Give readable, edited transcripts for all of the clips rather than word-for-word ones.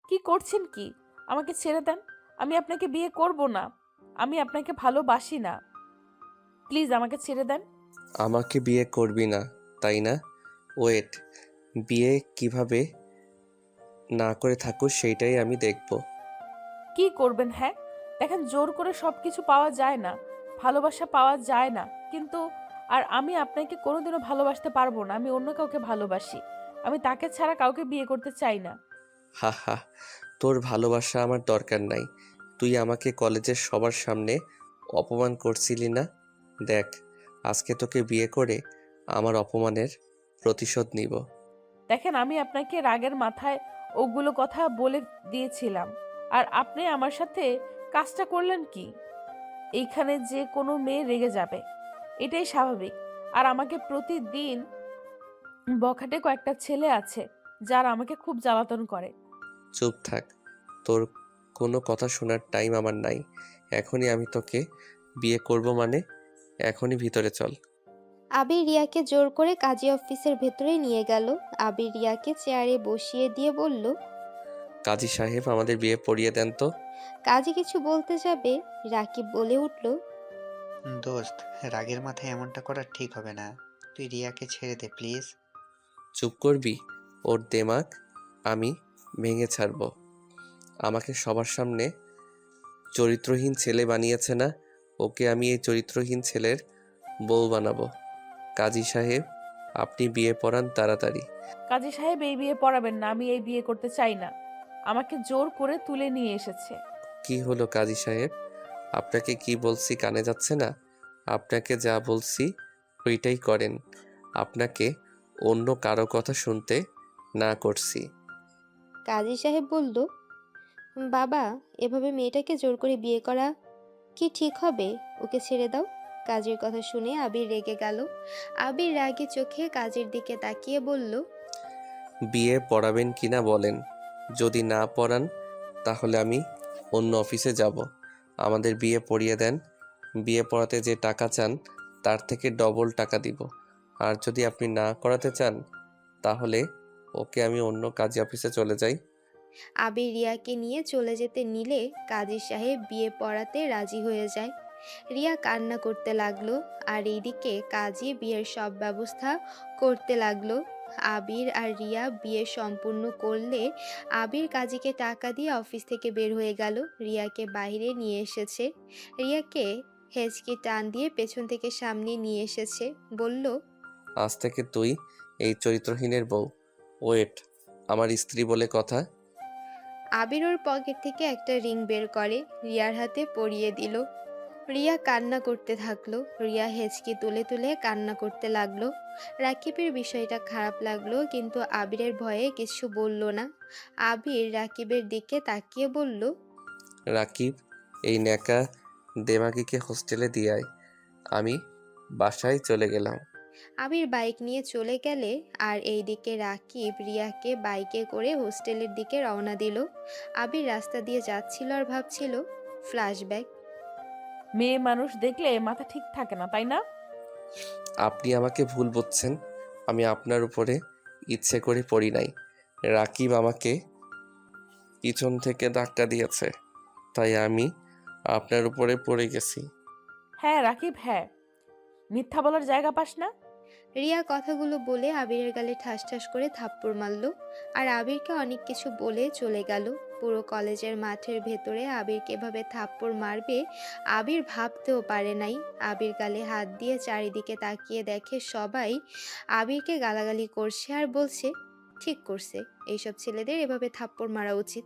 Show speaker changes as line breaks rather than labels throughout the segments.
কি করছেন কি? আমাকে ছেড়ে দেন। আমি আপনাকে বিয়ে করব না। আমি আপনাকে ভালোবাসি না। প্লিজ আমাকে ছেড়ে দেন।
আমাকে বিয়ে করবি না, তাই না? ওয়েট, বিয়ে কিভাবে না করে থাকুস সেইটাই আমি দেখব।
কি করবেন? হ্যাঁ, দেখেন, জোর করে সবকিছু পাওয়া যায় না, ভালোবাসা পাওয়া যায় না, কিন্তু আর আমি আপনাকে কোনোদিনও ভালোবাসতে পারবো না। আমি অন্য কাউকে ভালোবাসি। আমি তাকে ছাড়া কাউকে বিয়ে করতে চাই না।
হা হা, তোর ভালোবাসা আমার দরকার নাই। তুই আমাকে কলেজের সবার সামনে অপমান করছিলি না? দেখ, আজকে তোকে বিয়ে করে আমার অপমানের প্রতিশোধ নিব।
দেখেন, আমি আপনাকে রাগের মাথায় ওগুলো কথা বলে দিয়েছিলাম, আর আপনি আমার সাথে কাজটা করলেন কি? এইখানে যে কোনো মেয়ে রেগে যাবে, এটাই স্বাভাবিক। আর আমাকে প্রতিদিন বখাটে কয়েকটা ছেলে আছে যারা আমাকে খুব জ্বালাতন করে।
চুপ থাক, তোর কোনো কথা শোনার টাইম আমার নাই। এখনই আমি তোকে বিয়ে করব, মানে এখনই ভিতরে চল।
আবির রিয়াকে জোর করে কাজী অফিসের ভেতরে নিয়ে গেল। আবির রিয়াকে চেয়ারে বসিয়ে দিয়ে বলল,
কাজী সাহেব, আমাদের বিয়ে পড়িয়ে দেন তো।
কাজী কিছু বলতে যাবে, রাকিব বলে উঠল,
দোস্ত, রাগের মাথায় এমনটা করা ঠিক হবে না। তুই রিয়াকে ছেড়ে দে প্লিজ।
চুপ করবি? ওর দেমাগ আমি ভেঙে ছাড়ব। আমাকে সবার সামনে চরিত্রহীন ছেলে বানিয়েছে না? ওকে আমি এই চরিত্রহীন ছেলের বউ বানাবো। কাজী সাহেব, আপনি বিয়ে পড়ান তাড়াতাড়ি।
কাজী সাহেব, এই বিয়ে পড়াবেন না। আমি এই বিয়ে করতে চাই না। আমাকে জোর করে তুলে নিয়ে এসেছে।
কি হলো কাজী সাহেব? আপনাকে কি বলছি কানে যাচ্ছে না? আপনাকে যা বলছি ওইটাই করেন। আপনাকে অন্য কারো কথা শুনতে না করছি।
কাজী সাহেব বলল, বাবা, এভাবে মেয়েটাকে জোর করে বিয়ে করা কি ঠিক হবে? ওকে ছেড়ে দাও। কাজীর কথা শুনে আবির রেগে গেল। আবির রাগে চোখে কাজীর দিকে তাকিয়ে বলল,
বিয়ে পড়াবেন কিনা বলেন। যদি না পড়ান তাহলে আমি অন্য অফিসে যাব। আমাদের বিয়ে পড়িয়ে দেন। বিয়ে পড়াতে যে টাকা চান তার থেকে ডবল টাকা দিব। আর যদি আপনি না করাতে চান তাহলে ওকে আমি অন্য কাজী অফিসে চলে যাই।
আবির রিয়াকে নিয়ে চলে যেতে নিলে কাজী সাহেব বিয়ে পড়াতে রাজি হয়ে যায়। রিয়া কান্না করতে লাগলো, আর এইদিকে কাজী বিয়ের সব ব্যবস্থা করতে লাগলো। আবির আর রিয়া বিয়ে সম্পূর্ণ করলে আবির কাজীকে টাকা দিয়ে অফিস থেকে বের হয়ে গেল। রিয়াকে বাইরে নিয়ে এসেছে। রিয়াকে হেঁচকি টান দিয়ে পেছন থেকে সামনে নিয়ে এসেছে, বলল,
আজ থেকে তুই এই চরিত্রহীনের বউ। ওয়েট, আমার স্ত্রী বলে কথা।
আবির ওর পকেট থেকে একটা রিং বের করে রিয়ার হাতে পরিয়ে দিল। রিয়া কান্না করতে থাকলো। রিয়া হেঁচকি তুলে তুলে কান্না করতে লাগলো। রাকিবের বিষয়টা খারাপ লাগলো, কিন্তু আবিরের ভয়ে কিছু বলল না। আবির রাকিবের দিকে তাকিয়ে বলল,
রাকিব, এই ন্যাকা দেমাগিকে হোস্টেলে দিয়ে আয়। আমি বাসায় চলে গেলাম।
আবির বাইক নিয়ে চলে গেলে আর এইদিকে রাকিব রিয়াকে বাইকে করে হোস্টেলের দিকে রওনা দিল। আবির রাস্তা দিয়ে যাচ্ছিল আর ভাবছিল, ফ্ল্যাশব্যাক।
মেয়ে মানুষ দেখলে মাথা ঠিক থাকে না, তাই না?
আপনি আমাকে ভুল বুঝছেন। আমি আপনার উপরে ইচ্ছে করে পড়ি নাই। রাকিব আমাকে পিছন থেকে ধাক্কা দিয়েছে, তাই আমি আপনার উপরে পড়ে গেছি।
হ্যাঁ রাকিব, হ্যাঁ। মিথ্যা বলার জায়গা পাস না।
রিয়া কথাগুলো বলে আবিরের গালে ঠাস ঠাস করে থাপ্পড় মারল, আর আবিরকে অনেক কিছু বলে চলে গেল। পুরো কলেজের মাঠের ভেতরে আবিরকে এভাবে থাপ্পড় মারবে আবির ভাবতেও পারে নাই। আবির গালে হাত দিয়ে চারিদিকে তাকিয়ে দেখে সবাই আবিরকে গালাগালি করছে আর বলছে, ঠিক করছে, এইসব ছেলেদের এভাবে থাপ্পড় মারা উচিত।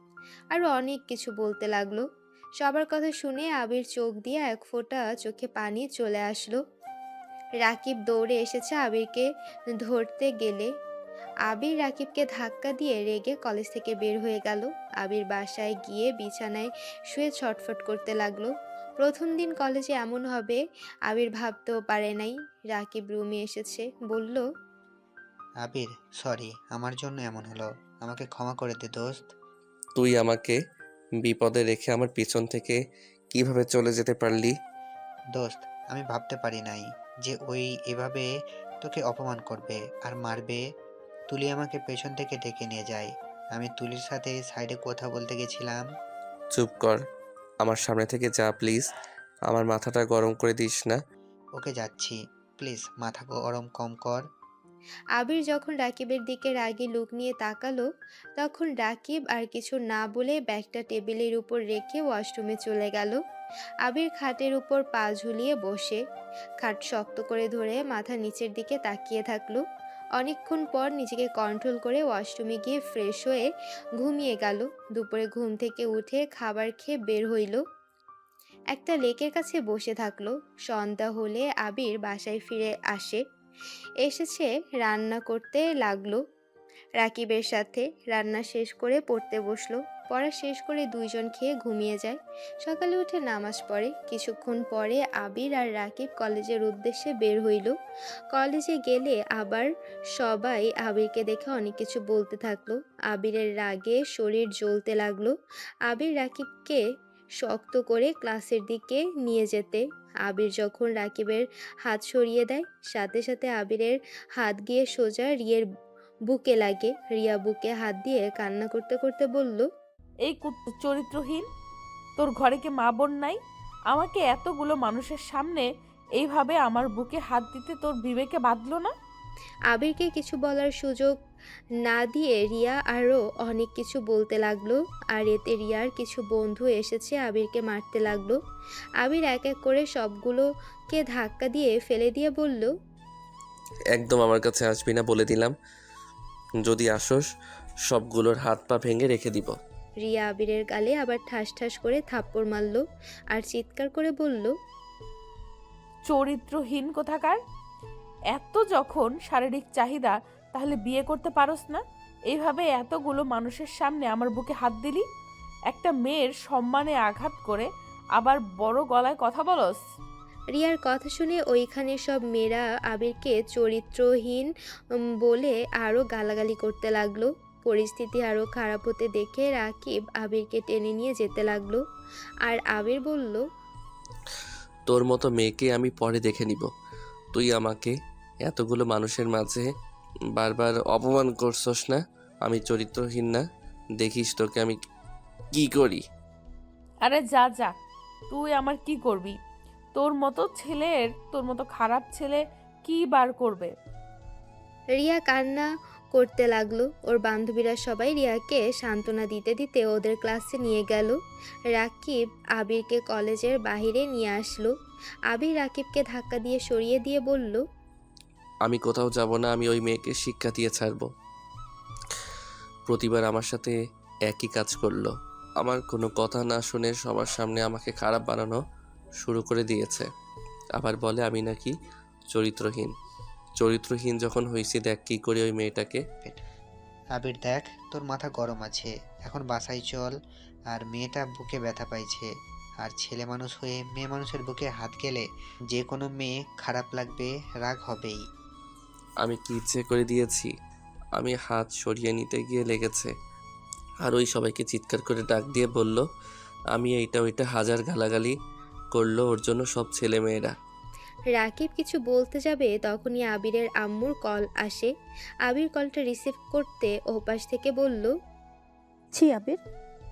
আরও অনেক কিছু বলতে লাগলো। সবার কথা শুনে আবির চোখ দিয়ে এক ফোঁটা চোখে পানি চলে আসলো। রাকিব দৌড়ে এসেছে আবিরকে ধরতে গেলে। আবির রাকিবকে ধাক্কা দিয়ে রেগে কলেজ থেকে বের হয়ে গেল। আবির বাসায় গিয়ে বিছানায় শুয়ে ছটফট করতে লাগলো। প্রথম দিন কলেজে এমন হবে আবির ভাবতেও পারে নাই। রাকিব রুমে এসেছে, বলল,
আবির, সরি, আমার জন্য এমন হলো। আমাকে ক্ষমা করে দে দোস্ত।
তুই আমাকে বিপদে রেখে আমার পিছন থেকে কিভাবে চলে যেতে পারলি?
দোস্ত, আমি ভাবতে পারি নাই যে ওই এভাবে তোকে অপমান করবে আর মারবে। তুলি আমাকে পেছন থেকে ডেকে নিয়ে যায়। আমি তুলির সাথে সাইডে কথা বলতে গেছিলাম।
চুপ কর, আমার সামনে থেকে যা প্লিজ। আমার মাথাটা গরম করে দিস না।
ওকে যাচ্ছি, প্লিজ মাথা গরম কম কর।
আবির যখন রাকিবের দিকে রাগী লুক নিয়ে তাকালো, তখন রাকিব আর কিছু না বলে ব্যাগটা টেবিলের উপর রেখে ওয়াশরুমে চলে গেল। আবির খাটের উপর পা ঝুলিয়ে বসে খাট শক্ত করে ধরে মাথা নিচের দিকে তাকিয়ে থাকলো। অনেকক্ষণ পর নিজেকে কন্ট্রোল করে ওয়াশরুমে গিয়ে ফ্রেশ হয়ে ঘুমিয়ে গেল। দুপুরে ঘুম থেকে উঠে খাবার খেয়ে বের হইল। একটা লেকের কাছে বসে থাকলো। সন্ধ্যা হলে আবির বাসায় ফিরে আসে। এসেছে, রান্না করতে লাগলো রাকিবের সাথে। রান্না শেষ করে পড়তে বসলো। পড়া শেষ করে দুইজন খেয়ে ঘুমিয়ে যায়। সকালে উঠে নামাজ পড়ে। কিছুক্ষণ পরে আবির আর রাকিব কলেজের উদ্দেশ্যে বের হইল। কলেজে গেলে আবার সবাই আবিরকে দেখে অনেক কিছু বলতে থাকলো। আবিরের রাগে শরীর জ্বলতে লাগলো। আবির রাকিবকে শক্ত করে ক্লাসের দিকে নিয়ে যেতে আবির যখন রাকিবের হাত সরিয়ে দেয়, সাথে সাথে আবিরের হাত গিয়ে সোজা রিয়ের বুকে লাগে। রিয়া বুকে হাত দিয়ে কান্না করতে করতে বলল,
এই চরিত্রহীন, তোর ঘরে কি মা বোন নাই? আমাকে এতগুলো মানুষের সামনে এইভাবে আমার বুকে হাত দিতে তোর বিবেকে বাঁধলো না?
আবিরকে কিছু বলার সুযোগ না দিয়ে রিয়া আরও অনেক কিছু বলতে লাগলো। আর এতে রিয়ার কিছু বন্ধু এসেছে আবিরকে মারতে লাগলো। আবির এক এক করে সবগুলোকে ধাক্কা দিয়ে ফেলে দিয়ে বলল,
একদম আমার কাছে আসবি না বলে দিলাম। যদি আসোস সবগুলোর হাত পা ভেঙে রেখে দিব।
রিয়া আবিরের গালে আবার ঠাস ঠাস করে থাপ্পড় মারল আর চিৎকার করে বলল,
চরিত্রহীন কোথাকার! এত যখন শারীরিক চাহিদা, তাহলে বিয়ে করতে পারোস না? এইভাবে এতগুলো মানুষের সামনে আমার বুকে হাত দিলি, একটা মেয়ের সম্মানে আঘাত করে আবার বড় গলায় কথা বলস?
রিয়ার কথা শুনে ওইখানে সব মেয়েরা আবিরকে চরিত্রহীন বলে আরও গালাগালি করতে লাগলো। পরিস্থিতি আরও খারাপ হতে দেখে রাকিব আবিরকে টেনে নিয়ে যেতে লাগলো। আর আবির বলল,
তোর মতো মেয়েকে আমি পরে দেখে নিব। তুই আমাকে এতগুলো মানুষের মাঝে বারবার অপমান করছস না? আমি চরিত্রহীন না? দেখিস তোকে আমি কি করি।
আরে যা যা, তুই আমার কি করবি? তোর মতো খারাপ ছেলে কি বার করবে?
রিয়া কান্না করতে লাগলো। ওর বান্ধবীরা সবাই রিয়াকে সান্ত্বনা দিতে দিতে ওদের ক্লাসে নিয়ে গেল। রাকিব আবিরকে কলেজের বাইরে নিয়ে আসলো। আবির রাকিবকে ধাক্কা দিয়ে সরিয়ে দিয়ে বলল,
আমি কোথাও যাব না, আমি ওই মেয়েকে শিক্ষা দিয়ে ছাড়বো। প্রতিবার আমার সাথে একই কাজ করলো। আমার কোনো কথা না শুনে সবার সামনে আমাকে খারাপ বানানো শুরু করে দিয়েছে। আবার বলে আমি নাকি চরিত্রহীন। চরিত্রহীন যখন হয়েছি, দেখ কি করি ওই মেয়েটাকে।
আবির দেখ, তোর মাথা গরম আছে, এখন বাসায় চল। আর মেয়েটা বুকে ব্যথা পাইছে, আর ছেলে মানুষ হয়ে মেয়ে মানুষের বুকে হাত গেলে যে কোনো মেয়ে খারাপ লাগবে, রাগ হবেই।
আমি কি ইচ্ছে করে দিয়েছি? আমি হাত সরিয়ে নিতে গিয়ে লেগেছে। আর ওই সবাইকে চিৎকার করে ডাক দিয়ে বলল আমি এইটা ওইটা, হাজার গালাগালি করলো ওর জন্য সব ছেলে মেয়েরা।
রাকিব কিছু বলতে যাবে তখনই আবিরের আম্মুর কল আসে। আবির কলটা রিসিভ করতে ওপাশ থেকে বলল,
ছি আবির,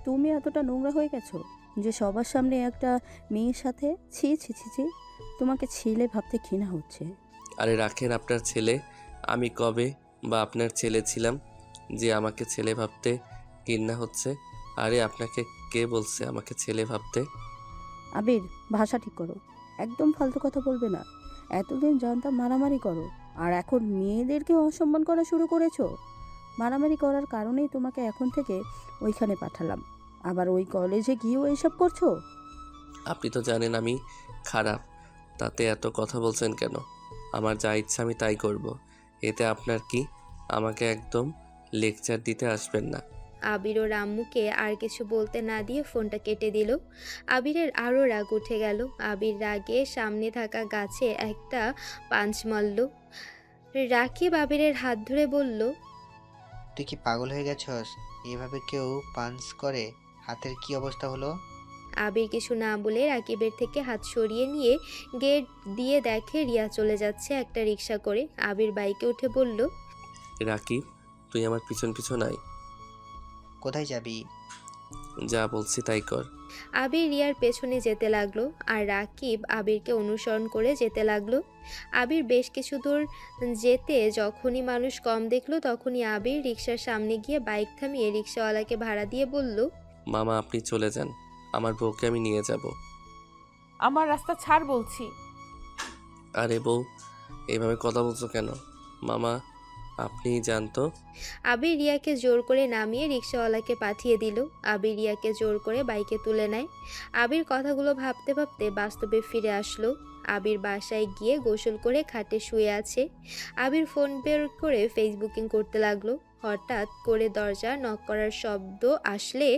তুমি এতটা নোংরা হয়ে গেছো যে সবার সামনে একটা মেয়ের সাথে ছি ছি ছি ছি, তোমাকে ছেলে ভাবতে ঘৃণা হচ্ছে।
আরে রাখেন আপনার ছেলে, আমি কবে বা আপনার ছেলে ছিলাম যে আমাকে ছেলে ভাবতে ঘৃণা হচ্ছে? আরে আপনাকে কে বলছে আমাকে ছেলে ভাবতে?
আবির, ভাষা ঠিক করো, একদম ফালতু কথা বলবে না। এতদিন জানতাম মারামারি করো, আর এখন মেয়েদেরকে অসম্মান করা শুরু করেছো। মারামারি করার কারণেই তোমাকে এখন থেকে ওইখানে পাঠালাম, আবার ওই কলেজে গিয়েও এসব করছো।
আপনি তো জানেন আমি খারাপ, তাতে এত কথা বলছেন কেন? আমার যা ইচ্ছা আমি তাই করব। এতে আপনার কি? আমাকে একদম লেকচার দিতে আসবেন না।
আবির ওর আম্মুকে আর কিছু বলতে না দিয়ে ফোনটা কেটে দিল। আবিরের আরও রাগ উঠে গেল। আবির রাগে সামনে থাকা গাছে একটা পাঞ্চ মারল। রাকিব আবিরের হাত ধরে বলল,
তুই কি পাগল হয়ে গেছস? এভাবে কেউ পাঞ্চ করে? হাতের কি অবস্থা হলো?
আবির কিছু না বলে রাকিবের থেকে হাত সরিয়ে নিয়ে গেট দিয়ে দেখে রিয়া চলে যাচ্ছে একটা রিক্সা করে। আবির বাইকে উঠে বলল,
রাকিব, তুই আমার পিছন পিছন আয়।
কোথায় যাবি?
যা বলছি তাই কর।
আবির রিয়ার পেছনে যেতে লাগলো আর রাকিব আবিরকে অনুসরণ করে যেতে লাগলো। আবির বেশ কিছু দূর যেতে যখনই মানুষ কম দেখলো তখনই আবির রিক্সার সামনে গিয়ে বাইক থামিয়ে রিক্সাওয়ালাকে ভাড়া দিয়ে বলল,
মামা আপনি চলে যান, আমার বউকে আমি নিয়ে যাব।
আমার রাস্তা ছাড় বলছি।
আরে বউ, এইভাবে কথা বলছো কেন? মামা আপনিই যান তো।
আবির রিয়াকে জোর করে নামিয়ে রিক্সাওয়ালাকে পাঠিয়ে দিল। আবির রিয়াকে জোর করে বাইকে তুলে নেয়। আবির কথাগুলো ভাবতে ভাবতে বাস্তবে ফিরে আসলো। আবির বাসায় গিয়ে গোসল করে খাটে শুয়ে আছে। আবির ফোন বের করে ফেসবুকিং করতে লাগলো। হঠাৎ করে দরজা নক করার শব্দ আসলে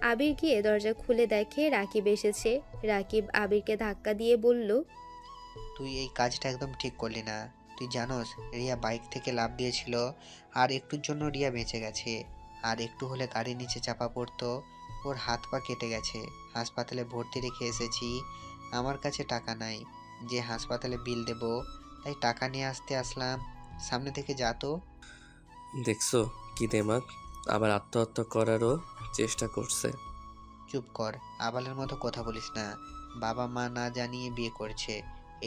আবির গিয়ে দরজা খুলে দেখে রাকিব এসেছে। রাকিব আবিরকে ধাক্কা দিয়ে বলল,
তুই এই কাজটা একদম ঠিক করলি না। তুই জানোস রিয়া বাইক থেকে লাফ দিয়েছিল, আর একটুর জন্য রিয়া বেঁচে গেছে। আর একটু হলে গাড়ির নিচে চাপা পড়তো, ওর হাত পা কেটে গেছে। হাসপাতালে ভর্তি রেখে এসেছি। আমার কাছে টাকা নাই যে হাসপাতালে বিল দেব, তাই টাকা নিয়ে আসলাম। সামনে থেকে যা তো।
দেখছো কি দেমাগ, আবার আত্মহত্যা করারও চেষ্টা করছে।
চুপ কর, আবালের মতো কথা বলিস না। বাবা মা না জানিয়ে বিয়ে করছে,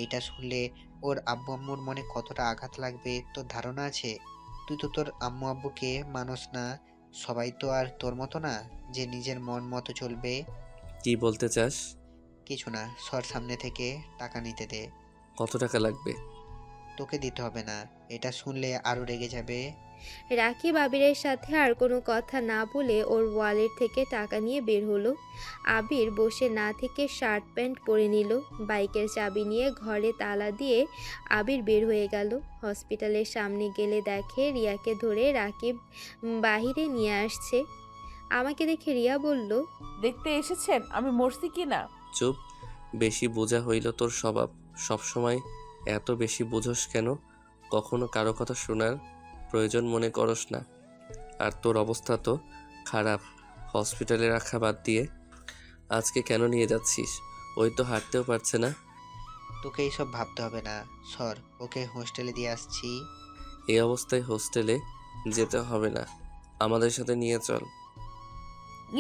এইটা শুনলে ওর আব্বু আম্মুর মনে কতটা আঘাত লাগবে তোর ধারণা আছে? তুই তো তোর আম্মু আব্বুকে মানস না। সবাই তো আর তোর মতো না যে নিজের মন মতো চলবে।
কি বলতে চাস?
কিছু না, সর সামনে থেকে। টাকা নিতে দে।
কত টাকা লাগবে?
তোকে দিতে হবে না, এটা শুনলে আরো রেগে যাবে।
রাকিব আবিরের সাথে আর কোনো কথা না বলে ওর ওয়ালেট থেকে টাকা নিয়ে বের হলো। আবির বসে না থেকে শার্ট প্যান্ট পরে নিল। বাইকের চাবি নিয়ে ঘরে তালা দিয়ে আবির বের হয়ে গেল। হসপিটালের সামনে গেলে দেখে রিয়াকে ধরে রাকিব বাহিরে নিয়ে আসছে। আমাকে দেখে রিয়া বলল,
দেখতে এসেছেন আমি মরছি কি না?
চুপ, বেশি বোঝা হইল তোর স্বভাব। সবসময় এত বেশি বুঝোস কেন? কখনো কারো কথা শোনার প্রয়োজন মনে করস না। আর তোর অবস্থা তো খারাপ, হসপিটালে রাখা বাদ দিয়ে আজকে কেন নিয়ে যাচ্ছিস? ওই তো হাঁটতেও পারছে না।
তোকে এইসব ভাবতে হবে না, সর। ওকে হোস্টেলে দিয়ে আসছি।
এই অবস্থায় হোস্টেলে যেতে হবে না, আমাদের সাথে নিয়ে চল।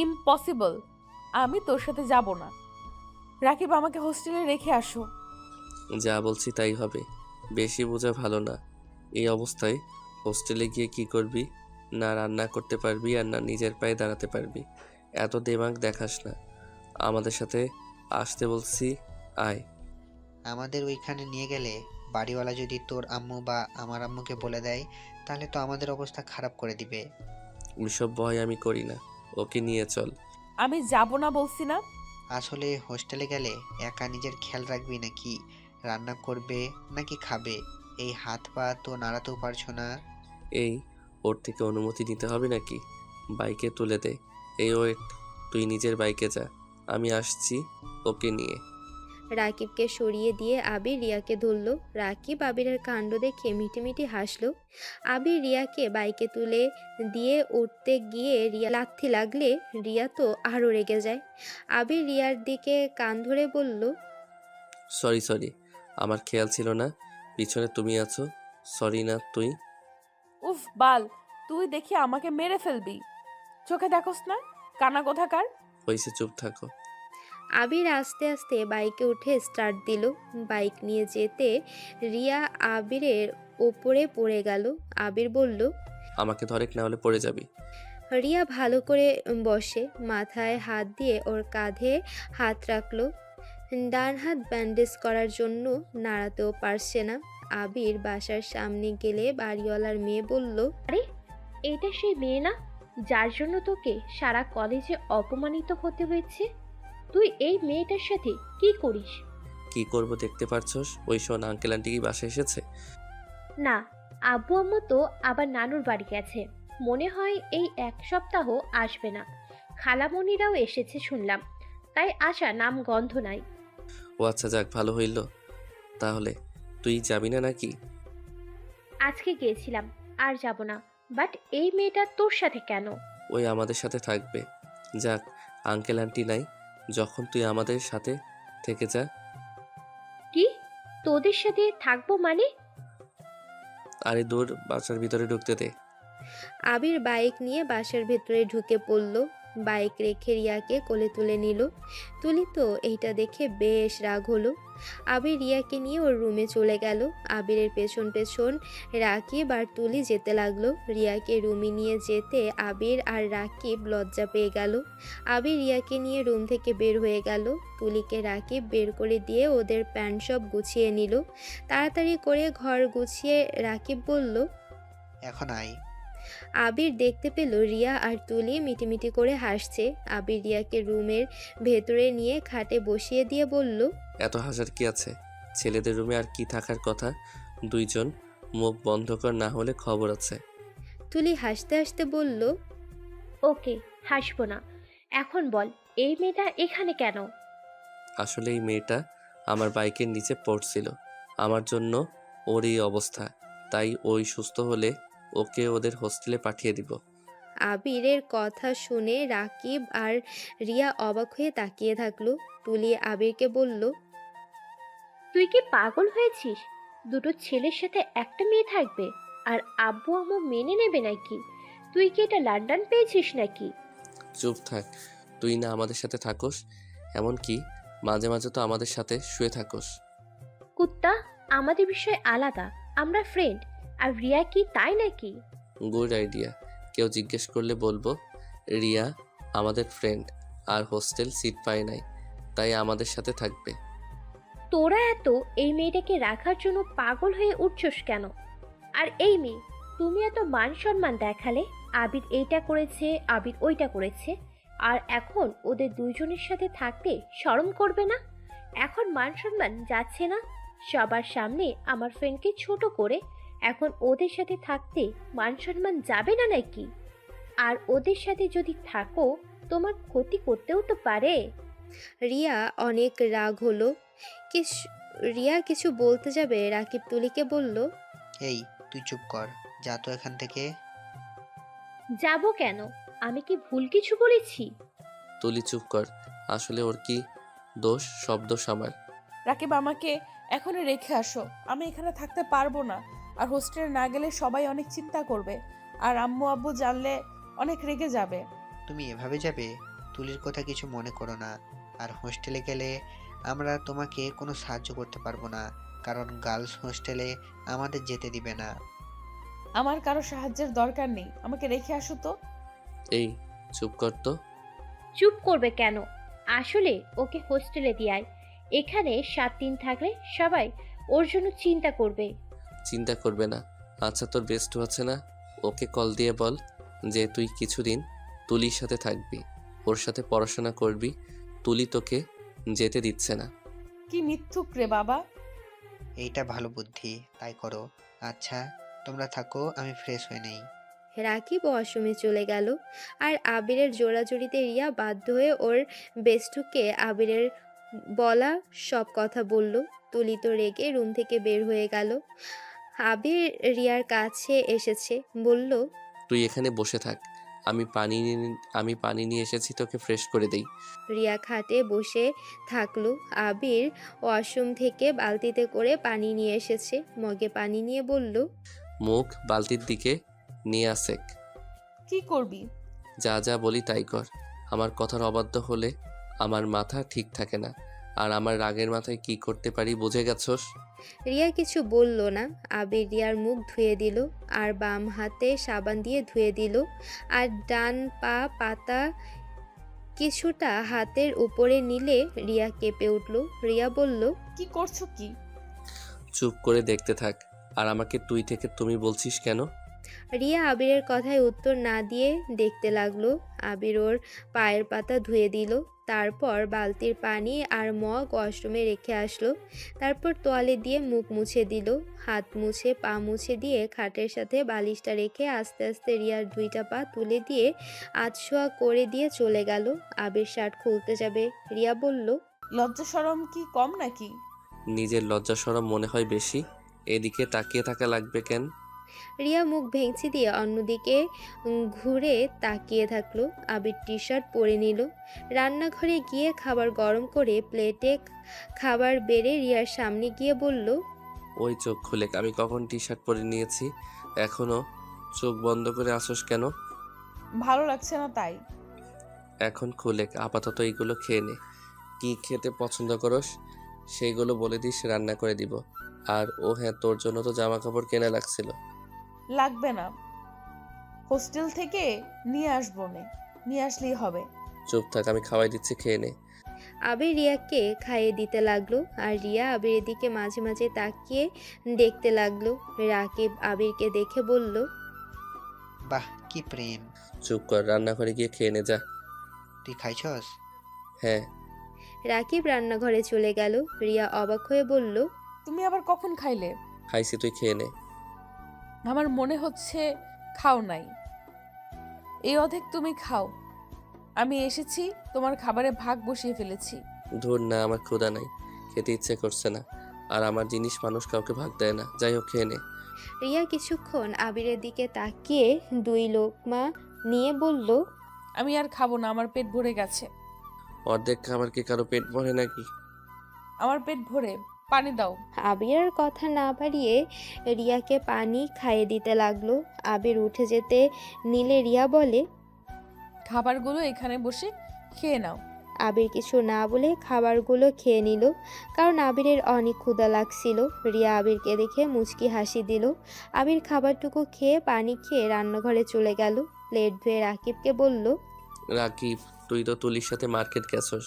ইম্পসিবল, আমি তোর সাথে যাব না। রাকিব আমাকে হোস্টেলে রেখে আসো।
যা বলছি তাই হবে, বেশি বোঝা ভালো না। এই অবস্থায় হোস্টেলে গিয়ে কি করবি? না রান্না করতে পারবি আর না নিজের পায়ে দাঁড়াতে পারবি। এত দেমাগ দেখাস না, আমাদের সাথে আসতে বলছি, আয়।
আমাদের ওইখানে নিয়ে গেলে বাড়িওয়ালা যদি তোর আম্মু বা আমার আম্মুকে বলে দেয়, তাহলে তো আমাদের অবস্থা খারাপ করে দিবে।
ওইসব ভয় আমি করি না, ওকে নিয়ে চল।
আমি যাব না বলছি না?
আসলে হোস্টেলে গেলে একা নিজের খেয়াল রাখবি নাকি? রান্না করবে নাকি খাবে? এই হাত পা তো নাড়াতেও পারছো না।
এই, ওর থেকে অনুমতি নিতে হবে নাকি? বাইকে তুলে দে। এই ওয়েট, তুই নিজের বাইকে যা, আমি আসছি ওকে নিয়ে।
রাকিবকে সরিয়ে দিয়ে আবির রিয়াকে ধরল। রাকিব আবিরের কাণ্ড দেখে মিটিমিটি হাসলো। আবির রিয়াকে বাইকে তুলে দিয়ে উঠতে গিয়ে রিয়া লাথি লাগলে রিয়া তো আরও রেগে যায়। আবির রিয়ার দিকে কান ধরে বলল,
সরি সরি, আমার খেয়াল ছিল না পিছনে তুমি আছো। সরি না তুই।
উফ বাল, তুই দেখি আমাকে মেরে ফেলবি। চোখে দেখোস না কানা কোথাকার?
হয়েছে, চুপ থাকো।
আবির আস্তে আস্তে বাইকে উঠে স্টার্ট দিল। বাইক নিয়ে যেতে রিয়া আবিরের ওপরে পড়ে গেল। আবির বলল,
আমাকে ধরেক না হলে পড়ে যাবি।
রিয়া ভালো করে বসে মাথায় হাত দিয়ে ওর কাঁধে হাত রাখলো। ডান হাত ব্যান্ডেজ করার জন্য নাড়াতেও পারছে না। আবির বাসার সামনে গেলে বাড়িওয়ালার মেয়ে বলল,
আরে এটা সেই মেয়ে না যার জন্য তোকে সারা কলেজে অপমানিত হতে হয়েছে? তুই এই মেয়েটার সাথে কি করিস?
কি করব দেখতে পারছস? ওই শোন, আঙ্কেল আন্টি কি বাসায় এসেছে?
না, আব্বু আম্মু তো আবার নানুর বাড়ি গেছে। মনে হয় এই এক সপ্তাহ আসবে না। খালামণিরাও এসেছে শুনলাম, তাই আসা নাম গন্ধ নাই।
ও আচ্ছা, যাক ভালো হইল। তাহলে তুই যাবি না নাকি?
আজকে গিয়েছিলাম, আর যাব না। বাট এই মেয়েটা তোর সাথে কেন?
ওই আমাদের সাথে থাকবে। যাক, আঙ্কেল আন্টি নাই যখন, তুই আমাদের সাথে থেকে যা।
কি তোদের সাথে থাকবো মানে?
আরে দূর, বাসার ভিতরে ঢুকতে দে।
আবির বাইক নিয়ে বাসার ভেতরে ঢুকে পড়ল। বাইক রেখে রিয়াকে কোলে তুলে নিল। তুলি তো এইটা দেখে বেশ রাগ হলো। আবির রিয়াকে নিয়ে ওর রুমে চলে গেল। আবিরের পেছন পেছন রাকিব আর তুলি যেতে লাগলো। রিয়াকে রুমে নিয়ে যেতে আবির আর রাকিব লজ্জা পেয়ে গেল। আবির রিয়াকে নিয়ে রুম থেকে বের হয়ে গেল। তুলিকে রাকিব বের করে দিয়ে ওদের প্যান্ট সব গুছিয়ে নিল। তাড়াতাড়ি করে ঘর গুছিয়ে রাকিব বলল,
এখন আয়।
আবির দেখতে পেল রিয়া আর তুলি মিটিমিটি করে হাসছে। আবির রিয়াকে রুমের ভেতরে নিয়ে খাটে বসিয়ে দিয়ে বলল,
এত হাসার কি আছে? ছেলেদের রুমে আর কি থাকার কথা? দুইজন মুখ বন্ধ কর, না হলে খবর আছে।
তুলি হাসতে হাসতে বলল,
ওকে, হাসবো না। এখন বল, এই মেয়েটা এখানে কেন?
আসলে এই মেয়েটা আমার বাইকের নিচে পড়ছিল, আমার জন্য ওর এই অবস্থা। তাই ওই সুস্থ হলে ওকে ওদের হোস্টেলে পাঠিয়ে দিব।
আবিরের কথা শুনে রাকিব আর রিয়া অবাক হয়ে তাকিয়ে থাকলো। তুলি আবিরকে বলল,
তুই কি পাগল হয়েছিস? দুটো ছেলের সাথে একটা মেয়ে থাকবে আর আব্বু আম্মু মেনে নেবে নাকি? তুই কি এটা লন্ডন পেয়েছিস নাকি?
চুপ থাক। তুই না আমাদের সাথে থাকোস, এমনকি মাঝে মাঝে তো আমাদের সাথে শুয়ে থাকোস।
কুত্তা, আমাদের বিষয় আলাদা, আমরা ফ্রেন্ড। আর রিয়া কি তাই নাকি?
Good idea. কেউ জিজ্ঞেস করলে বলবো রিয়া আমাদের ফ্রেন্ড আর হোস্টেল সিট পায় নাই, তাই আমাদের সাথে থাকবে।
তোরা এত এই মেয়েটাকে রাখার জন্য পাগল হয়ে উঠছস কেন? আর এই মেয়ে, তুমি এত মান সম্মান দেখালে, আবির এইটা করেছে, আবির ওইটা করেছে, আর এখন ওদের দুইজনের সাথে থাকতে শরম করবে না? এখন মান সম্মান যাচ্ছে না? সবার সামনে আমার ফ্রেন্ডকে ছোট করে এখন ওদের সাথে থাকতে মান সম্মান যাবে না নাকি? আর ওদের সাথে যদি থাকো, তোমার ক্ষতি করতেও তো পারে।
রিয়া অনেক রাগ হলো। রিয়া কিছু বলতে যাবে রাকিব তুলিকে বলল,
এই, তুই চুপ কর, যা তো এখান থেকে।
যাব কেন? আমি কি ভুল কিছু বলেছি?
তুলি চুপ কর। আসলে ওর কি দোষ? সব দোষ আমার।
রাকিব, আমাকে এখনই রেখে আসো। আমি এখানে থাকতে পারবো না। আর হোস্টেলে না গেলে সবাই অনেক চিন্তা করবে, আর আম্মু আব্বু জানলে অনেক রেগে যাবে।
তুমি এভাবে যাবে? তুলির কথা কিছু মনে করো না। আর হোস্টেলে গেলে আমরা তোমাকে কোনো সাহায্য করতে পারবো না, কারণ গার্লস হোস্টেলে আমাদের যেতে দিবে না।
আমার কারো সাহায্যের দরকার নেই, আমাকে রেখে আসো তো।
এই চুপ কর তো।
চুপ করবে কেন? আসলে ওকে হোস্টেলে দিয়াই, এখানে 7 দিন থাকলে সবাই ওর জন্য চিন্তা করবে।
চিন্তা করবে না। আচ্ছা, তোর বেস্ট আছে না, ওকে কল দিয়ে বল যে তুই কিছুদিন তুলির সাথে থাকবি, ওর সাথে পড়াশোনা করবি। তুলি তোকে যেতে দিচ্ছে না।
কি মিথ্যুক রে বাবা।
এইটা ভালো বুদ্ধি, তাই করো। আচ্ছা, তোমরা থাকো, আমি ফ্রেশ হয়ে নেই।
রাকিব ওয়াশরুমে চলে গেল। আর আবিরের জোড়াজুড়িতে রিয়া বাধ্য হয়ে ওর বেস্টুকে আবিরের বলা সব কথা বলল। তুলি তো রেগে রুম থেকে বের হয়ে গেল। আবির রিয়ার কাছে এসেছে, বলল,
তুই এখানে বসে থাক, আমি পানি নিয়ে এসেছি, তোকে ফ্রেশ করে দেই।
রিয়া খাটে বসে থাকলো। আবির ওয়াশরুম থেকে বালতিতে করে পানি নিয়ে এসেছে। মগে পানি নিয়ে বলল,
মুখ বালতির দিকে নিয়ে আসেক।
কি করবি?
যা যা বলি তাই কর। আমার কথার অবাধ্য হলে আমার মাথা ঠিক থাকে না, আর আমার রাগের মাথায় কি করতে পারি বুঝে গেছস?
রিয়া কিছু বলল না। আবির রিয়ার মুখ ধুয়ে দিল, আর বাম হাতে সাবান দিয়ে ধুয়ে দিল, আর ডান পা পাতা কিছুটা হাতের উপরে নিলে রিয়া কেঁপে উঠল। রিয়া বলল,
কি করছো কি?
চুপ করে দেখতে থাক। আর আমাকে তুই থেকে তুমি বলছিস কেন?
রিয়া আবিরের কথায় উত্তর না দিয়ে দেখতে লাগলো। আবির ওর পায়ের পাতা ধুয়ে দিল, তারপর বালতির পানি আর মগ ওয়াশরুমে রেখে আসলো। তারপর তোয়ালে দিয়ে মুখ মুছে দিল, হাত মুছে পা মুছে দিয়ে খাটের সাথে বালিশটা রেখে আস্তে আস্তে রিয়ার 2টা পা তুলে দিয়ে আধশোয়া করে দিয়ে চলে গেল। আবির শার্ট খুলতে যাবে। রিয়া বলল,
লজ্জা শরম কি কম নাকি?
নিজের লজ্জা শরম মনে হয় বেশি। এদিকে তাকিয়ে থাকা লাগবে কেন?
রিয়া মুখ ভেঙচি দিয়ে অন্যদিকে ঘুরে তাকিয়ে থাকলো। আবির টি শার্ট পরে নিল। রান্নাঘরে গিয়ে খাবার গরম করে প্লেটে খাবার বেড়ে রিয়ার সামনে গিয়ে বলল,
ওই চোখ খুলে, আমি কখন টি শার্ট পরে নিয়েছি? এখনো চোখ বন্ধ করে আসোস কেন?
ভালো লাগছে না তাই।
এখন খুলে আপাতত এইগুলো খেয়ে নে। কি খেতে পছন্দ করস সেইগুলো বলে দিস, রান্না করে দিব। আর ও হ্যাঁ, তোর জন্য তো জামা কাপড় কেনা লাগছিল।
লাগবে না, হোস্টেল থেকে নিয়ে আসবো নে, নিয়ে আসলেই হবে।
চুপ থাক, আমি খাওয়াই দিচ্ছি, খেয়ে নে।
আবির রিয়াকে খাইয়ে দিতে লাগলো আর রিয়া আবিরের দিকে মাঝে মাঝে তাকিয়ে দেখতে লাগলো। রাকিব আবিরকে দেখে বলল,
বাহ কি প্রেম।
চুপ কর, রান্নাঘরে গিয়ে খেয়ে নে যা।
তুই খাইছস?
হ্যাঁ।
রাকিব রান্নাঘরে চলে গেল। রিয়া অবাক হয়ে বলল,
তুমি আবার কখন খাইলে?
খাইছি, তুই খেয়ে নে।
আমার মনে হচ্ছে খাও নাই। এই অর্ধেক তুমি খাও, আমি এসেছি, তোমার খাবারে ভাগ বসিয়ে ফেলেছি।
ধুর না, আমার ক্ষুধা নাই, খেতে ইচ্ছে করছে না। আর আমার জিনিস মানুষ কাউকে ভাগ দেয় না। যাই হোক, খেয়ে নে।
রিয়া কিছুক্ষণ আবিরের দিকে তাকিয়ে 2 লোকমা নিয়ে বলল,
আমি আর খাবো না, আমার পেট ভরে গেছে।
অর্ধেক খাবার কি কারো পেট ভরে নাকি?
আমার পেট ভরে, পানি দাও।
আবিরের কথা না বাড়িয়ে রিয়াকে পানি খাইয়ে দিতে লাগলো। আবির উঠে যেতে নিলে রিয়া বলে,
খাবারগুলো এখানে বসে খেয়ে নাও।
আবির কিছু না বলে খাবারগুলো খেয়ে নিল, কারণ আবিরের অনেক ক্ষুধা লাগছিল। রিয়া আবিরকে দেখে মুচকি হাসি দিল। আবির খাবারটুকু খেয়ে পানি খেয়ে রান্নাঘরে চলে গেল। প্লেট ধুয়ে রাকিবকে বলল,
রাকিব, তুই তো তুলির সাথে মার্কেট গেছস।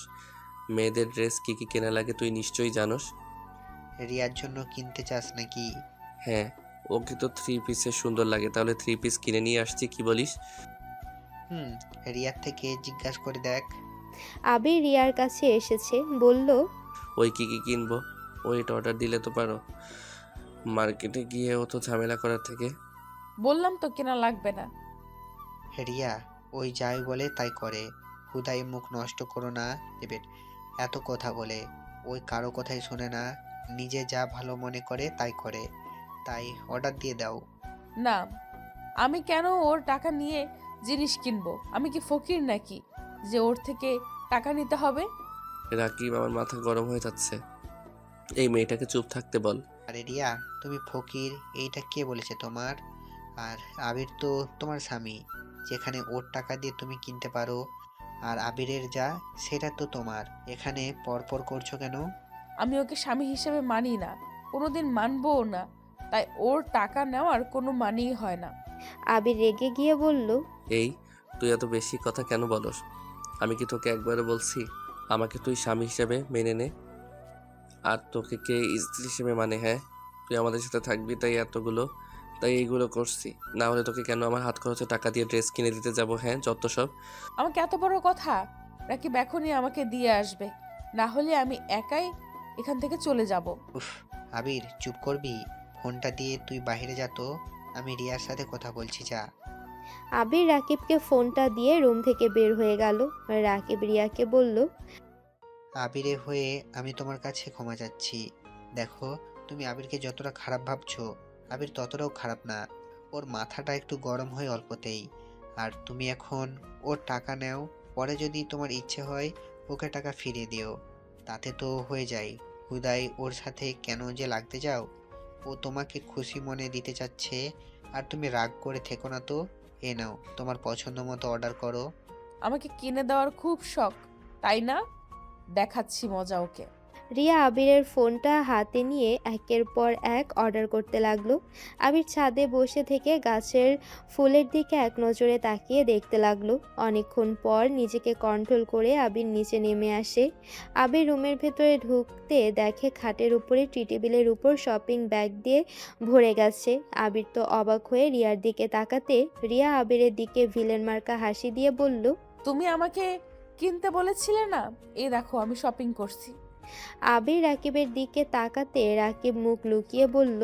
মেয়েদের ড্রেস কি কি কেনা লাগে তুই নিশ্চয়ই জানোস।
রিয়ার জন্য কিনতে চাস নাকি?
হ্যাঁ, ওকে তো 3 পিসে সুন্দর লাগে, তাহলে 3 পিস কিনে নিয়ে আসছি, কি বলিস?
রিয়ার থেকে জিজ্ঞাসা করে দেখ।
আবির রিয়ার কাছে এসেছে, বলল,
ওই কি কি কিনবো? ওইটা অর্ডার দিলে তো পারো, মার্কেটে গিয়ে অত ঝামেলা করার থেকে।
বললাম তো কেনা লাগবে না।
রিয়া ওই যাই বলে তাই করে, হুদাই মুখ নষ্ট করো না। এবার এত কথা বলে, ওই কারো কথাই শোনে না, নিজে যা ভালো মনে করে তাই করে। তাই অর্ডার দিয়ে দাও।
না, আমি কেন ওর টাকা নিয়ে জিনিস কিনবো? আমি কি ফকির নাকি যে ওর থেকে টাকা নিতে হবে?
রাকিব, আমার মাথা গরম হয়ে যাচ্ছে। এই মেয়েটাকে চুপ থাকতে বল।
আরে রিয়া, তুমি ফকির এইটা কে বলেছে তোমার? আর আবির তো তোমার স্বামী, যেখানে ওর টাকা দিয়ে তুমি কিনতে পারো। আর আবিরের যা, সেটা তো তোমার। এখানে পরপর করছো কেন?
আমি ওকে স্বামী হিসেবে মানি না, কোনোদিন মানবও না, তাই ওর টাকা নেওয়ার কোনো মানেই হয় না।
আবির রেগে গিয়ে বলল,
এই, তুই এত বেশি কথা কেন বলস? আমি কি তোকে একবারও বলছি আমাকে তুই স্বামী হিসেবে মেনে নে? আর তোকে কে স্ত্রী হিসেবে মানে? হ্যাঁ, তুই আমাদের সাথে থাকবি তাই এইগুলো করছি। না হলে তোকে কেন আমার হাত খরচে টাকা দিয়ে ড্রেস কিনে দিতে যাব? হ্যাঁ, যত সব।
আমাকে এত বড় কথা? রাকিব এখনই আমাকে দিয়ে আসবে, না হলে আমি একাই এখান থেকে চলে যাব।
উফ, আবির চুপ করবি? ফোনটা দিয়ে তুই বাইরে যা তো, আমি রিয়ার সাথে কথা বলছি, যা।
আবির রাকিবকে ফোনটা দিয়ে রুম থেকে বের হয়ে গেল। রাকিব রিয়াকে বলল,
আবিরের হয়ে আমি তোমার কাছে ক্ষমা চাচ্ছি। দেখো, তুমি আবিরকে যতটা খারাপ ভাবছো, আবির ততটাও খারাপ না। ওর মাথাটা একটু গরম হয় অল্পতেই। আর তুমি এখন ওর টাকা নাও, পরে যদি তোমার ইচ্ছে হয় ওকে টাকা ফিরিয়ে দিও, তাতে তো হয়ে যায়। হুদাই ওর সাথে কেন যে লাগতে যাও? ও তোমাকে খুশি মনে দিতে চাচ্ছে, আর তুমি রাগ করে থেকো না তো। এ নাও, তোমার পছন্দ মতো অর্ডার করো।
আমাকে কিনে দেওয়ার খুব শখ, তাই না? দেখাচ্ছি মজা ওকে।
রিয়া আবিরের ফোনটা হাতে নিয়ে একের পর এক অর্ডার করতে লাগলো। আবির ছাদে বসে থেকে গাছের ফুলের দিকে এক নজরে তাকিয়ে দেখতে লাগলো। অনেকক্ষণ পর নিজেকে কন্ট্রোল করে আবির নিচে নেমে আসে। আবির রুমের ভেতরে ঢুকতে দেখে খাটের উপরে টি টেবিলের উপর শপিং ব্যাগ দিয়ে ভরে গেছে। আবির তো অবাক হয়ে রিয়ার দিকে তাকাতে রিয়া আবিরের দিকে ভিলেন মার্কা হাসি দিয়ে বলল,
তুমি আমাকে কিনতে বলেছিলে না, এই দেখো আমি শপিং করছি।
আবির রাকিবের দিকে তাকাতে রাকিব মুখ লুকিয়ে বলল,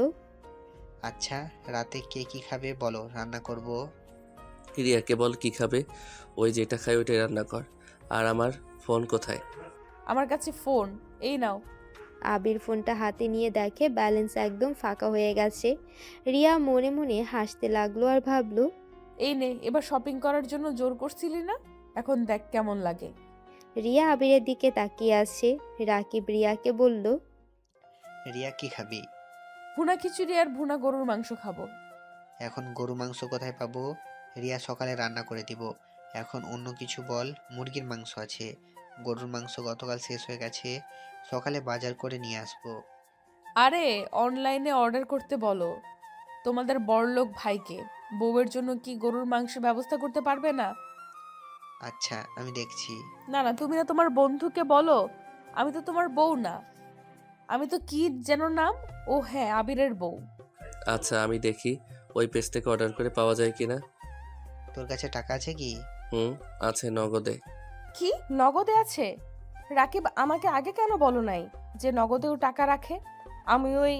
আচ্ছা, রাতে কে কি খাবে বলো, রান্না করব।
রিয়াকে বল কি খাবে, ওই যেটা খায় ওইটাই রান্না কর। আর আমার ফোন কোথায়?
আমার কাছে ফোন, এই নাও।
আবির ফোনটা হাতে নিয়ে দেখে ব্যালেন্স একদম ফাঁকা হয়ে গেছে। রিয়া মনে মনে হাসতে লাগলো আর ভাবলো,
এই নে, এবার শপিং করার জন্য জোর করছিলি না, এখন দেখ কেমন লাগে।
রিয়া আবিরের দিকে তাকিয়ে আছে। রাকিব রিয়াকে বলল,
রিয়া কি খাবি?
ভুনা খিচুড়ি আর ভুনা গরুর মাংস খাবো।
এখন গরু মাংস কোথায় পাবো? রিয়া সকালে রান্না করে দিব। এখন অন্য কিছু বল। মুরগির মাংস আছে, গরুর মাংস গতকাল শেষ হয়ে গেছে, সকালে বাজার করে নিয়ে আসবো।
আরে অনলাইনে অর্ডার করতে বলো তোমাদের বড়লোক ভাইকে। বউয়ের জন্য কি গরুর মাংসের ব্যবস্থা করতে পারবে না?
আচ্ছা, আমি দেখছি।
না না, তুমি না তোমার বন্ধুকে বলো। আমি তো তোমার বউ না, আমি তো কি যেন নাম, ও হ্যাঁ আবিরের বউ।
আচ্ছা আমি দেখি ওই পেজ থেকে অর্ডার করে পাওয়া যায় কিনা।
তোর কাছে টাকা আছে কি?
হুম, আছে নগদে।
কি নগদে আছে? রাকিব আমাকে আগে কেন বলো নাই যে নগদেও টাকা রাখে? আমি ওই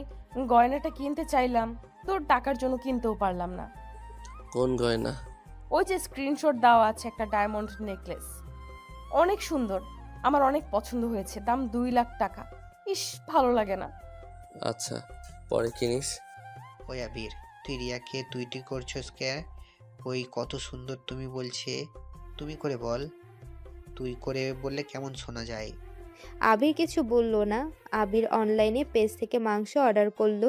গয়নাটা কিনতে চাইলাম, তোর টাকার জন্য কিনতেও পারলাম না।
কোন গয়না?
ওই যে স্ক্রিনশট দেওয়া আছে, একটা ডায়মন্ড নেকলেস, অনেক সুন্দর, আমার অনেক পছন্দ হয়েছে, দাম 2 লাখ টাকা। ইস, ভালো লাগে না।
আচ্ছা পরে কিনিস।
ওই আবির, তুই রিয়াকে তুই তুই করছস কে? ওই কত সুন্দর তুমি বলছে। তুমি করে বল। তুই করে বললে কেমন শোনা যায়?
আবির কিছু বলল না। আবির অনলাইনে পেজ থেকে মাংস অর্ডার করলো।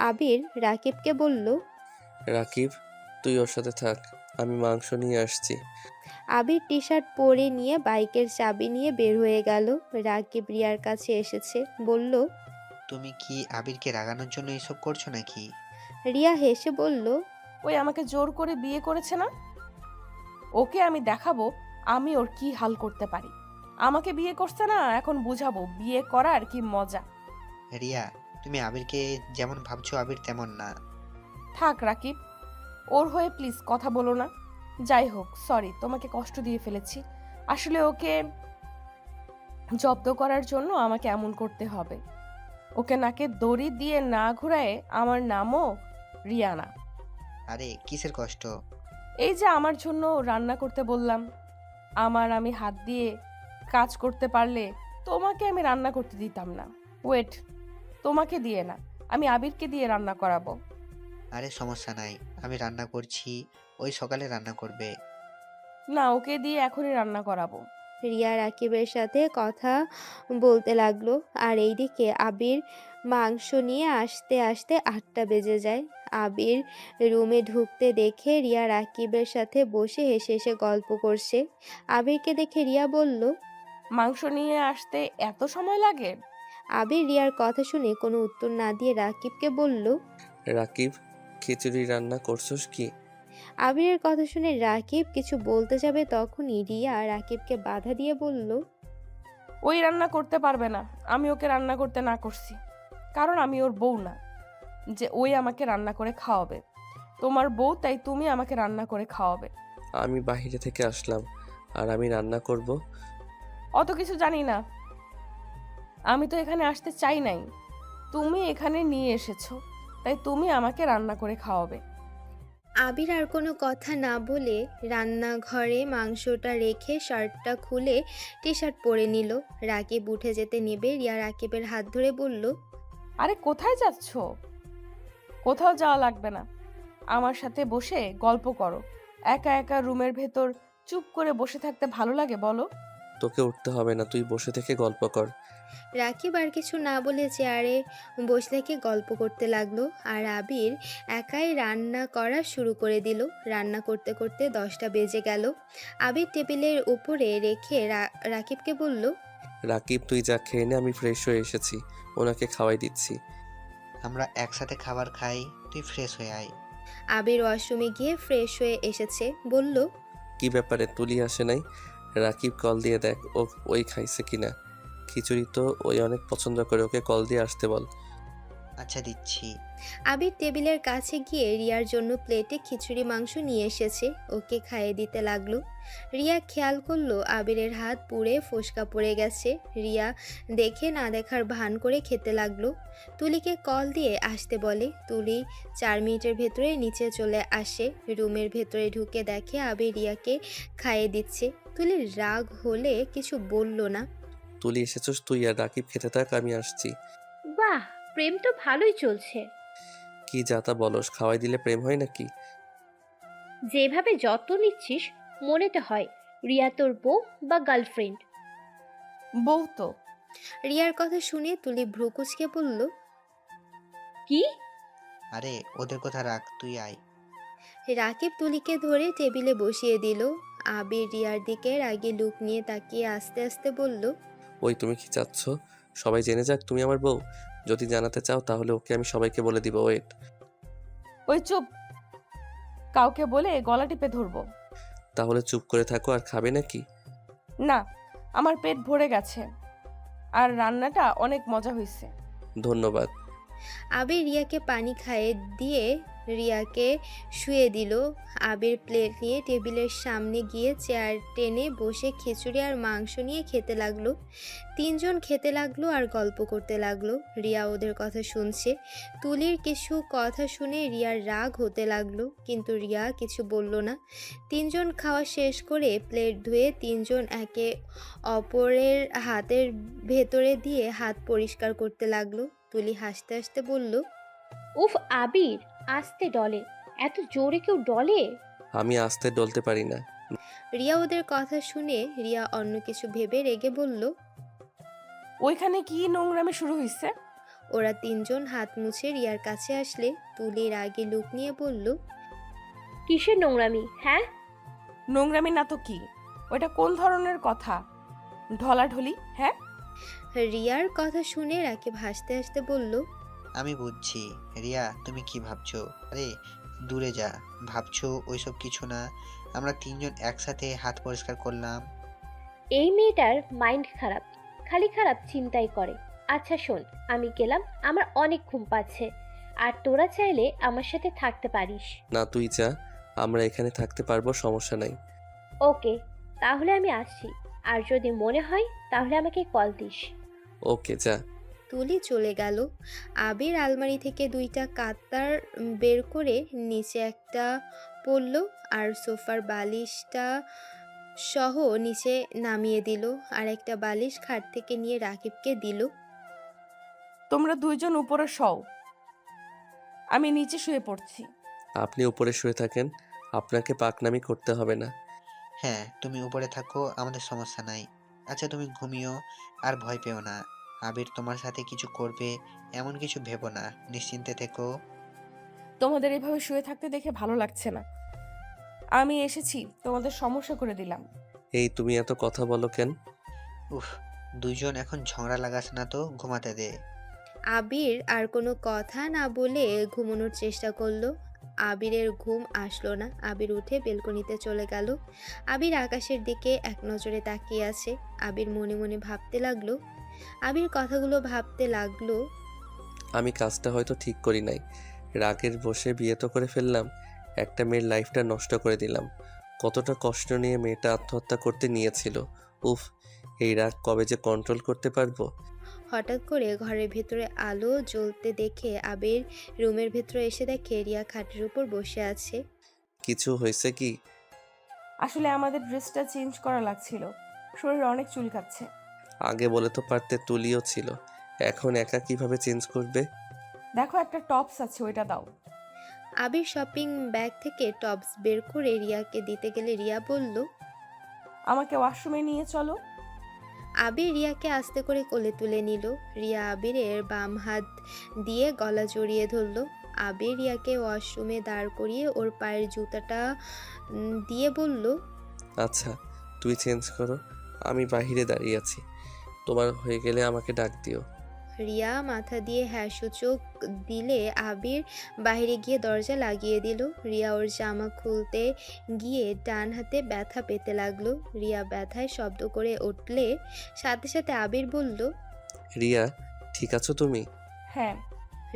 আবির রাকিবকে বলল।
রাকিব তুই ওর সাথে থাক, আমি মাংস নিয়ে আসছি।
আবির টি শার্ট পরে নিয়ে বাইকের চাবি নিয়ে বের হয়ে গেল। রাকিব রিয়ার কাছে এসেছে, বলল।
তুমি কি আবিরকে রাগানোর জন্য এসব করছো নাকি?
রিয়া হেসে বলল।
ওই আমাকে জোর করে বিয়ে করেছে না, ওকে আমি দেখাবো আমি ওর কি হাল করতে পারি। আমাকে বিয়ে করছে না, এখন বুঝাবো বিয়ে করার কি মজা।
রিয়া, তুমি আবিরকে যেমন ভাবছো আবির তেমন না।
থাক রাকিব, ওর হয়ে প্লিজ কথা বলো না। যাই হোক, সরি তোমাকে কষ্ট দিয়ে ফেলেছি। আসলে ওকে জব্দ করার জন্য আমাকে এমন করতে হবে। ওকে নাকে দড়ি দিয়ে না ঘুরায় আমার নামও রিয়ানা।
আরে কিসের কষ্ট?
এই যে আমার জন্য রান্না করতে বললাম, আমি হাত দিয়ে কাজ করতে পারলে তোমাকে আমি রান্না করতে দিতাম না। ওয়েট, তোমাকে দিয়ে না, আমি আবিরকে দিয়ে রান্না করাবো।
আরে সমস্যা নাই, আমি রান্না করছি, ওই সকালে রান্না করবে।
না, ওকে দিয়ে এখনই রান্না করাবো।
রিয়া রাকিবের সাথে কথা বলতে লাগলো। আর এইদিকে আবির মাংস নিয়ে আসতে আসতে 8টা বেজে যায়। আবির রুমে ঢুকতে দেখে রিয়া রাকিবের সাথে বসে হেসে হেসে গল্প করছে। আবিরকে দেখে রিয়া বলল।
মাংস নিয়ে আসতে এত সময় লাগে?
আবির রিয়ার কথা শুনে কোনো উত্তর না দিয়ে রাকিবকে বলল।
রাকিব খিচুড়ি রান্না করছস কি?
আবিরের কথা শুনে রাকিব কিছু বলতে যাবে, তখনই রিয়া রাকিবকে বাধা দিয়ে বলল।
ওই রান্না করতে পারবে না, আমি ওকে রান্না করতে না করছি, কারণ আমি ওর বউ না যে ওই আমাকে রান্না করে খাওয়াবে। তোমার বউ, তাই তুমি আমাকে রান্না করে খাওয়াবে।
আমি বাইরে থেকে আসলাম আর আমি রান্না করব?
অত কিছু জানি না, আমি তো এখানে আসতে চাই নাই, তুমি এখানে নিয়ে এসেছো, তাই তুমি আমাকে রান্না করে খাওয়াবে।
আবির আর কোনো কথা না বলে রান্নাঘরে মাংসটা রেখে শার্টটা খুলে টি শার্ট পরে নিল। রাকিব উঠে যেতে নেবে, রিয়া রাকিবের হাত ধরে বলল।
আরে কোথায় যাচ্ছ? কোথাও যাওয়া লাগবে না, আমার সাথে বসে গল্প করো। একা একা রুমের ভেতর চুপ করে বসে থাকতে ভালো লাগে বলো?
তোকে উঠতে হবে না, তুই বসে থেকে গল্প কর।
রাকিব আর কিছু না বলে চেয়ারে বসে থেকে গল্প করতে লাগলো। আর আবির একাই রান্না করা শুরু করে দিল। রান্না করতে করতে 10টা বেজে গেল। আবির টেবিলের উপরে রেখে রাকিবকে বলল।
রাকিব তুই যা খেয়ে নে, আমি ফ্রেশ হয়ে এসেছি, ওনাকে খাওয়াই দিচ্ছি।
আমরা একসাথে খাবার খাই, তুই ফ্রেশ হয়ে আয়।
আবির ওয়াশরুমে গিয়ে ফ্রেশ হয়ে এসেছে, বলল।
কি ব্যাপারে তুলি আসে নাই? রাকিব কল দিয়ে দেখ ওই খাইছে কিনা। খিচুড়ি তো ওই অনেক পছন্দ করে, ওকে কল দিয়ে আসতে বল।
আচ্ছা দিচ্ছি।
আবির টেবিলের কাছে গিয়ে রিয়ার জন্য প্লেটে খিচুড়ি মাংস নিয়ে এসেছে, ওকে খাইয়ে দিতে লাগলো। রিয়া খেয়াল করলো আবিরের হাত পুড়ে ফোসকা পড়ে গেছে। রিয়া দেখে না দেখার ভান করে খেতে লাগলো। তুলিকে কল দিয়ে আসতে বলে। তুলি 4 মিনিটের ভেতরে নিচে চলে আসে। রুমের ভেতরে ঢুকে দেখে আবির রিয়াকে খাইয়ে দিচ্ছে। তুলির রাগ হলে কিছু বলল না।
তুলি এসেছস তুই, আর রাকিব খেতে থাক, আমি আসছি।
বাহ, প্রেম তো ভালোই চলছে।
কি যাতা বলস, খাওয়াই দিলে প্রেম হয় নাকি?
যেভাবে যত্ন নিচ্ছিস মনে তো হয় রিয়া তোর বউ বা গার্লফ্রেন্ড।
বউ তো।
রিয়ার কথা শুনে তুলি ভ্রুকুচকে বলল।
কি?
আরে ওদের কথা রাখ, তুই আয়।
রাকিব তুলিকে ধরে টেবিলে বসিয়ে দিল। আবির রিয়ার দিকে রাগে লুক নিয়ে তাকিয়ে আস্তে আস্তে বলল,
ওই তুমি কি চাচ্ছ সবাই জেনে যাক তুমি আমার বউ? যদি জানাতে চাও তাহলে ওকে আমি সবাইকে বলে দিব। ওয়েট।
ওই চুপ, কাউকে বলে গলা টিপে ধরবো।
তাহলে চুপ করে থাকো আর খাবে নাকি?
না, আমার পেট ভরে গেছে আর রান্নাটা অনেক মজা হয়েছে।
ধন্যবাদ।
আবির রিয়াকে পানি খাইয়ে দিয়ে রিয়াকে শুয়ে দিল। আবির প্লেট নিয়ে টেবিলের সামনে গিয়ে চেয়ার টেনে বসে খিচুড়ি আর মাংস নিয়ে খেতে লাগলো। তিনজন খেতে লাগলো আর গল্প করতে লাগলো। রিয়া ওদের কথা শুনছে। তুলির কিছু কথা শুনে রিয়ার রাগ হতে লাগলো, কিন্তু রিয়া কিছু বলল না। তিনজন খাওয়া শেষ করে প্লেট ধুয়ে তিনজন একে অপরের হাতের ভেতরে দিয়ে হাত পরিষ্কার করতে লাগলো। তুলি হাসতে হাসতে বলল,
উফ আবির, আস্তে ডলে, এত জোরে কেউ ডলে?
আমি আস্তে ডলতে পারি না।
রিয়া ওদের কথা শুনে রিয়া অন্য কিছু ভেবে রেগে বলল।
ওইখানে কি নোংরামি শুরু হয়েছে?
ওরা তিনজন হাত মুছে রিয়ার কাছে আসলে তুলির আগে লুক নিয়ে বলল,
কিসের নোংরামি? হ্যাঁ,
নোংরামি না তো কি? ওইটা কোন ধরনের কথা? ঢলাঢলি? হ্যাঁ,
রিয়ার কথা শুনে রাকিব হাসতে হাসতে বলল,
আমি বুঝছি রিয়া তুমি কি ভাবছো। আরে দূরে যা, ভাবছো ওইসব কিছু না। আমরা তিনজন একসাথে হাত পরিষ্কার করলাম।
এই মেয়েটার মাইন্ড খারাপ, খালি খারাপ চিন্তাই করে। আচ্ছা শোন, আমি গেলাম, আমার অনেক ঘুম পাচ্ছে, আর তোরা চাইলে আমার সাথে থাকতে পারিস।
না তুই যা, আমরা এখানে থাকতে পারবো, সমস্যা নাই।
ওকে, তাহলে আমি আসছি, আর যদি মনে হয় তাহলে আমাকে কল দিস।
ওকে যা।
তুলি চলে গেল। আবির আলমারি থেকে দুইটা কাতার বের করে নিচে একটা পড়ল আর সোফার বালিশটা সহ নিচে নামিয়ে দিল। আর একটা বালিশ খাট থেকে নিয়ে রাকিবকে দিল।
তোমরা দুইজন উপরে শও, আমি নিচে শুয়ে পড়ছি।
আপনি উপরে শুয়ে থাকেন, আপনাকে পাকনামি করতে হবে না।
হ্যাঁ তুমি উপরে থাকো, আমাদের সমস্যা নাই। আচ্ছা তুমি ঘুমিও, আর ভয় পেও না। আবির তোমার সাথে কিছু করবে এমন কিছু ভেবো না, নিশ্চিন্তে থেকো।
তোমাদের এভাবে শুয়ে থাকতে দেখে ভালো লাগছে না। আমি এসেছি, তোমাদের সমস্যা করে দিলাম।
এই তুমি এত কথা বলো কেন?
উফ, দুইজন এখন ঝগড়া লাগাস না তো, ঘুমাতে দে।
আবির আর কোনো কথা না বলে ঘুমানোর চেষ্টা করলো। আবিরের ঘুম আসলো না। আবির উঠে বেলকনিতে চলে গেল। আবির আকাশের দিকে এক নজরে তাকিয়ে আছে। আবির মনে মনে ভাবতে লাগলো। আবির কথাগুলো ভাবতে লাগলো।
আমি কাজটা হয়তো ঠিক করি নাই, রাগের বসে বিয়ে তো করে ফেললাম, একটা মেয়ের লাইফটা নষ্ট করে দিলাম। কতটা কষ্ট নিয়ে মেয়েটা আত্মহত্যা করতে নিয়েছিল। উফ, এই রাগ কবে যে কন্ট্রোল করতে পারবো।
হঠাৎ করে ঘরের ভেতরে আলো জ্বলতে দেখে আবির রুমের ভেতরে এসে দেখে রিয়া খাটের উপর বসে আছে।
কিছু হয়েছে কি?
আসলে আমাদের ড্রেসটা চেঞ্জ করা লাগছিল, শরীর অনেক চুলকাচ্ছে।
আগে বলে তো পারতে, তুলিও ছিল, এখন একা কিভাবে চেঞ্জ করবে?
দেখো একটা টপস আছে, ওইটা দাও।
আবির শপিং ব্যাগ থেকে টপস বের করে রিয়াকে দিতে গেলে রিয়া বলল,
আমাকে ওয়াশরুমে নিয়ে চলো।
আবির রিয়াকে আস্তে করে কোলে তুলে নিল। রিয়া আবিরের বাম হাত দিয়ে গলা জড়িয়ে ধরল। আবির রিয়াকে ওয়াশরুমে দাঁড় করিয়ে ওর পায়ের জুতাটা দিয়ে বলল,
আচ্ছা তুই চেঞ্জ করো, আমি বাহিরে দাঁড়িয়ে আছি, তোমার হয়ে গেলে আমাকে ডাক দিও।
রিয়া মাথা দিয়ে হ্যাঁ সূচক দিলে আবির বাইরে গিয়ে দরজা লাগিয়ে দিল। রিয়া ওর জামা খুলতে গিয়ে ডান হাতে ব্যথা পেতে লাগলো। রিয়া ব্যথায় শব্দ করে উঠলে সাথে সাথে আবির বলল,
রিয়া ঠিক আছো তুমি?
হ্যাঁ।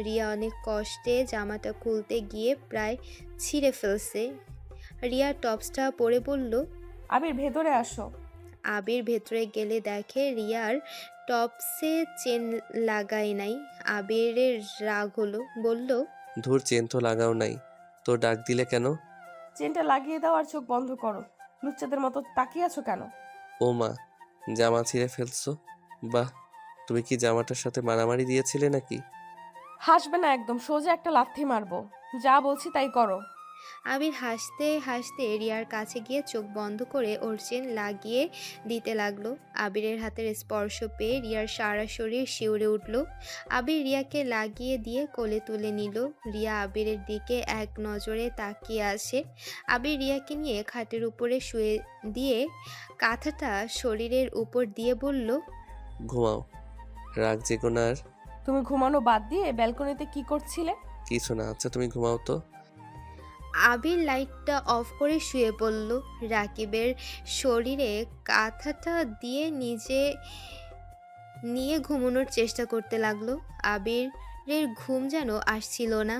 রিয়া অনেক কষ্টে জামাটা খুলতে গিয়ে প্রায় ছিঁড়ে ফেলছে। রিয়া টপসটা পরে বলল,
আবির ভেতরে আসো।
আবির ভেতরে গেলে দেখে রিয়ার টপসে চেন লাগাই নাই। আবিরের রাগ হলো, বলল,
ধুর, চেন তো লাগাও নাই, তো ডাক দিলে কেন?
চেনটা লাগিয়ে দাও আর চোখ বন্ধ করো। লুচ্চাদের মতো তাকিয়ে আছো কেন?
ও মা, জামা ছিঁড়ে ফেলছো? বাহ, তুমি কি জামাটার সাথে মারামারি দিয়েছিলে নাকি?
হাসবে না একদম, সোজা একটা লাথি মারবো। যা বলছি তাই করো।
আবির হাসতে হাসতে রিয়ার কাছে গিয়ে চোখ বন্ধ করে ওর চেন লাগিয়ে দিতে লাগলো। আবিরের হাতের স্পর্শ পেয়ে রিয়ার সারা শরীর শিউরে উঠল। আবির রিয়াকে লাগিয়ে দিয়ে কোলে তুলে নিল। রিয়া আবিরের দিকে এক নজরে তাকিয়ে আসে। আবির রিয়াকে নিয়ে খাটের উপরে শুয়ে দিয়ে কাঁথাটা শরীরের উপর দিয়ে বলল,
ঘুমাও, রাগ জেগো না আর।
তুমি ঘুমানো বাদ দিয়ে ব্যালকনিতে কি করছিলে?
কিছু না, আচ্ছা তুমি ঘুমাও তো।
আবির লাইটটা অফ করে শুয়ে পড়ল। রাকিবের শরীরে কাঁথাটা দিয়ে নিজে নিয়ে ঘুমানোর চেষ্টা করতে লাগলো। আবিরের ঘুম যেন আসছিল না,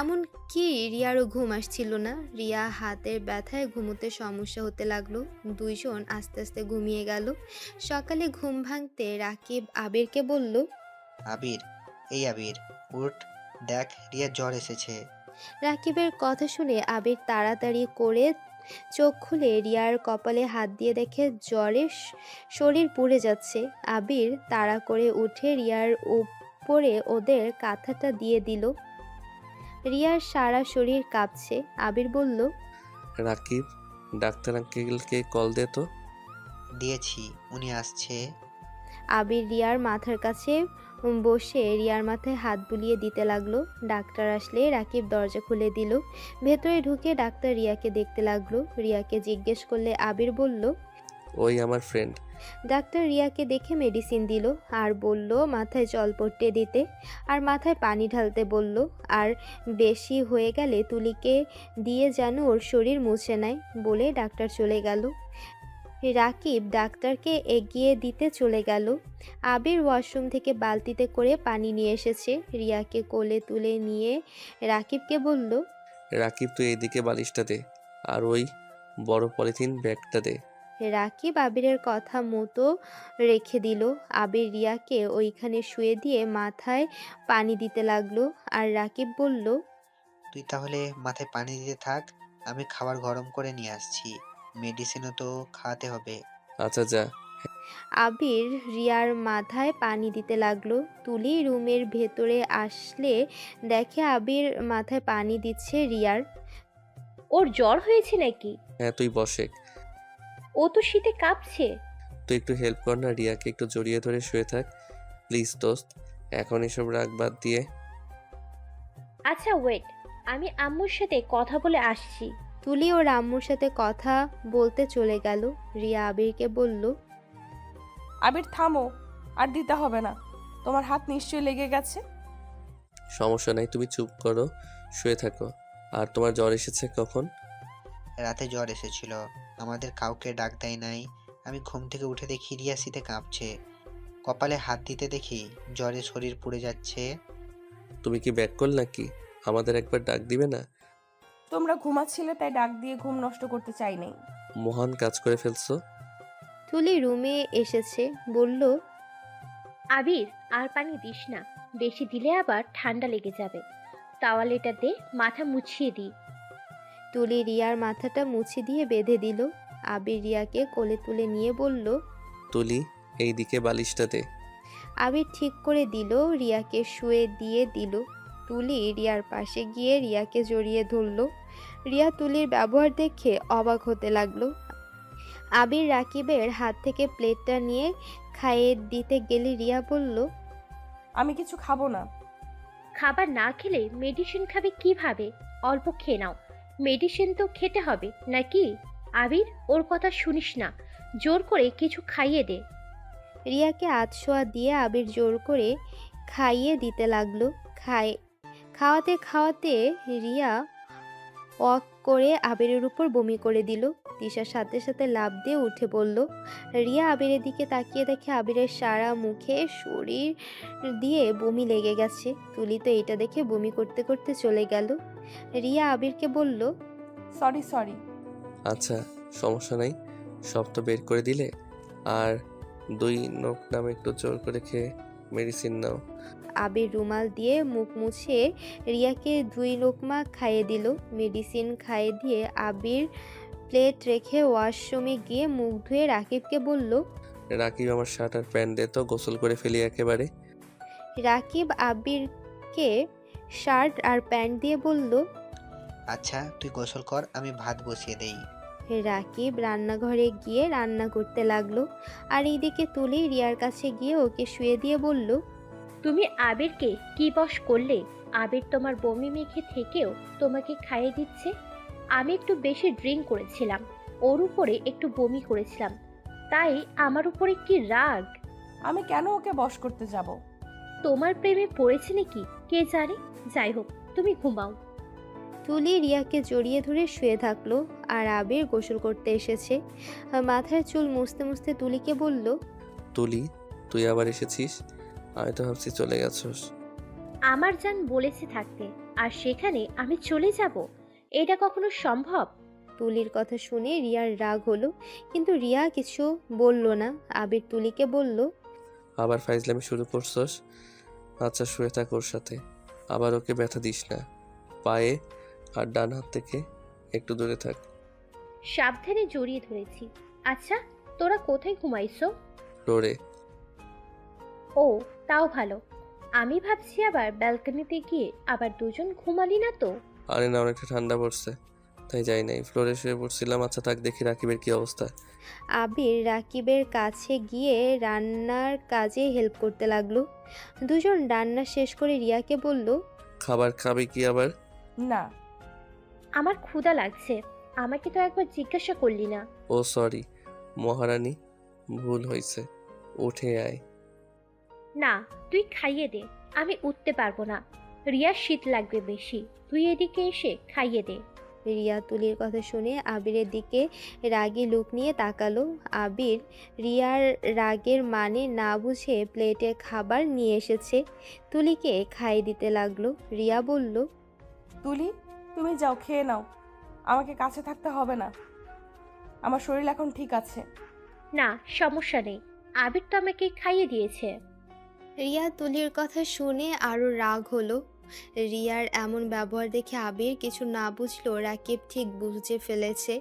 এমন কি রিয়ারও ঘুম আসছিল না। রিয়া হাতের ব্যথায় ঘুমোতে সমস্যা হতে লাগলো। দুইজন আস্তে আস্তে ঘুমিয়ে গেল। সকালে ঘুম ভাঙতে রাকিব আবিরকে বলল,
আবির, এই আবির, উঠ, দেখ রিয়ার জ্বর এসেছে।
রাকিবের কথা শুনে আবির তাড়াতাড়ি করে চোখ খুলে রিয়ার কপালে হাত দিয়ে দেখে জ্বরে শরীর পুড়ে যাচ্ছে। আবির তাড়া করে উঠে রিয়ার উপরে ওদের কাঁথাটা দিয়ে দিল। রিয়ার সারা শরীর কাঁপছে। আবির বলল,
রাকিব, ডাক্তার আঙ্কেলকে কল দে তো।
দিয়েছি, উনি আসছে।
আবির রিয়ার মাথার কাছে বসে রিয়ার মাথায় হাত বুলিয়ে দিতে লাগলো। ডাক্তার আসলে রাকিব দরজা খুলে দিল। ভেতরে ঢুকে ডাক্তার রিয়াকে দেখতে লাগলো। রিয়াকে জিজ্ঞেস করলে আবির বলল,
ওই আমার ফ্রেন্ড।
ডাক্তার রিয়াকে দেখে মেডিসিন দিল আর বলল মাথায় জল পট্টে দিতে আর মাথায় পানি ঢালতে বলল। আর বেশি হয়ে গেলে তুলিকে দিয়ে যেন ওর শরীর মুছে নেয় বলে ডাক্তার চলে গেল। রাকিব ডাক্তারকে এগিয়ে দিতে চলে গেল। আবির ওয়াশরুম থেকে বালতিতে করে পানি নিয়ে এসেছে। রিয়াকে কোলে তুলে নিয়ে রাকিবকে বলল,
রাকিব, তুই এইদিকে বালিশটা দে, আর ওই বড় পলিথিন ব্যাগটা দে।
রাকিব আবিরের কথা মতো রেখে দিল। আবির রিয়াকে ওইখানে শুয়ে দিয়ে মাথায় পানি দিতে লাগলো। আর রাকিব বলল,
তুই তাহলে মাথায় পানি দিতে থাক, আমি খাবার গরম করে নিয়ে আসছি। মেডিসিনও তো খাওয়াতে হবে।
আচ্ছা যা।
আবির রিয়ার মাথায় পানি দিতে লাগলো। তুলি রুমের ভেতরে আসলে দেখে আবির মাথায় পানি দিচ্ছে রিয়ার।
ওর জ্বর হয়েছে নাকি?
হ্যাঁ, তুই বসে।
ও তো শীতে কাঁপছে।
তুই একটু হেল্প কর না, রিয়াকে একটু জড়িয়ে ধরে শুয়ে থাক প্লিজ দোস্ত। এখন এসব রাগ বাদ দিয়ে।
আচ্ছা ওয়েট, আমি আম্মুর সাথে কথা বলে আসছি।
তুলি ওর আম্মুর সাথে কথা বলতে চলে গেল। রিয়া আবিরকে বলল,
আবির থামো, আর দিতে হবে না। তোমার হাত নিশ্চয়ই লেগে গেছে।
সমস্যা নাই, তুমি চুপ করো, শুয়ে থাকো। আর তোমার জ্বর এসেছে কখন?
রাতে জ্বর এসেছিল, আমাদের কাউকে ডাক দেয় নাই। আমি ঘুম থেকে উঠে দেখি রিয়া শীতে কাঁপছে। কপালে হাত দিতে দেখি জ্বরে শরীর পুড়ে যাচ্ছে।
তুমি কি ব্যাক কল নাকি? আমাদের একবার ডাক দিবে না?
তোমরা ঘুমাচ্ছিলে তাই ডাক দিয়ে ঘুম নষ্ট করতে চাই নাই।
মহান কাজ করে ফেলছো।
তুলি রুমে এসেছে, বলল,
আবির, আর পানি দিস না, বেশি দিলে আবার ঠান্ডা লেগে যাবে। তাওয়ালেটা দে, মাথা মুছিয়ে দিই।
তুলি রিয়ার মাথাটা মুছে দিয়ে বেঁধে দিল। আবির রিয়াকে কোলে তুলে নিয়ে বলল,
তুলি, এইদিকে বালিশটা দে।
আবির ঠিক করে দিল। রিয়াকে শুয়ে দিয়ে দিল। তুলি রিয়ার পাশে গিয়ে রিয়াকে জড়িয়ে ধরল। রিয়া তুলির ব্যবহার দেখে অবাক হতে লাগলো। আবির রাকিবের হাত থেকে প্লেটটা নিয়ে খাইয়ে দিতে গেলে রিয়া বলল,
আমি কিছু খাবো না।
খাবার না খেলে মেডিসিন খাবে কিভাবে? অল্প খেয়ে নাও, মেডিসিন তো খেতে হবে নাকি? আবির, ওর কথা শুনিস না, জোর করে কিছু খাইয়ে দে।
রিয়াকে আধশোয়া দিয়ে আবির জোর করে খাইয়ে দিতে লাগলো। খাওয়াতে খাওয়াতে রিয়া অক করে আবিরের উপর বমি করে দিল। তিশার সাথে সাথে লাফ দিয়ে উঠে পড়ল। রিয়া আবিরের দিকে তাকিয়ে দেখে আবিরের সারা মুখে শরীর দিয়ে বমি লেগে গেছে। তুলি তো এটা দেখে বমি করতে করতে চলে গেল। রিয়া আবিরকে বলল,
সরি সরি।
আচ্ছা, সমস্যা নাই, সব তো বের করে দিলে। আর 2 নখ নামে একটু জোর করে খেয়ে মেডিসিন নাও।
আবির রুমাল দিয়ে মুখ মুছে রিয়াকে 2 লোকমা খাইয়ে দিল। মেডিসিন খাইয়ে দিয়ে আবির প্লেট রেখে ওয়াশরুমে গিয়ে মুখ ধুয়ে রাকিবকে বলল।
রাকিব, আমার শার্ট আর প্যান্ট দে তো, গোসল করে ফেলি একেবারে।
রাকিব আবিরকে শার্ট আর প্যান্ট দিয়ে বলল,
আচ্ছা তুই গোসল কর, আমি ভাত বসিয়ে দেই।
রাকিব রান্নাঘরে গিয়ে রান্না করতে লাগলো। আর এইদিকে তুলি রিয়ার কাছে গিয়ে ওকে শুয়ে দিয়ে বলল,
তুমি আবিরকে কি বশ করলে? আবির তোমার বমি মেখে থেকেও তোমাকে খাইয়ে দিচ্ছে। আমি একটু বেশি ড্রিঙ্ক করেছিলাম, ওর উপরে একটু বমি করেছিলাম, তাই আমার উপরে কি রাগ?
আমি কেন ওকে বশ করতে যাব?
তোমার প্রেমে পড়েছে নাকি কে জানে। যাই হোক, তুমি ঘুমাও।
তুলি রিয়াকে জড়িয়ে ধরে শুয়ে থাকলো। আর আবির গোসল করতে এসেছে। মাথার চুল মুছতে মুছতে তুলিকে বলল,
তুলি, তুই আবার এসেছিস? আমি তো ভাবছি চলে গেছস।
আমার জান বলেছে থাকতে, আর সেখানে আমি চলে যাব? এটা কখনো সম্ভব?
তুলির কথা শুনে রিয়ার রাগ হলো, কিন্তু রিয়া কিছু বলল না। আবির তুলিকে বলল,
আবার ফাইজলামি শুরু করছস? আচ্ছা শুয়ে থাক ওর সাথে, আবার ওকে ব্যথা দিস না। পায়ে আর ডান হাত থেকে একটু দূরে থাক।
সাবধানে জড়িয়ে ধরেছি। আচ্ছা, তোরা কোথায় ঘুমাইছো?
ফ্লোরে।
ও, তাও ভালো। আমি ভাবছি আবার ব্যালকনিতে গিয়ে আবার দুজন ঘুমালি না তো?
আরে না, অনেকটা ঠান্ডা পড়ছে তাই যাই নাই, ফ্লোরে শুয়ে পড়ছিলাম। আচ্ছা থাক, দেখি রাকিবের কি অবস্থা।
আবির রাকিবের কাছে গিয়ে রান্নার কাজে হেল্প করতে লাগলো। দুজন রান্না শেষ করে রিয়াকে বলল,
খাবার খাবে কি আবার?
না।
আমার ক্ষুধা লাগছে। আমাকে তো একবার জিজ্ঞাসা করলি না।
ও সরি মহারানী, ভুল হয়েছে, উঠে আয়।
না, তুই খাইয়ে দে। আমি উঠতে পারবো না। রিয়ার শীত লাগবে বেশি। তুই এদিকে এসে খাইয়ে দে।
রিয়া তুলির কথা শুনে আবিরের দিকে রাগী লুক নিয়ে তাকালো। আবির রিয়ার রাগের মানে না বুঝে প্লেটে খাবার নিয়ে এসেছে, তুলিকে খাইয়ে দিতে লাগলো। রিয়া বলল,
তুলি, তুমি যাও, খেয়ে নাও। আমাকে কাছে থাকতে হবে না, আমার শরীর এখন ঠিক আছে।
না, সমস্যা নেই। আবির তো আমাকে খাইয়ে দিয়েছে।
রিয়া তুলির কথা শুনে আরো রাগ হলো। রিয়ার এমন ব্যবহার দেখে আবির কিছু না বুঝলো রাকিব ঠিক বুঝে ফেলেছে।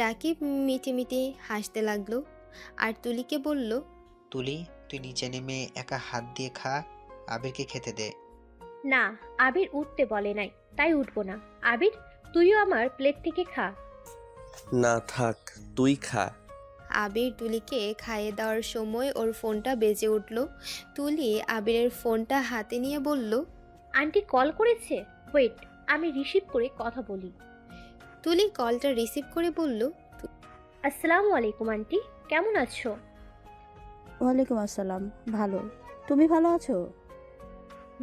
রাকিব মিটিমিটি হাসতে লাগলো আর তুলিকে বলল,
তুলি, তুই নিচে নেমে একা হাত দিয়ে খা, আবিরকে খেতে দে।
না, আবির উঠতে বলে নাই, তাই উঠবো না। আবির, তুইও আমার প্লেট থেকে খা।
না থাক, তুই খা।
আবির তুলিকে খাইয়ে দেওয়ার সময় ওর ফোনটা বেজে উঠল। তুলি আবিরের ফোনটা হাতে নিয়ে বলল,
আন্টি কল করেছে, ওয়েট, আমি রিসিভ করে কথা বলি।
তুলি কলটা রিসিভ করে বলল,
আসসালামু আলাইকুম আন্টি, কেমন আছো?
ওয়ালাইকুম আসসালাম, ভালো। তুমি ভালো আছো?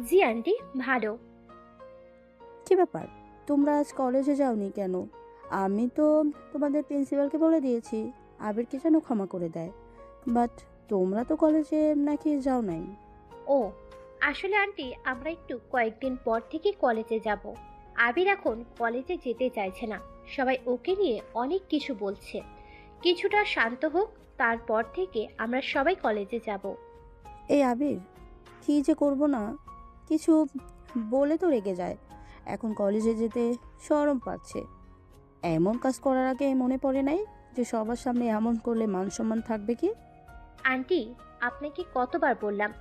জি আন্টি, ভালো।
কি ব্যাপার, তোমরা আজ কলেজে যাওনি কেন? আমি তো তোমাদের প্রিন্সিপালকে বলে দিয়েছি আবিরকে যেন ক্ষমা করে দেয়, বাট তোমরা তো কলেজে নাকি যাও নাই।
ও, আসলে আন্টি আমরা একটু কয়েকদিন পর থেকে কলেজে যাব। আবির এখন কলেজে যেতে চাইছে না। সবাই ওকে নিয়ে অনেক কিছু বলছে। কিছুটা শান্ত হোক, তারপর থেকে আমরা সবাই কলেজে যাব।
এই আবির, কি যে করব না, কিছু বলে তো রেগে যায়। এখন কলেজে যেতে শরম পাচ্ছে। এমন কাজ করার আগে মনে পড়ে নাই যে সবার সামনে এমন করলে মান সম্মান থাকবে কি?
আন্টি, আপনাকে কতবার বললাম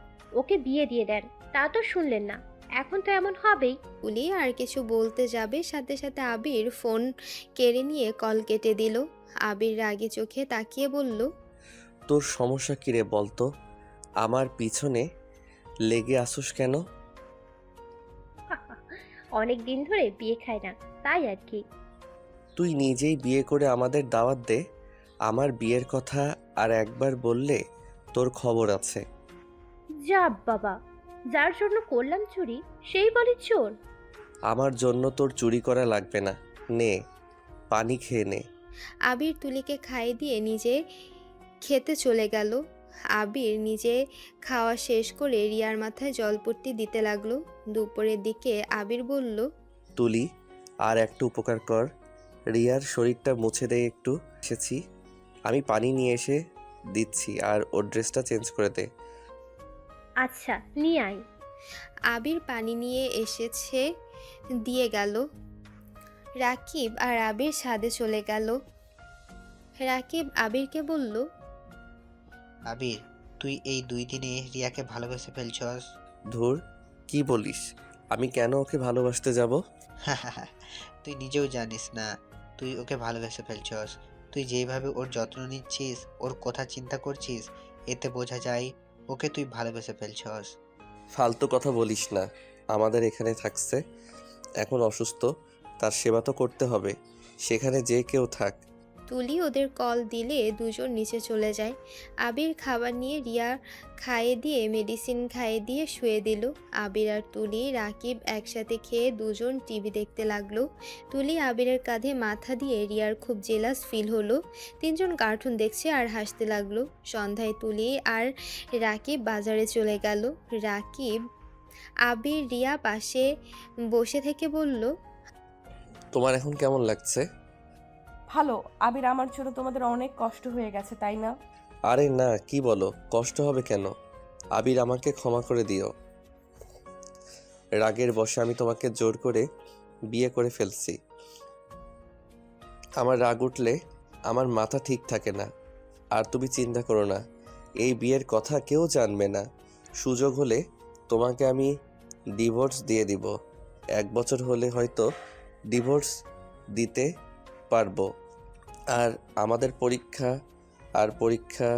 ওকে বিয়ে দিয়ে দেন, তা তো শুনলেন না। এখন তো এমন হবেই।
তুলি আর কিছু বলতে যাবে, সাথে সাথে আবির ফোন কেড়ে নিয়ে কল কেটে দিল। আবির রাগী চোখে তাকিয়ে বলল,
তোর সমস্যা কি রে বলতো? আমার পিছনে লেগে আসুস কেন?
অনেক দিন ধরে বিয়ে খায় না, তাই আর কি।
তুই নিজেই বিয়ে করে আমাদের দাওয়াত দে। আমার বিয়ের কথা আর একবার বললে তোর খবর আছে।
যা বাবা, যার জন্য করলাম চুরি সেই বলে চোর।
আমার জন্য তোর চুরি করা লাগবে না, নে পানি খেয়ে নে।
আবির তুলিকে খাইয়ে দিয়ে নিজে খেতে চলে গেল। আবির নিজে খাওয়া শেষ করে রিয়ার মাথায় জলপট্টি দিতে লাগলো। দুপুরের দিকে আবির বলল,
তুলি, আর একটু উপকার কর, রিয়ার শরীরটা মুছে দে একটু। এসেছি, আমি পানি নিয়ে এসে দিচ্ছি, আর ওর ড্রেসটা চেঞ্জ করে দে।
আচ্ছা, নিয়ে আয়।
আবির পানি নিয়ে এসেছে, দিয়ে গেল। রাকিব আর আবির ছাদে চলে গেল। রাকিব আবিরকে বলল,
আবির, তুই এই 2 দিনে রিয়াকে ভালোবেসে ফেলছস।
ধুর, কি বলিস? আমি কেন ওকে ভালোবাসতে যাব?
তুই নিজেও জানিস না তুই ওকে ভালোবেসে ফেলছস। তুই যেভাবে ওর যত্ন নিচ্ছিস, ওর কথা চিন্তা করছিস, এতে বোঝা যায় ওকে তুই ভালোবেসে ফেলছস।
ফালতু কথা বলিস না। আমাদের এখানে থাকছে, এখন অসুস্থ, তার সেবা তো করতে হবে। সেখানে যে কেউ থাক।
তুলি ওদের কল দিলে দুজন নিচে চলে যায়। আবির খাবার নিয়ে রিয়া খাইয়ে দিয়ে মেডিসিন খাইয়ে দিয়ে শুয়ে দিল। আবির আর তুলি রাকিব একসাথে খেয়ে দুজন টিভি দেখতে লাগলো। তুলি আবিরের কাঁধে মাথা দিয়ে রিয়ার খুব জেলাস ফিল হলো। তিনজন কার্টুন দেখছে আর হাসতে লাগলো। সন্ধ্যায় তুলি আর রাকিব বাজারে চলে গেল। রাকিব আবির রিয়া পাশে বসে থেকে বলল,
তোমার এখন কেমন লাগছে?
ভালো। আবির, আমার জন্য তোমাদের অনেক কষ্ট হয়ে গেছে, তাই না?
আরে না, কি বলো, কষ্ট হবে কেন? আবির, আমাকে ক্ষমা করে দিও। রাগের বশে আমি তোমাকে জোর করে বিয়ে করে ফেলছি। আমার রাগ উঠলে আমার মাথা ঠিক থাকে না। আর তুমি চিন্তা করো না, এই বিয়ের কথা কেউ জানবে না। সুযোগ হলে তোমাকে আমি ডিভোর্স দিয়ে দিব। 1 বছর হলে হয়তো ডিভোর্স দিতে পারবো। আর আমাদের পরীক্ষা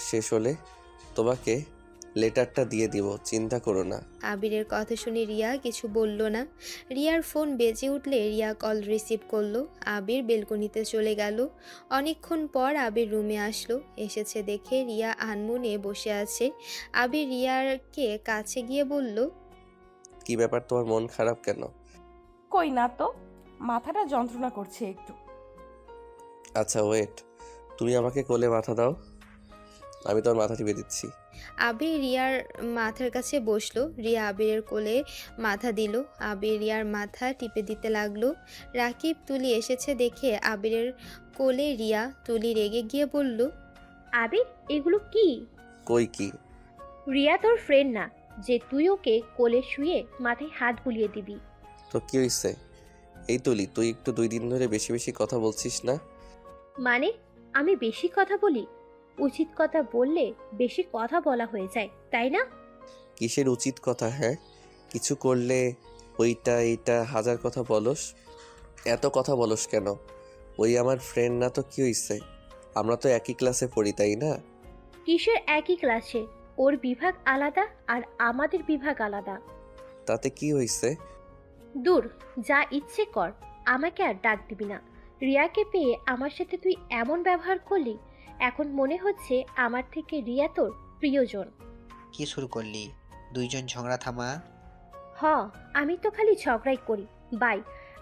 শেষ হলে তোমাকে লেটারটা দিয়ে দিব, চিন্তা করো না।
আবিরের কথা শুনে রিয়া কিছু বলল না। রিয়ার ফোন বেজে উঠলে রিয়া কল রিসিভ করলো। আবির বেলকনিতে চলে গেল। অনেকক্ষণ পর আবির রুমে আসলো। এসেছে দেখে রিয়া আনমনে বসে আছে। আবির রিয়াকে কাছে গিয়ে বলল,
কি ব্যাপার, তোমার মন খারাপ কেন?
কই না তো, মাথাটা যন্ত্রণা করছে একটু।
আচ্ছা ওয়েট, তুমি আমাকে কোলে মাথা দাও, আমি তোমার মাথা টিপে দিচ্ছি।
আবির রিয়ার মাথার কাছে বসলো। রিয়া আবিরের কোলে মাথা দিল। আবির রিয়ার মাথা টিপে দিতে লাগলো। রাকিব তুলি এসেছে দেখে আবিরের কোলে রিয়া। তুলি রেগে গিয়ে বলল,
আবির, এগুলো কি?
কই কি?
রিয়া তোর ফ্রেন্ড না যে তুই ওকে কোলে শুয়ে মাথায় হাত বুলিয়ে দিবি।
তো কি হইছে? এই তুলি, তুই একটু 2 দিন ধরে বেশি বেশি কথা বলছিস না?
মানে আমি বেশি কথা বলি? উচিত কথা বললে বেশি কথা বলা হয়ে যায়, তাই না?
কিসের উচিত কথা? হ্যাঁ, কিছু করলে ওইটা এইটা হাজার কথা বলস। এত কথা বলস কেন? ওই আমার ফ্রেন্ড না তো কি হইছে? আমরা তো একই ক্লাসে পড়ি, তাই না?
কিসের একই ক্লাসে? ওর বিভাগ আলাদা আর আমাদের বিভাগ আলাদা।
তাতে কি হইছে?
দূর, যা ইচ্ছে কর, আমাকে আর ডাক দিবি না। রিয়াকে পেয়ে আমার সাথে তুই এমন ব্যবহার করলি, এখন মনে হচ্ছে আমার থেকে রিয়া তোর প্রিয়জন।
কি শুরু করলি? দুইজন ঝগড়া থামা।
হ, আমি তো খালি ঝগড়াই করি। বাই,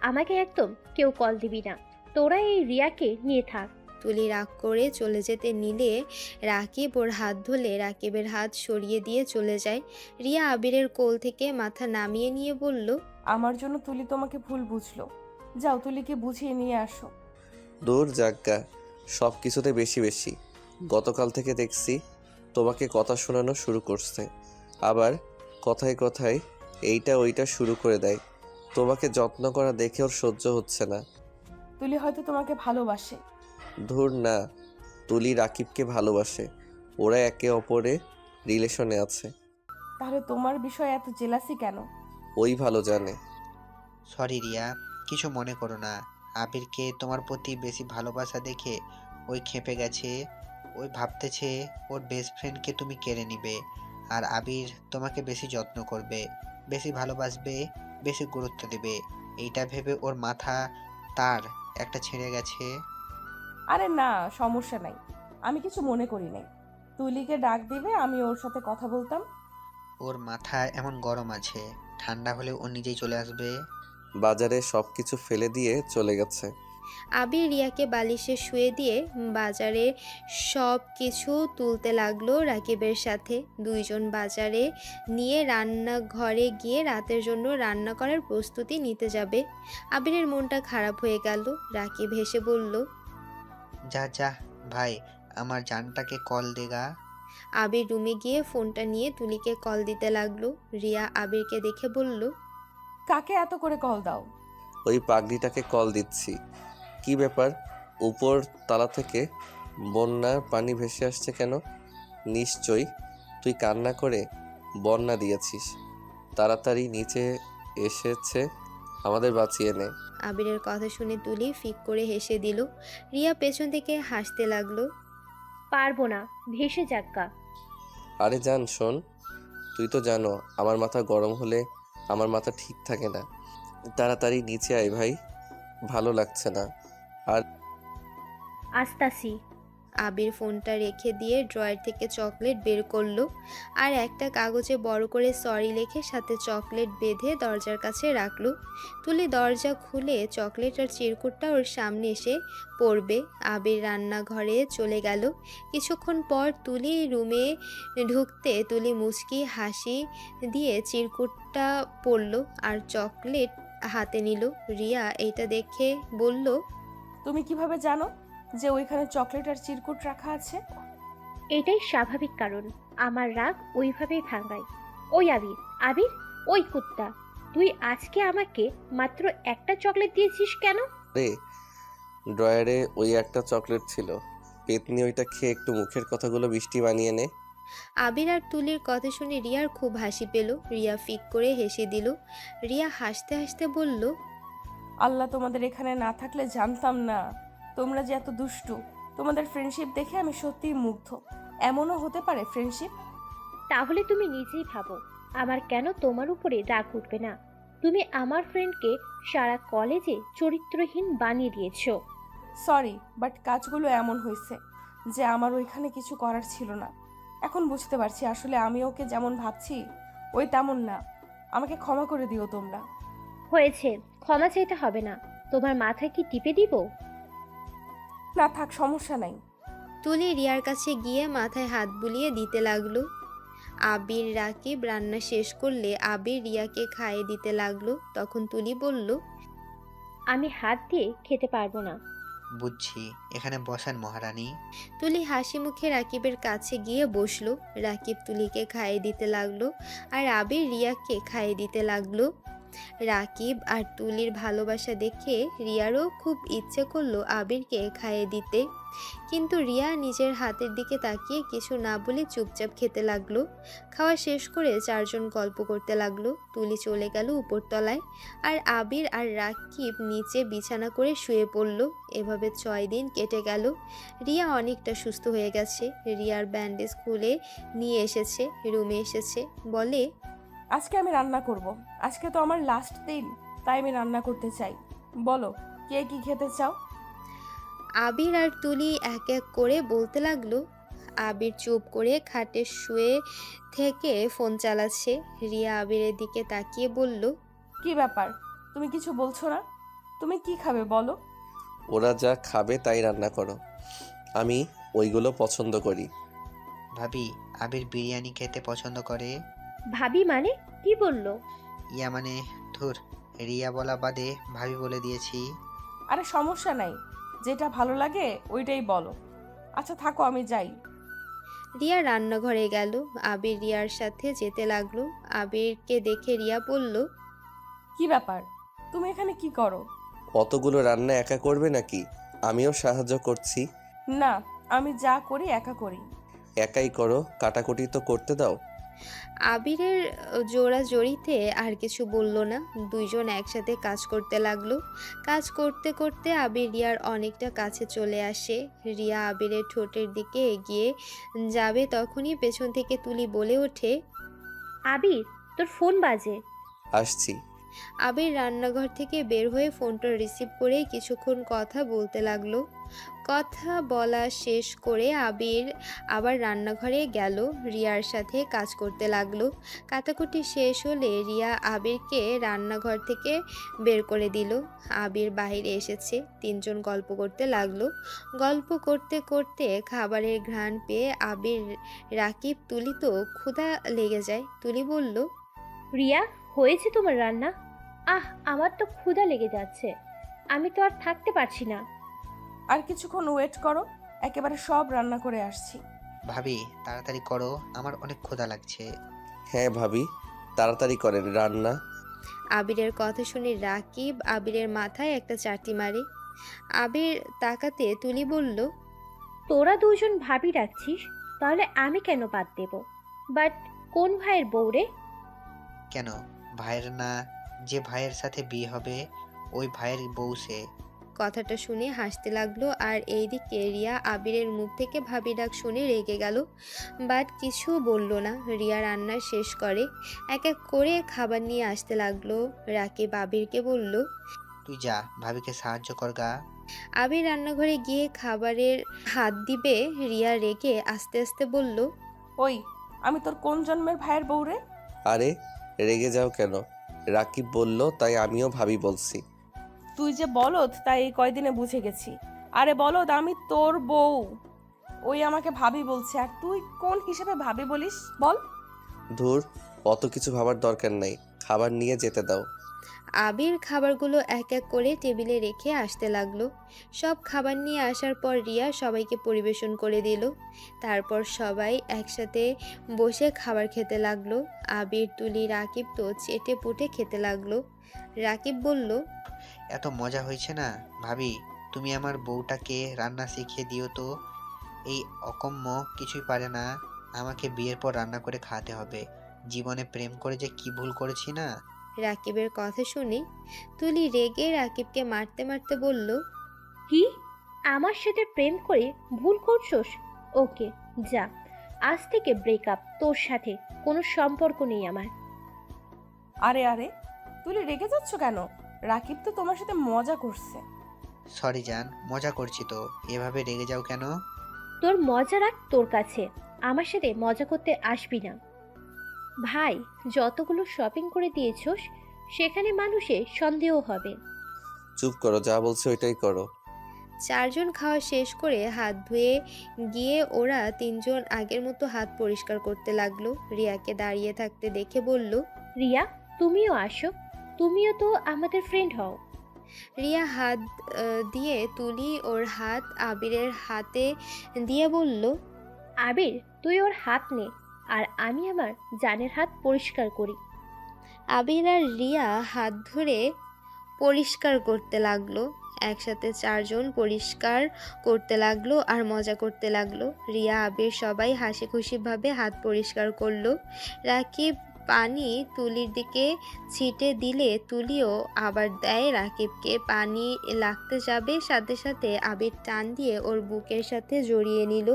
আমাকে একদম কেউ কল দিবি না। তোরা এই রিয়াকে নিয়ে থাক।
তুলি রাগ করে চলে যেতে নিলে রাকিব ওর হাত ধরে রাকিবের হাত সরিয়ে দিয়ে চলে যায়। রিয়া আবিরের কোল থেকে মাথা নামিয়ে নিয়ে বলল,
আমার জন্য তুলি তোমাকে ভুল বুঝলো। যাও, তুলিকে বুঝিয়ে নিয়ে আসো।
দূর জাগা, সব কিছুতে বেশি বেশি। গতকাল থেকে দেখছি তোমাকে কথা শোনানো শুরু করছে, আবার কথায় কথায় এইটা ওইটা শুরু করে দেয়। তোমাকে যত্ন করা দেখে ওর সহ্য হচ্ছে না।
তুলি হয়তো তোমাকে ভালোবাসে।
ধুর না, তুলি রাকিবকে ভালোবাসে, ওরা একে অপরে রিলেশনে আছে।
তাহলে তোমার বিষয়ে এত জেলাসি কেন?
ওই ভালো জানে।
সরি রিয়া, কিছু মনে করো না। আবিরকে তোমার প্রতি বেশি ভালোবাসা দেখে ওই ক্ষেপে গেছে। ওই ভাবতেছে ওর বেস্ট ফ্রেন্ডকে তুমি কেড়ে নিবে। আর আবির তোমাকে বেশি যত্ন করবে, বেশি ভালোবাসবে, বেশি গুরুত্ব দেবে। এইটা ভেবে ওর মাথা তার একটা ছেড়ে গেছে।
আরে না, সমস্যা নাই, আমি কিছু মনে করি নাই। তুলিকে ডাক দিলে আমি ওর সাথে কথা বলতাম।
ওর মাথা এমন গরম আছে, ঠান্ডা হলে ও নিজেই চলে আসবে।
বাজারে সব কিছু ফেলে দিয়ে চলে গেছে।
আবির রিয়াকে বালিশে শুয়ে দিয়ে বাজারে সব কিছু তুলতে লাগলো রাকিবের সাথে। দুইজন বাজারে নিয়ে রান্নাঘরে গিয়ে রাতের জন্য রান্না করার প্রস্তুতি নিতে যাবে। আবিরের মনটা খারাপ হয়ে গেল। রাকিব হেসে বলল,
যা যা ভাই, আমার জানটাকে কল দেগা।
আবির রুমে গিয়ে ফোনটা নিয়ে তুলিকে কল দিতে লাগলো। রিয়া আবিরকে দেখে বলল,
কাকে এত করে কল দাও?
ওই পাগড়িটাকে কল দিচ্ছি। কি ব্যাপার, উপর তালা থেকে বন্যার পানি ভেসে আসছে কেন? নিশ্চয়ই তুই কান্না করে বন্যা দিয়েছিস। তাড়াতাড়ি নিচে এসেছে আমাদের বাঁচিয়ে নে।
আবিরের কথা শুনে তুলি ফিক করে হেসে দিল। রিয়া পেছন থেকে হাসতে লাগলো।
পারবো না, ভেসে যাক্কা।
আরে জান শোন, তুই তো জানো আমার মাথা গরম হলে আমার মাথা ঠিক থাকে না। তাড়াতাড়ি নিচে আয় ভাই, ভালো লাগছে না। আর
আস্তাসি।
আবির ফোনটা রেখে দিয়ে ড্রয়ার থেকে চকলেট বের করলো আর একটা কাগজে বড় করে সরি লিখে সাথে চকলেট বেঁধে দরজার কাছে রাখলো। তুলি দরজা খুলে চকলেট আর চিরকুটটা ওর সামনে এসে পড়বে। আবির রান্নাঘরে চলে গেল। কিছুক্ষণ পর তুলি রুমে ঢুকতে তুলি মুচকি হাসি দিয়ে চিরকুটটা পড়লো আর চকলেট হাতে নিল। রিয়া এটা দেখে বলল,
তুমি কিভাবে জানো যে ওইখানে চকলেট আর চিরকুট রাখা আছে?
এটাই স্বাভাবিক কারণ আমার রাগ ওইভাবেই ভাঙায়। ওই আবির, আবির, ওই কুত্তা, তুই আজকে আমাকে মাত্র একটা চকলেট দিয়েছিস কেন?
রে, ড্রয়ারে ওই একটা চকলেট ছিল, পেতনি ওইটা খেয়ে একটু মুখের কথাগুলো মিষ্টি বানিয়ে নে।
আবির আর তুলির কথা শুনে রিয়ার খুব হাসি পেল। রিয়া ফিক করে হেসে দিল। রিয়া হাসতে হাসতে বলল,
আল্লাহ, তোমাদের এখানে না থাকলে জানতাম না তোমরা যে এত দুষ্টু। তোমাদের ফ্রেন্ডশিপ দেখে আমি সত্যিই মুগ্ধ। এমনও হতে পারে ফ্রেন্ডশিপ?
তাহলে তুমি নিজেই ভাবো আমার কেন তোমার উপরে রাগ উঠবে না? তুমি আমার ফ্রেন্ডকে সারা কলেজে চরিত্রহীন বানিয়ে দিয়েছো।
সরি, বাট কাজগুলো এমন হয়েছে যে আমার ওইখানে কিছু করার ছিল না। এখন বুঝতে পারছি আসলে আমি ওকে যেমন ভাবছি ওই তেমন না। আমাকে ক্ষমা করে দিও তোমরা।
হয়েছে, ক্ষমা চাইতে হবে না। তোমার মাথায় কি টিপে দিব?
না থাক, সমস্যা নাই।
তুলি রিয়ার কাছে গিয়ে মাথায় হাত বুলিয়ে দিতে লাগলো। আবির রাকিব রান্না শেষ করলে আবির রিয়াকে খাইয়ে দিতে লাগলো। তখন তুলি বলল,
আমি হাত দিয়ে খেতে পারবো না।
বুঝছি, এখানে বসান মহারানী।
তুলি হাসি মুখে রাকিবের কাছে গিয়ে বসলো। রাকিব তুলিকে খাইয়ে দিতে লাগলো আর আবির রিয়াকে খাইয়ে দিতে লাগলো। রাকিব আর তুলির ভালোবাসা দেখে রিয়ারও খুব ইচ্ছে করলো আবিরকে খাইয়ে দিতে, কিন্তু রিয়া নিজের হাতের দিকে তাকিয়ে কিছু না বলে চুপচাপ খেতে লাগলো। খাওয়া শেষ করে চারজন গল্প করতে লাগলো। তুলি চলে গেল উপরতলায় আর আবির আর রাকিব নিচে বিছানা করে শুয়ে পড়ল। এভাবে 6 দিন কেটে গেল। রিয়া অনেকটা সুস্থ হয়ে গেছে। রিয়ার ব্যান্ডেজ খুলে নিয়ে এসেছে, রুমে এসেছে, বলে,
আজকে আমি রান্না করব। আজকে তো আমার লাস্ট দিন, তাই আমি রান্না করতে চাই। বলো, কে কি খেতে চাও?
আবির আর তুলি এক এক করে বলতে লাগলো। আবির চুপ করে খাটে শুয়ে থেকে ফোন চালাচ্ছে। রিয়া আবিরের দিকে তাকিয়ে বলল,
কি ব্যাপার, তুমি কিছু বলছো না? তুমি কি খাবে বলো?
ওরা যা খাবে তাই রান্না করো, আমি ওইগুলো পছন্দ করি।
ভাবি, আবির বিরিয়ানি খেতে পছন্দ করে।
ভাবি মানে কি বললো?
ইয়া মানে, ধুর, রিয়া বলা বাদে ভাবি বলে দিয়েছি।
আরে সমস্যা নাই, যেটা ভালো লাগে ওইটাই বলো। আচ্ছা থাকো, আমি যাই।
রিয়া রান্নাঘরে গেল। আবির রিয়ার সাথে যেতে লাগলো। আবিরকে দেখে রিয়া বলল,
কি ব্যাপার, তুমি এখানে কি করো?
অতগুলো রান্না একা করবে নাকি? আমিও সাহায্য করছি।
না, আমি যা করি একা করি।
একাই করো, কাটাকুটি তো করতে দাও।
আবিরের জোড়াজড়িতে আর কিছু বলল না। দুইজন একসাথে কাজ করতে লাগলো। কাজ করতে করতে আবির রিয়ার অনেকটা কাছে চলে আসে। রিয়া আবিরের ঠোঁটের দিকে এগিয়ে যাবে তখনই পেছন থেকে তুলি বলে ওঠে,
আবির, তোর ফোন বাজে।
আসছি।
আবির রান্নাঘর থেকে বের হয়ে ফোনটা রিসিভ করে কিছুক্ষণ কথা বলতে লাগলো। কথা বলা শেষ করে আবির আবার রান্নাঘরে গেল, রিয়ার সাথে কাজ করতে লাগলো। কাটাকুটি শেষ হলে রিয়া আবিরকে রান্নাঘর থেকে বের করে দিল। আবির বাইরে এসেছে। তিনজন গল্প করতে লাগলো। গল্প করতে করতে খাবারের ঘ্রাণ পেয়ে আবির, রাকিব, তুলি তো ক্ষুধা লেগে যায়। তুলি বলল,
রিয়া, হয়েছে তোমার রান্না? আমার তো ক্ষুধা লেগে যাচ্ছে। আমি তো আর থাকতে পারছি না।
আর কিছুক্ষণ ওয়েট করো, একেবারে সব রান্না করে আসছি।
ভাবি, তাড়াতাড়ি করো, আমার অনেক ক্ষুধা লাগছে।
হ্যাঁ ভাবি, তাড়াতাড়ি করেন রান্না।
আবিরের কথা শুনে রাকিব আবিরের মাথায় একটা চাটি মারে। আবির তাকাতে তুলি বলল,
তোরা দুজন ভাবি রাখছিস, তাহলে আমি কেন বাদ দেব? বাট কোন ভাইয়ের বউ রে?
কেন, ভাইয়ের না যে ভাইয়ের সাথে বিয়ে হবে ওই ভাইয়ের বউ সে।
কথাটা শুনে হাসতে লাগলো, আর এইদিকে রিয়া আবিরের মুখ থেকে ভাবি ডাক শুনে রেগে গেল, বাট কিছু বলল না। রিয়া রান্না শেষ করে এক এক করে খাবার নিয়ে আসতে লাগলো। রাকিব আবিরকে বলল।
তুই যা ভাবিকে সাহায্য কর গা।
আবির রান্নাঘরে গিয়ে খাবারের হাত দিবে, রিয়া রেগে আস্তে আস্তে বলল।
ওই, আমি তোর কোন জন্মের ভাইয়ের বউ রে?
আরে রেগে যাও কেন? রাকিব বলল তাই আমিও ভাবি বলছি।
তুই যে বলদ তাই এই কয়দিনে বুঝে গেছি। আরে বলদ, আমি তোর বউ। ওই আমাকে ভাবি বলছে, আর তুই কোন হিসেবে ভাবি বলিস বল?
ধুর, অত কিছু ভাবার দরকার নাই, খাবার নিয়ে যেতে দাও।
আবির খাবারগুলো এক এক করে টেবিলে রেখে আসতে লাগলো। সব খাবার নিয়ে আসার পর রিয়া সবাইকে পরিবেশন করে দিল। তারপর সবাই একসাথে বসে খাবার খেতে লাগলো। আবির, তুলি, রাকিব তো চেটে পুটে খেতে লাগলো। রাকিব বলল।
এত মজা হয়েছে না ভাবি, তুমি আমার বউটাকে রান্না শিখিয়ে দিও তো। এই অকম্য কিছুই পারে না, আমাকে বিয়ের পর রান্না করে খাওয়াতে হবে। জীবনে প্রেম করে যে কি ভুল করেছি না।
রাকিবের কথা শুনে তুলি রেগে রাকিবকে মারতে মারতে বলল।
কি? আমার সাথে প্রেম করে ভুল করছোস? ওকে, যা, আজ থেকে ব্রেকআপ। তোর সাথে কোনো সম্পর্ক নেই আমার।
আরে আরে, তুই রেগে যাচ্ছ কেন? রাকিব তো তোমার সাথে মজা করছে।
সরি জান, মজা করছি তো, এভাবে রেগে যাও কেন?
তোর মজা রাখ তোর কাছে, আমার সাথে মজা করতে আসবি না। ভাই, যতগুলো শপিং করে দিয়েছোস সেখানে মানুষের সন্দেহ হবে।
চুপ করো, যা বলছো ওইটাই করো।
চারজন খাওয়া শেষ করে হাত ধুয়ে গিয়ে ওরা তিনজন আগের মতো হাত পরিষ্কার করতে লাগলো। রিয়াকে দাঁড়িয়ে থাকতে দেখে বলল।
রিয়া, তুমিও আসো, তুমিও তো আমাদের ফ্রেন্ড হও।
রিয়া হাত দিয়ে তুলি ওর হাত আবিরের হাতে দিয়ে বলল।
আবির, তুই ওর হাত নে, আর আমি আমার জানের হাত পরিষ্কার করি।
আবির আর রিয়া হাত ধরে পরিষ্কার করতে লাগলো। একসাথে চারজন পরিষ্কার করতে লাগলো আর মজা করতে লাগলো। রিয়া, আবির সবাই হাসি খুশিভাবে হাত পরিষ্কার করলো। রাকিব পানি তুলির দিকে ছিটে দিলে তুলিও আবার দেয় রাকিবকে। পানি লাগতে যাবে, সাথে সাথে আবির টান দিয়ে ওর বুকের সাথে জড়িয়ে নিল।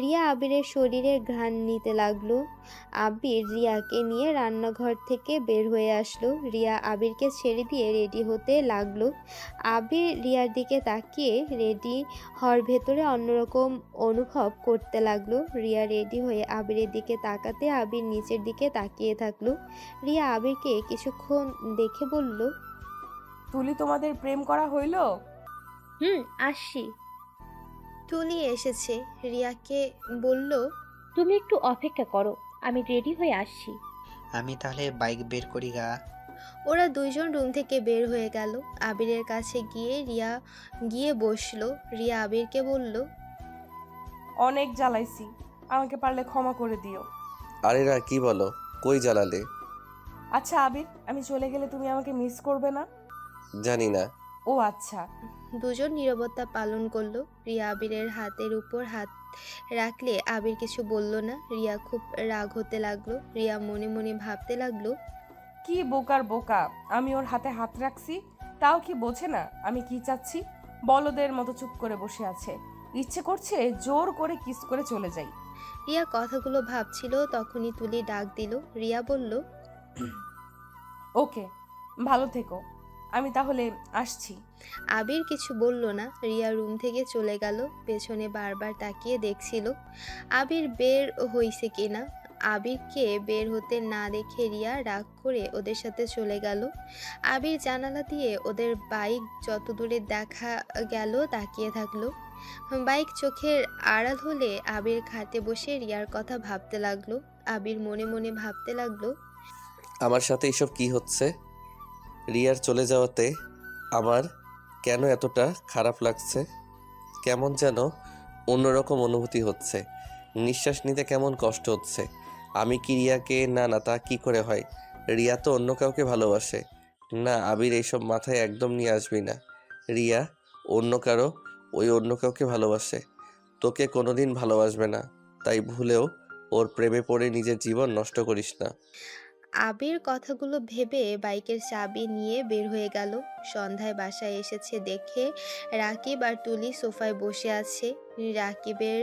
রিয়া আবিরের শরীরের ঘ্রাণ নিতে লাগলো। আবির রিয়াকে নিয়ে রান্নাঘর থেকে বের হয়ে আসলো। রিয়া আবিরকে ছেড়ে দিয়ে রেডি হতে লাগলো। আবির রিয়ার দিকে তাকিয়ে রেডি হওয়ার ভেতরে অন্যরকম অনুভব করতে লাগলো। রিয়া রেডি হয়ে আবিরের দিকে তাকাতে আবির নিচের দিকে তাকিয়ে থাকলো। রিয়া আবিরকে কিছুক্ষণ দেখে বলল।
তুলি, তোমাদের প্রেম করা হইলো?
আসছি।
তুলি এসেছে, রিয়াকে বলল।
তুমি একটু অপেক্ষা করো, আমি রেডি হয়ে আসছি।
আমি তাহলে বাইক বের করি গা।
ওরা দুইজন রুম থেকে বের হয়ে গেল। আবিরের কাছে গিয়ে রিয়া গিয়ে বসলো। রিয়া আবিরকে বলল।
অনেক জ্বালাইছি, আমাকে পারলে ক্ষমা করে দিও।
আরে না, কি বলো? কই জ্বালালে?
আচ্ছা আবির, আমি চলে গেলে তুমি আমাকে মিস করবে না?
জানি না।
ও আচ্ছা।
দুজন নীরবতা পালন করলো। রিয়া আবিরের হাতের উপর হাত রাখলে আবির কিছু বলল না। রিয়া খুব রাগ হতে লাগলো। রিয়া মনে মনে ভাবতে লাগলো।
কি বোকার বোকা, আমি ওর হাতে হাত রাখছি, তাও কি বোঝে না আমি কি চাচ্ছি? বলদের মতো চুপ করে বসে আছে, ইচ্ছে করছে জোর করে কিস করে চলে যাই।
রিয়া কথাগুলো ভাবছিল, তখনই তুলি ডাক দিল। রিয়া বলল।
ওকে, ভালো থেকো, আমি তাহলে আসছি।
আবির কিছু বলল না। রিয়া রুম থেকে চলে গেল। পেছনে বারবার তাকিয়ে দেখছিল আবির বের হইছে কিনা। আবিরকে বের হতে না দেখে রিয়া রাগ করে ওদের সাথে চলে গেল। আবির জানালা দিয়ে ওদের বাইক যত দূরে দেখা গেল তাকিয়ে থাকলো। বাইক চোখের আড়াল হলে আবির খাটে বসে রিয়ার কথা ভাবতে লাগলো। আবির মনে মনে ভাবতে লাগলো।
আমার সাথে এসব কি হচ্ছে? রিয়ার চলে যাওয়াতে আমার কেন এতটা খারাপ লাগছে? কেমন যেন অন্যরকম অনুভূতি হচ্ছে। নিঃশ্বাস নিতে কেমন কষ্ট হচ্ছে। আমি কি রিয়াকে না না তা কি করে হয়? রিয়া তো অন্য কাউকে ভালোবাসে। না, আবির এইসব মাথায় একদম নিয়ে আসবি না। রিয়া অন্য কারো, ওই অন্য কাউকে ভালোবাসে, তোকে কোনোদিন ভালোবাসবে না। তাই ভুলেও ওর প্রেমে পড়ে নিজের জীবন নষ্ট করিস না।
আবির কথাগুলো ভেবে বাইকের চাবি নিয়ে বের হয়ে গেল। সন্ধ্যায় বাসায় এসেছে দেখে রাকিব আর তুলি সোফায় বসে আছে। রাকিবের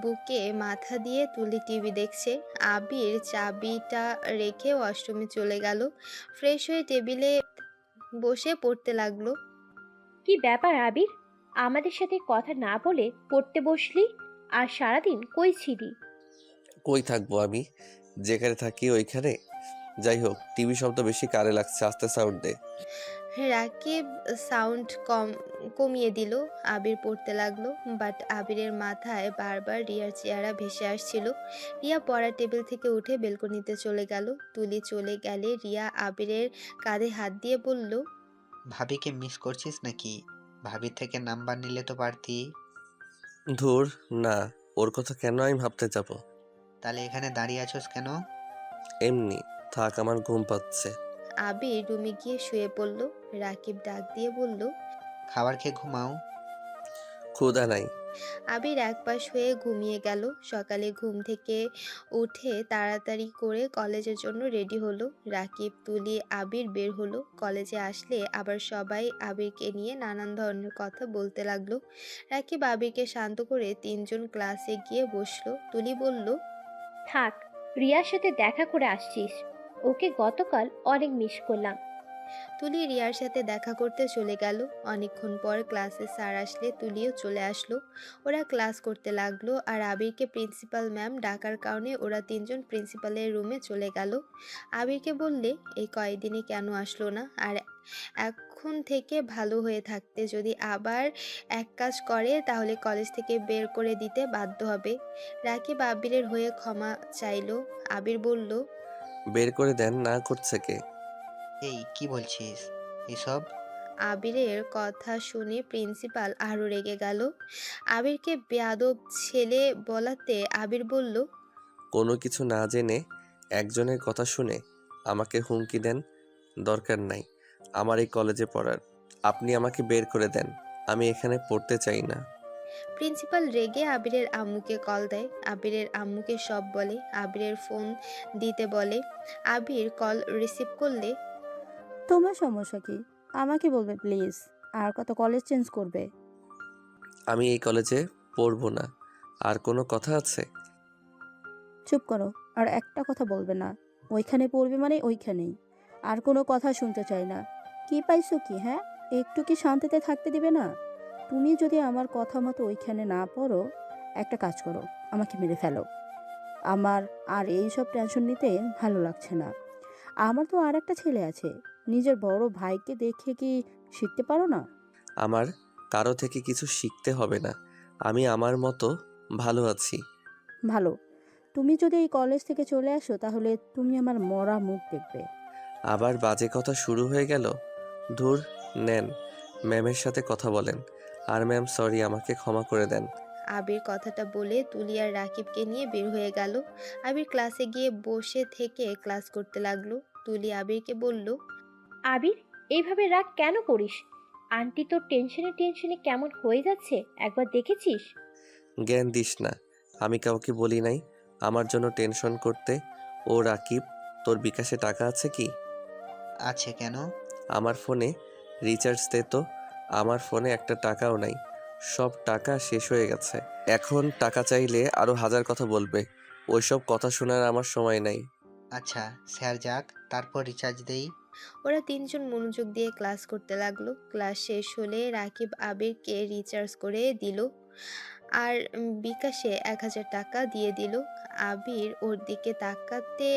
বুকে মাথা দিয়ে তুলি টিভি দেখছে। আবির চাবিটা রেখে ওয়াশরুমে চলে গেল। ফ্রেশ হয়ে টেবিলে বসে পড়তে লাগলো।
কি ব্যাপার আবির, আমাদের সাথে কথা না বলে পড়তে বসলি? আর সারাদিন কই ছিলি?
কই থাকবো আমি? যেখানে থাকি ওইখানে। যাই হোক, টিভি শব্দ বেশি কানে লাগছে, আস্তে সাউন্ড দে।
রাকিব সাউন্ড কমিয়ে দিল। আবির পড়তে লাগলো, বাট আবিরের মাথায় বারবার রিয়ার চেহারা ভেসে আসছিল। রিয়া পড়ার টেবিল থেকে উঠে বেলকনিতে চলে গেল। তুলি চলে গেলে রিয়া আবিরের কাঁধে হাত দিয়ে বলল,
ভাবিকে মিস করছিস নাকি? ভাবির থেকে নাম্বার নিলে তো পারতি।
ধুর, না, ওর কথা কেন আমি ভাবতে যাব?
তাহলে এখানে দাঁড়িয়ে আছোস কেন?
এমনি থাক, আমার ঘুম পাচ্ছে।
আবির রুমে গিয়ে শুয়ে পড়ল। রাকিব ডাক দিয়ে বলল,
খাবার খেয়ে ঘুমাও।
ক্ষুধা নাই।
আবির একপাশ হয়ে ঘুমিয়ে গেল। সকালে ঘুম থেকে উঠে তাড়াতাড়ি করে কলেজের জন্য রেডি হলো। রাকিব, তুলি, আবির বের হলো। কলেজে আসলে আবার সবাই আবিরকে নিয়ে নানান ধরনের কথা বলতে লাগলো। রাকিব আবিরকে শান্ত করে তিনজন ক্লাসে গিয়ে বসলো। তুলি বলল,
থাক, রিয়ার সাথে দেখা করে আসছিস। ওকে গতকাল অনেক মিস করলাম।
তুলি রিয়ার সাথে দেখা করতে চলে গেল। অনেকক্ষণ পর ক্লাসে স্যার আসলে তুলিও চলে আসলো। ওরা ক্লাস করতে লাগলো আর আবিরকে প্রিন্সিপাল ম্যাম ডাকার কারণে ওরা তিনজন প্রিন্সিপালের রুমে চলে গেল। আবিরকে বললে, এই কয়েকদিনে কেন আসলো না? আর এখন থেকে ভালো হয়ে থাকতে যদি আবার এক কাজ করে তাহলে কলেজ থেকে বের করে দিতে বাধ্য হবে। রাকিব আবিরের হয়ে ক্ষমা চাইলো। আবির বলল,
বের করে দেন, না করছে কে?
এই কি বলছিস এসব?
আবিরের কথা শুনে প্রিন্সিপাল আরো রেগে গেল। আবিরকে বেয়াদব ছেলে বলাতে আবির বলল,
কোনো কিছু না জেনে একজনের কথা শুনে আমাকে হুমকি দেন? দরকার নাই আমার এই কলেজে পড়ার। আপনি আমাকে বের করে দেন, আমি এখানে পড়তে চাই না।
প্রিন্সিপাল রেগে আবিরের আম্মুকে কল দেয়। আবিরের আম্মুকে সব বলে। আবিরের ফোন দিতে বলে। আবির কল রিসিভ করলে
তোমার সমস্যা কি? আমাকে বলবে প্লিজ। আর কত কলেজ চেঞ্জ করবে?
আমি এই কলেজে পড়বো না। আর কোনো কথা আছে?
চুপ করো, আর একটা কথা বলবে না। ওইখানে পড়বে মানে ওইখানেই। আর কোনো কথা শুনতে চাই না। কি পাইছো কি, হ্যাঁ? একটু কি শান্তিতে থাকতে দিবে না? তুমি যদি আমার কথা মতো ওইখানে না পড়ো, একটা কাজ করো, আমাকে মেরে ফেলো। আমার আর এই সব টেনশন নিতে ভালো লাগছে না। আমার তো আর একটা ছেলে আছে। নিজের বড় ভাইকে দেখে কি শিখতে পারো না?
আমার কারো থেকে কিছু শিখতে হবে না। আমি আমার মতো ভালো আছি।
ভালো। তুমি যদি এই কলেজ থেকে চলে আসো তাহলে তুমি আমার মরা মুখ দেখবে।
আবার বাজে কথা শুরু হয়ে গেল। ধুর, নেন, ম্যামের সাথে কথা বলেন। আর ম্যাম সরি, আমাকে ক্ষমা করে দেন।
আবির কথাটা বলে তুলি আর রাকিবকে নিয়ে বের হয়ে গেল। আবির ক্লাসে গিয়ে বসে থেকে ক্লাস করতে লাগলো। তুলি আবিরকে বলল,
আবির, এইভাবে রাগ কেন করিস? আন্টি তোর টেনশনে টেনশনে কেমন হয়ে যাচ্ছে একবার দেখেছিস?
জ্ঞান দিস না, আমি কাউকে বলি নাই আমার জন্য টেনশন করতে। ও রাকিব, তোর বিকাশে টাকা আছে কি?
আছে কেন?
আমার ফোনে রিচার্জ দে তো। আমার ফোনে একটা টাকাও নাই, সব টাকা শেষ হয়ে গেছে। এখন টাকা চাইলে আরো হাজার কথা বলবে। ওইসব কথা শোনার আমার সময় নাই।
আচ্ছা, স্যার যাক, তারপর রিচার্জ দেই।
ওরা তিনজন মনোযোগ দিয়ে ক্লাস করতে লাগলো। ক্লাস শেষ হলে রাকিব আবিরকে রিচার্জ করে দিল আর বিকাশে 1,000 টাকা দিয়ে দিল। আবির ওর দিকে তাকাতে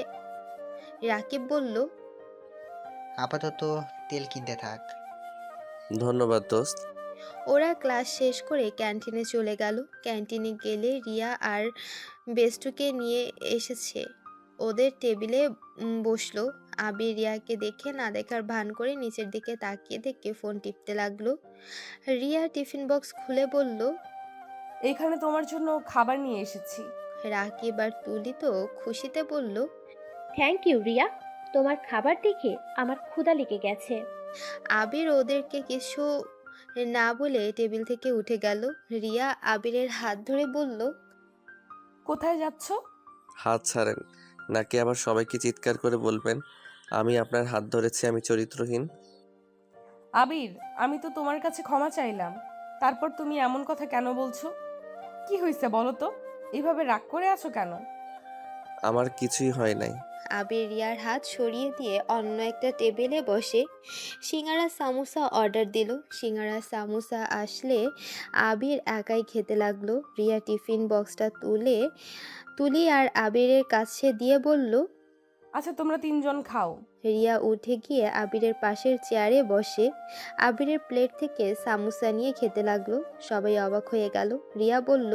রাকিব বলল,
আপাতত তেল কিনতে থাক।
ধন্যবাদ দোস্ত।
ওরা ক্লাস শেষ করে ক্যান্টিনে চলে গেল। ক্যান্টিনে গেলে রিয়া আর বেস্টুকে নিয়ে এসেছে। ওদের টেবিলে বসলো। আবির রিয়াকে দেখে না দেখার ভান করে নিচের দিকে তাকিয়ে দেখে ফোন টিপতে লাগলো। রিয়া টিফিন বক্স খুলে বলল,
এখানে তোমার জন্য খাবার নিয়ে এসেছি।
রাকিব আর তুলি তো খুশিতে বলল,
থ্যাংক ইউ রিয়া, তোমার খাবার দেখে আমার ক্ষুধা লেগে গেছে।
আবির ওদেরকে কিছু না বলে টেবিল থেকে উঠে গেল। রিয়া আবিরের হাত ধরে বলল,
কোথায় যাচ্ছ?
হাত ছাড়েন, নাকি আবার সবাইকে চিৎকার করে বলবেন আমি আপনার হাত ধরেছি, আমি চরিত্রহীন?
আবির, আমি তো তোমার কাছে ক্ষমা চাইলাম, তারপর তুমি এমন কথা কেন বলছো? কি হয়েছে বলো তো? এইভাবে রাগ করে আছো কেন?
আমার কিছুই হয় নাই।
আবির রিয়ার হাত সরিয়ে দিয়ে অন্য একটা টেবিলে বসে সিঙ্গারা সামোসা অর্ডার দিল। সিঙ্গারা সামোসা আসলে আবির একাই খেতে লাগলো। রিয়া টিফিন বক্সটা তুলি আর আবিরের কাছে দিয়ে বলল।
আচ্ছা, তোমরা তিনজন খাও।
রিয়া উঠে গিয়ে আবিরের পাশের চেয়ারে বসে আবিরের প্লেট থেকে সামোসা নিয়ে খেতে লাগলো। সবাই অবাক হয়ে গেল। রিয়া বলল।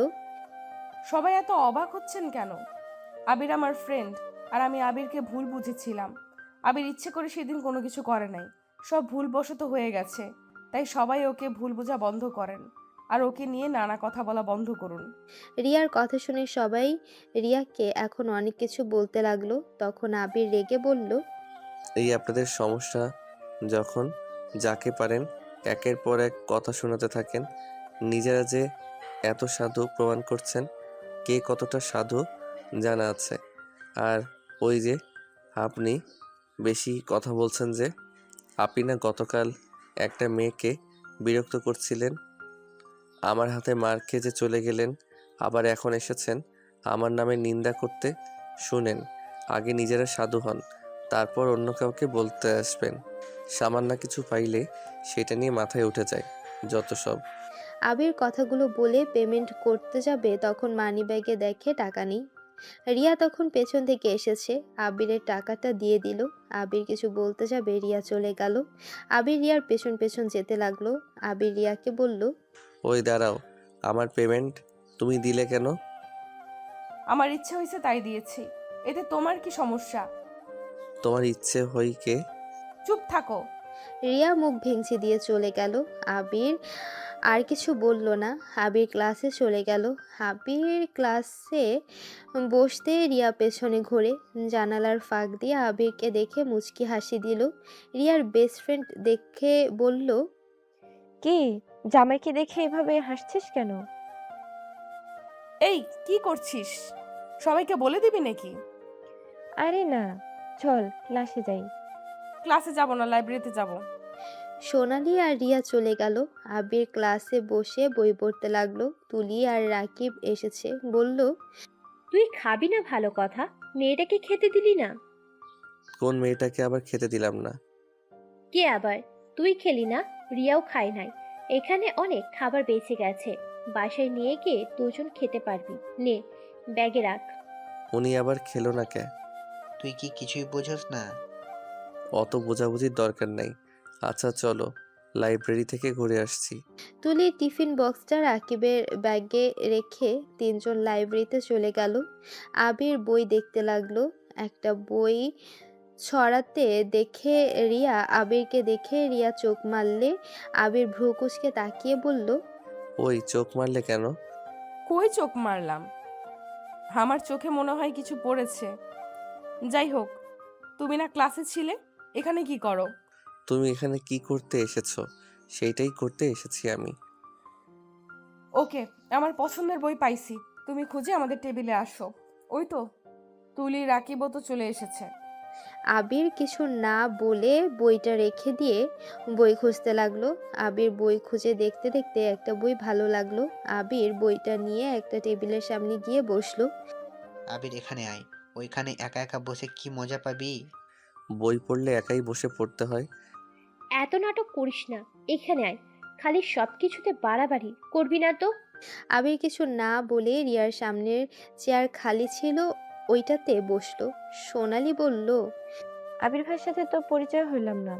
সবাই এত অবাক হচ্ছেন কেন? আবির আমার ফ্রেন্ড, আর আমি আবিরকে ভুল বুঝেছিলাম। আবির ইচ্ছে করে সেদিন কোনো কিছু করে নাই, সব ভুলবশত হয়ে গেছে। তাই সবাই ওকে ভুল বোঝা বন্ধ করেন, আর ওকে নিয়ে নানা কথা বলা বন্ধ করুন।
রিয়ার কথা শুনে সবাই রিয়াকে এখন অনেক কিছু বলতে লাগলো। তখন আবির রেগে বলল।
এই আপনাদের সমস্যা, যখন যাকে পারেন একের পর এক কথা শোনাতে থাকেন। নিজেরা যে এত সাধু প্রমাণ করছেন, কে কতটা সাধু জানা আছে। আর ওই যে আপনি বেশি কথা বলছেন যে, আপনি না গতকাল একটা মেয়েকে বিরক্ত করছিলেন, আমার হাতে মার খেয়ে যে চলে গেলেন, আবার এখন এসেছেন আমার নামে নিন্দা করতে। শুনেন, আগে নিজেরা সাধু হন, তারপর অন্য কাউকে বলতে আসবেন। সামান্য কিছু পাইলে সেটা নিয়ে মাথায় উঠে যায় যত সব।
আবির কথাগুলো বলে পেমেন্ট করতে যাবে, তখন মানিব্যাগে দেখে টাকা নেই। রিয়া তখন পেছন থেকে এসেছে, আবিরের টাকাটা দিয়ে দিল। আবির কিছু বলতে যাবে, রিয়া চলে গেল। আবির রিয়ার পেছন পেছন যেতে লাগলো। আবির রিয়াকে বলল।
ওই দাঁড়াও, আমার পেমেন্ট তুমি দিলে কেন?
আমার ইচ্ছে হয়েছে তাই দিয়েছি, এতে তোমার কি সমস্যা?
তোমার ইচ্ছে হই কে?
চুপ থাকো।
রিয়া মুখ ভেঙচি দিয়ে চলে গেল। আবির আর কিছু বলল না। আবির ক্লাসে চলে গেল। আবির ক্লাসে বসতে রিয়া পেছনে ঘুরে জানালার ফাঁক দিয়ে আবিরকে দেখে মুচকি হাসি দিল। রিয়ার বেস্ট ফ্রেন্ড দেখে বলল।
কি, জামাইকে দেখে এভাবে হাসছিস কেন?
এই, কি করছিস? সবাইকে বলে দিবি নাকি?
আরে না, চল ক্লাসে যাই।
ক্লাসে যাব না, লাইব্রেরিতে যাব।
সোনালি আর রিয়া চলে গেল। আবির ক্লাসে বসে বই পড়তে লাগলো। তুলি আর রাকিব এসেছে, বলল।
তুই খাবি না ভালো কথা, মেয়েটাকে খেতে দিলি না।
কোন মেয়েটাকে আবার খেতে দিলাম না?
কে আবার? তুই খেলি না, রিয়াও খায় নাই। এখানে অনেক খাবার বেঁচে গেছে, বাসায় নিয়ে গিয়ে দুজন খেতে পারবি। নে, ব্যাগে রাখ।
উনি আবার খেলো না কে?
তুই কি কিছুই বোঝস না?
অত বোঝাবুঝির দরকার নাই। আচ্ছা চলো, লাইব্রেরি থেকে ঘুরে আসছি।
তুলি টিফিন বক্সটা রাকিবের ব্যাগে রেখে তিনজন লাইব্রেরিতে চলে গেল। আবির বই দেখতে লাগলো। একটা বই ছড়াতে দেখে আবিরকে দেখে রিয়া চোখ মারলে আবির ভ্রু কুঁচকে তাকিয়ে বলল।
ওই চোখ মারলে কেন?
কই চোখ মারলাম? আমার চোখে মনে হয় কিছু পড়েছে। যাই হোক, তুমি না ক্লাসে ছিলে, এখানে কি করো?
তুমি এখানে কি করতে এসেছো? সেইটাই করতে এসেছি আমি।
ওকে, আমার পছন্দের বই পাইছি, তুমি খুঁজে আমাদের টেবিলে আসো। ওই তো তুলি, রাকিবও তো চলে এসেছে।
আবির কিছু না বলে বইটা রেখে দিয়ে বই খুঁজতে লাগলো। আবির বই খুঁজে দেখতে দেখতে একটা বই ভালো লাগলো। আবির বইটা নিয়ে একটা টেবিলের সামনে গিয়ে বসলো।
আবির এখানে আয়, ওইখানে একা একা বসে কি মজা পাবি।
বই পড়লে একাই বসে পড়তে হয়।
এত নাটক করিস না, এখানে আয়। খালি সব কিছুতে বাড়াবাড়ি করবি না তো।
আবির কিছু না বলে রিয়ার সামনের চেয়ার খালি ছিল, ওইটাতে বসলো। সোনালি বলল।
আবির ভাইয়ের সাথে তো পরিচয় হইলাম না।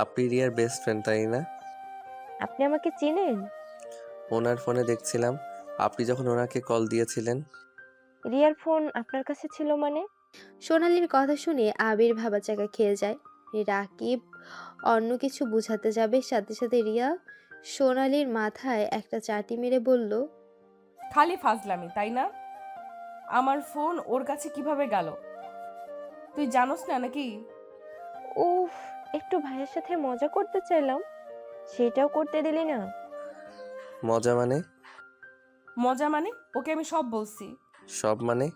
আপনি রিয়ার বেস্ট ফ্রেন্ড, তাই না?
আপনি আমাকে চিনেন?
ওনার ফোনে দেখছিলাম আপনি যখন ওনাকে কল দিয়েছিলেন।
রিয়ার ফোন আপনার কাছে ছিল মানে?
সোনালির কথা শুনে আবির ভাবাচাকা খেয়ে যায়। রাকিব অন্য কিছু বুঝাতে যাবে, সাথে সাথে রিয়া সোনালির মাথায় একটা চাটি মেরে বলল।
খালি ফাজলামি, তাই না? আমার ফোন ওর কাছে কিভাবে গেল তুই জানোস না নাকি?
উফ, একটু ভাইয়ের সাথে মজা করতে চাইলাম, সেটাও করতে দিলি না।
মজা মানে?
মজা মানে? ওকে আমি সব বলছি।
সব মানে?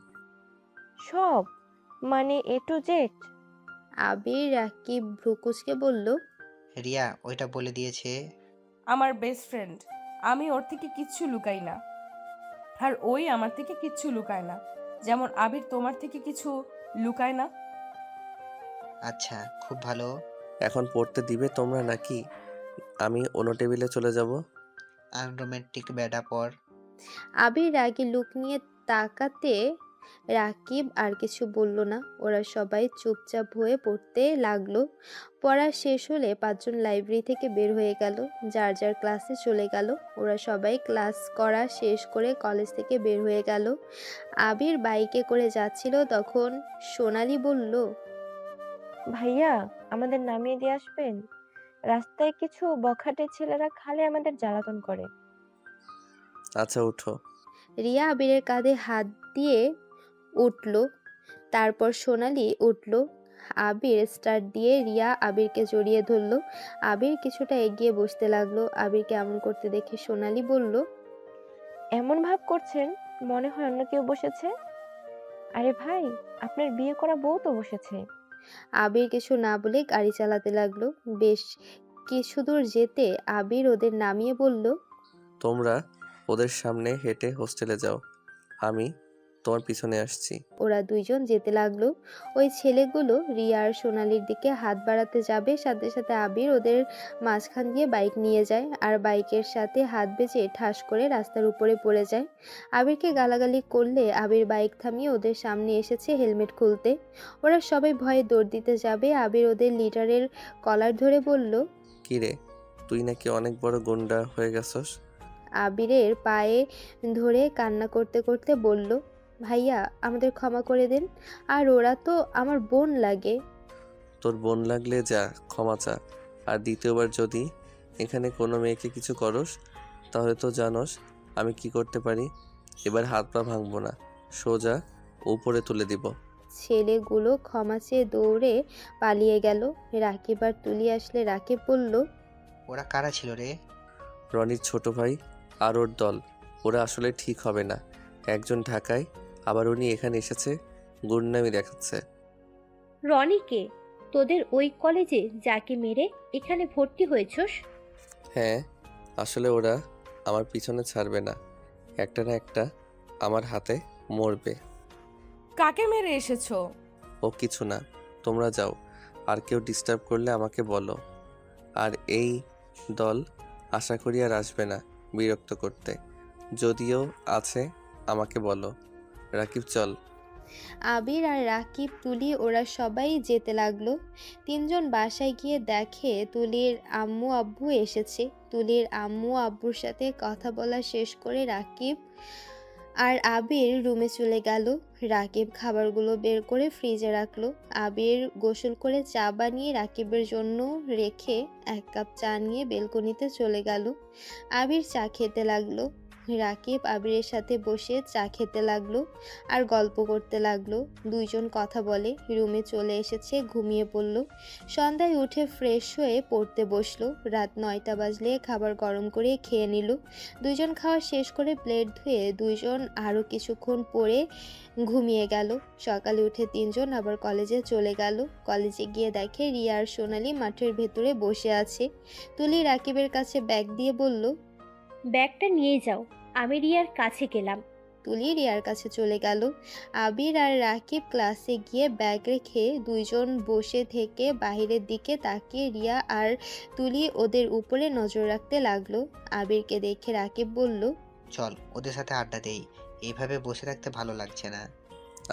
সব? মানে A to Z?
আবির রাকিব ভ্রুকুচকে বলল,
রিয়া ওইটা বলে দিয়েছে।
আমার বেস্ট ফ্রেন্ড, আমি ওর থেকে কিচ্ছু লুকাই না, আর ওই আমার থেকে কিচ্ছু লুকায় না, যেমন আবির তোমার থেকে কিছু লুকায় না।
আচ্ছা, খুব ভালো।
এখন পড়তে দিবে তোমরা নাকি আমি অন্য টেবিলে চলে যাব?
আনরোমান্টিক বেডা পর।
আবির রাগী লুক নিয়ে তাকাতে রাকিব আর কিছু বলল না। ওরা সবাই চুপচাপ হয়ে পড়তে লাগলো। পড়া শেষ হলে পাঁচজন লাইব্রেরি থেকে বের হয়ে গেল, যার যার ক্লাসে চলে গেল। ওরা সবাই ক্লাস করা শেষ করে কলেজ থেকে বের হয়ে গেল। আবির বাইকে করে যাচ্ছিল, তখন সোনালি বলল,
ভাইয়া, আমাদের নামিয়ে দিয়ে আসবেন? রাস্তায় কিছু বখাটে ছেলেরা খালি আমাদের জ্বালাতন করে।
আচ্ছা উঠো।
রিয়া আবিরের কাঁধে হাত দিয়ে উঠল, তারপর সোনালি উঠল। আবির স্টার্ট দিয়ে রিয়া আবিরকে জড়িয়ে ধরল। আবির কিছুটা এগিয়ে বসতে লাগলো। আবির কেমন করতে দেখে সোনালি বলল,
এমন ভাব করছেন মনে হয় অন্য কেউ বসেছে। আরে ভাই, আপনার বিয়ে করা বউ তো বসেছে।
আবির কিছু না বলে গাড়ি চালাতে লাগলো। বেশ কিছু দূর যেতে আবির ওদের নামিয়ে বলল,
তোমরা ওদের সামনে হেঁটে হোস্টেলে যাও, আমি তোমার পিছনে আসছি।
ওরা দুইজন যেতে লাগলো। ওই ছেলেগুলো রিয়া আর সোনালির দিকে হাত বাড়াতে যাবে, সাথে সাথে আবির ওদের মাঝখান দিয়ে বাইক নিয়ে যায়, আর বাইকের সাথে হাত বেজে ঠাস করে রাস্তার উপরে পড়ে যায়। আবিরকে গালাগালি করলে আবির বাইক থামিয়ে ওদের সামনে এসেছে হেলমেট খুলতে। ওরা সবাই ভয়ে দৌড় দিতে যাবে। আবির ওদের লিডারের কলার ধরে বলল,
কিরে, তুই নাকি অনেক বড় গুন্ডা হয়ে গেছস?
আবিরের পায়ে ধরে কান্না করতে করতে বলল, ভাইয়া আমাদের ক্ষমা করে দেন, আর ওরা তো আমার বোন লাগে।
তোর বোন লাগলে যা ক্ষমা চা, আর দ্বিতীয়বার যদি এখানে কোনো মেয়েকে কিছু করস তাহলে তো জানোস আমি কি করতে পারি। এবার হাত পা ভাঙবো না, সোজা উপরে তুলে দিব।
ছেলেগুলো ক্ষমা চেয়ে দৌড়ে পালিয়ে গেল। রাকিব আর তুলি আসলে রাকিব বলল,
ওরা কারা ছিল রে?
রনির ছোট ভাই আর ওর দল। ওরা আসলে ঠিক হবে না, একজন ঢাকায়, আবার উনি এখানে এসেছে গুন্ডামি দেখাচ্ছে।
রনিকে, তোদের ওই কলেজে যাকে মেরে এখানে ভর্তি হয়েছস?
হ্যাঁ, আসলে ওরা আমার পিছনে ছাড়বে না, একটা না একটা আমার হাতে মরবে।
কাকে মেরে এসেছো?
ও কিছু না, তোমরা যাও, আর কেউ ডিস্টার্ব করলে আমাকে বলো। আর এই দল আশা করি আর আসবে না বিরক্ত করতে, যদিও আছে আমাকে বলো। রাকিব চল।
আবির আর রাকিব, তুলি ওরা সবাই যেতে লাগলো। তিনজন বাসায় গিয়ে দেখে তুলির আম্মু আব্বু এসেছে। তুলির আম্মু আব্বুর সাথে কথা বলা শেষ করে রাকিব আর আবির রুমে চলে গেল। রাকিব খাবারগুলো বের করে ফ্রিজে রাখলো। আবির গোসল করে চা বানিয়ে রাকিবের জন্য রেখে এক কাপ চা নিয়ে বেলকনিতে চলে গেল। আবির চা খেতে লাগলো। রাকিব আবিরের সাথে বসে চা খেতে লাগলো আর গল্প করতে লাগলো। দুইজন কথা বলে। রুমে চলে এসেছে, ঘুমিয়ে পড়ল। সন্ধ্যায় উঠে ফ্রেশ হয়ে পড়তে বসলো। রাত 9টা বাজলে খাবার গরম করে খেয়ে নিল। দুইজন খাওয়া শেষ করে প্লেট ধুয়ে দুইজন আরও কিছুক্ষণ পরে ঘুমিয়ে গেল। সকালে উঠে তিনজন আবার কলেজে চলে গেল। কলেজে গিয়ে দেখে রিয়া আর সোনালি মাঠের ভেতরে বসে আছে। তুলি রাকিবের কাছে ব্যাগ দিয়ে বলল,
ব্যাগটা নিয়ে যাও, আমি রিয়ার কাছে গেলাম।
তুলি রিয়ার কাছে চলে গেল। আবির আর রাকিব ক্লাসে গিয়ে ব্যাগ রেখে দুইজন বসে থেকে বাইরের দিকে তাকিয়ে রিয়া আর তুলি ওদের উপরে নজর রাখতে লাগলো। আবিরকে দেখে রাকিব বলল,
চল ওদের সাথে আড্ডা দেই, এইভাবে বসে থাকতে ভালো লাগছে না।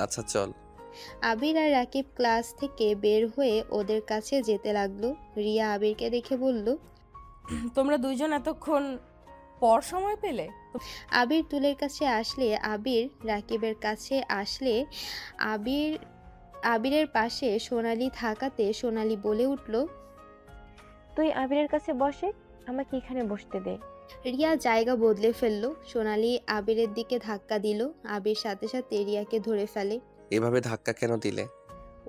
আচ্ছা চল।
আবির আর রাকিব ক্লাস থেকে বের হয়ে ওদের কাছে যেতে লাগলো। রিয়া আবিরকে দেখে বলল,
তোমরা দুইজন এতক্ষণ পর সময় পেলে?
আবির তুলের কাছে আসলে, আবির রাকিবের কাছে আসলে, আবির আবিরের পাশে সোনালি থাকাতে সোনালি বলে উঠল,
তুই আবিরের কাছে বসে, আমাকে এখানে বসতে দে।
রিয়া জায়গা বদলে ফেললো। সোনালি আবিরের দিকে ধাক্কা দিল। আবির সাথে সাথে রিয়াকে ধরে ফেলে।
এভাবে ধাক্কা কেন দিলে?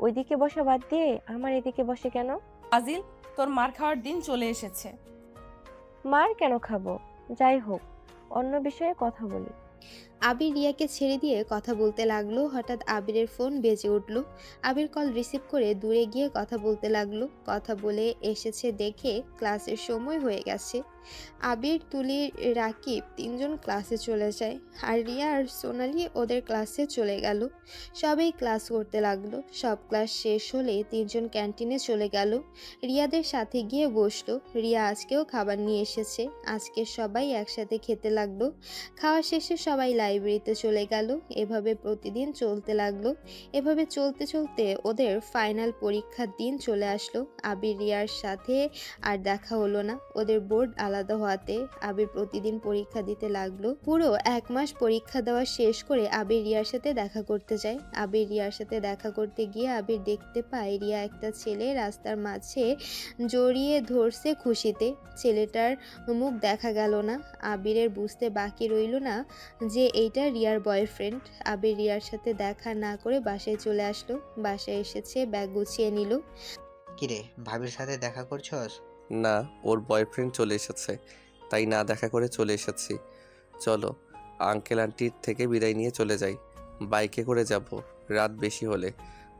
ওইদিকে বসা বাদ দিয়ে আমার এদিকে বসে কেন?
আজিল, তোর মার খাওয়ার দিন চলে এসেছে।
মার কেন খাবো? যাই হোক, অন্য বিষয়ে কথা বলি।
আবির রিয়াকে ছেড়ে দিয়ে কথা বলতে লাগলো। হঠাৎ আবিরের ফোন বেজে উঠল। আবির কল রিসিভ করে দূরে গিয়ে কথা বলতে লাগলো। কথা বলে এসেছে দেখে ক্লাসের সময় হয়ে গেছে। আবির, তুলি, রাকিব তিনজন ক্লাসে চলে যায়। আর রিয়া আর সোনালি ওদের ক্লাসে চলে গেল। সবাই ক্লাস করতে লাগলো। সব ক্লাস শেষ হলে তিনজন ক্যান্টিনে চলে গেল। রিয়াদের সাথে গিয়ে বসলো। রিয়া আজকেও খাবার নিয়ে এসেছে। আজকে সবাই একসাথে খেতে লাগলো। খাওয়া শেষে সবাই লাইব্রেরিতে চলে গেল। এভাবে প্রতিদিন চলতে লাগলো। এভাবে চলতে চলতে ওদের ফাইনাল পরীক্ষার দিন চলে আসলো। আবির রিয়ার সাথে আর দেখা হলো না। ওদের বোর্ড আলাদা হওয়াতে আবির প্রতিদিন পরীক্ষা দিতে লাগলো। পুরো 1 মাস পরীক্ষা দেওয়া শেষ করে আবির রিয়ার সাথে দেখা করতে যায়। আবির রিয়ার সাথে দেখা করতে গিয়ে আবির দেখতে পায় রিয়া একটা ছেলে রাস্তার মাঝে জড়িয়ে ধরছে খুশিতে। ছেলেটার মুখ দেখা গেল না। আবিরের বুঝতে বাকি রইল না যে এইটা রিয়ার বয়ফ্রেন্ড। আবির রিয়ার সাথে দেখা না করে বাসায় চলে আসলো। বাসায় এসেছে, ব্যাগ গুছিয়ে নিল।
কিরে, ভাবির সাথে দেখা করছস?
না, ওর বয়ফ্রেন্ড চলে এসেছে, তাই না দেখা করে চলে এসেছি। চলো আঙ্কেল আন্টির থেকে বিদায় নিয়ে চলে যাই। বাইকে করে যাব, রাত বেশি হলে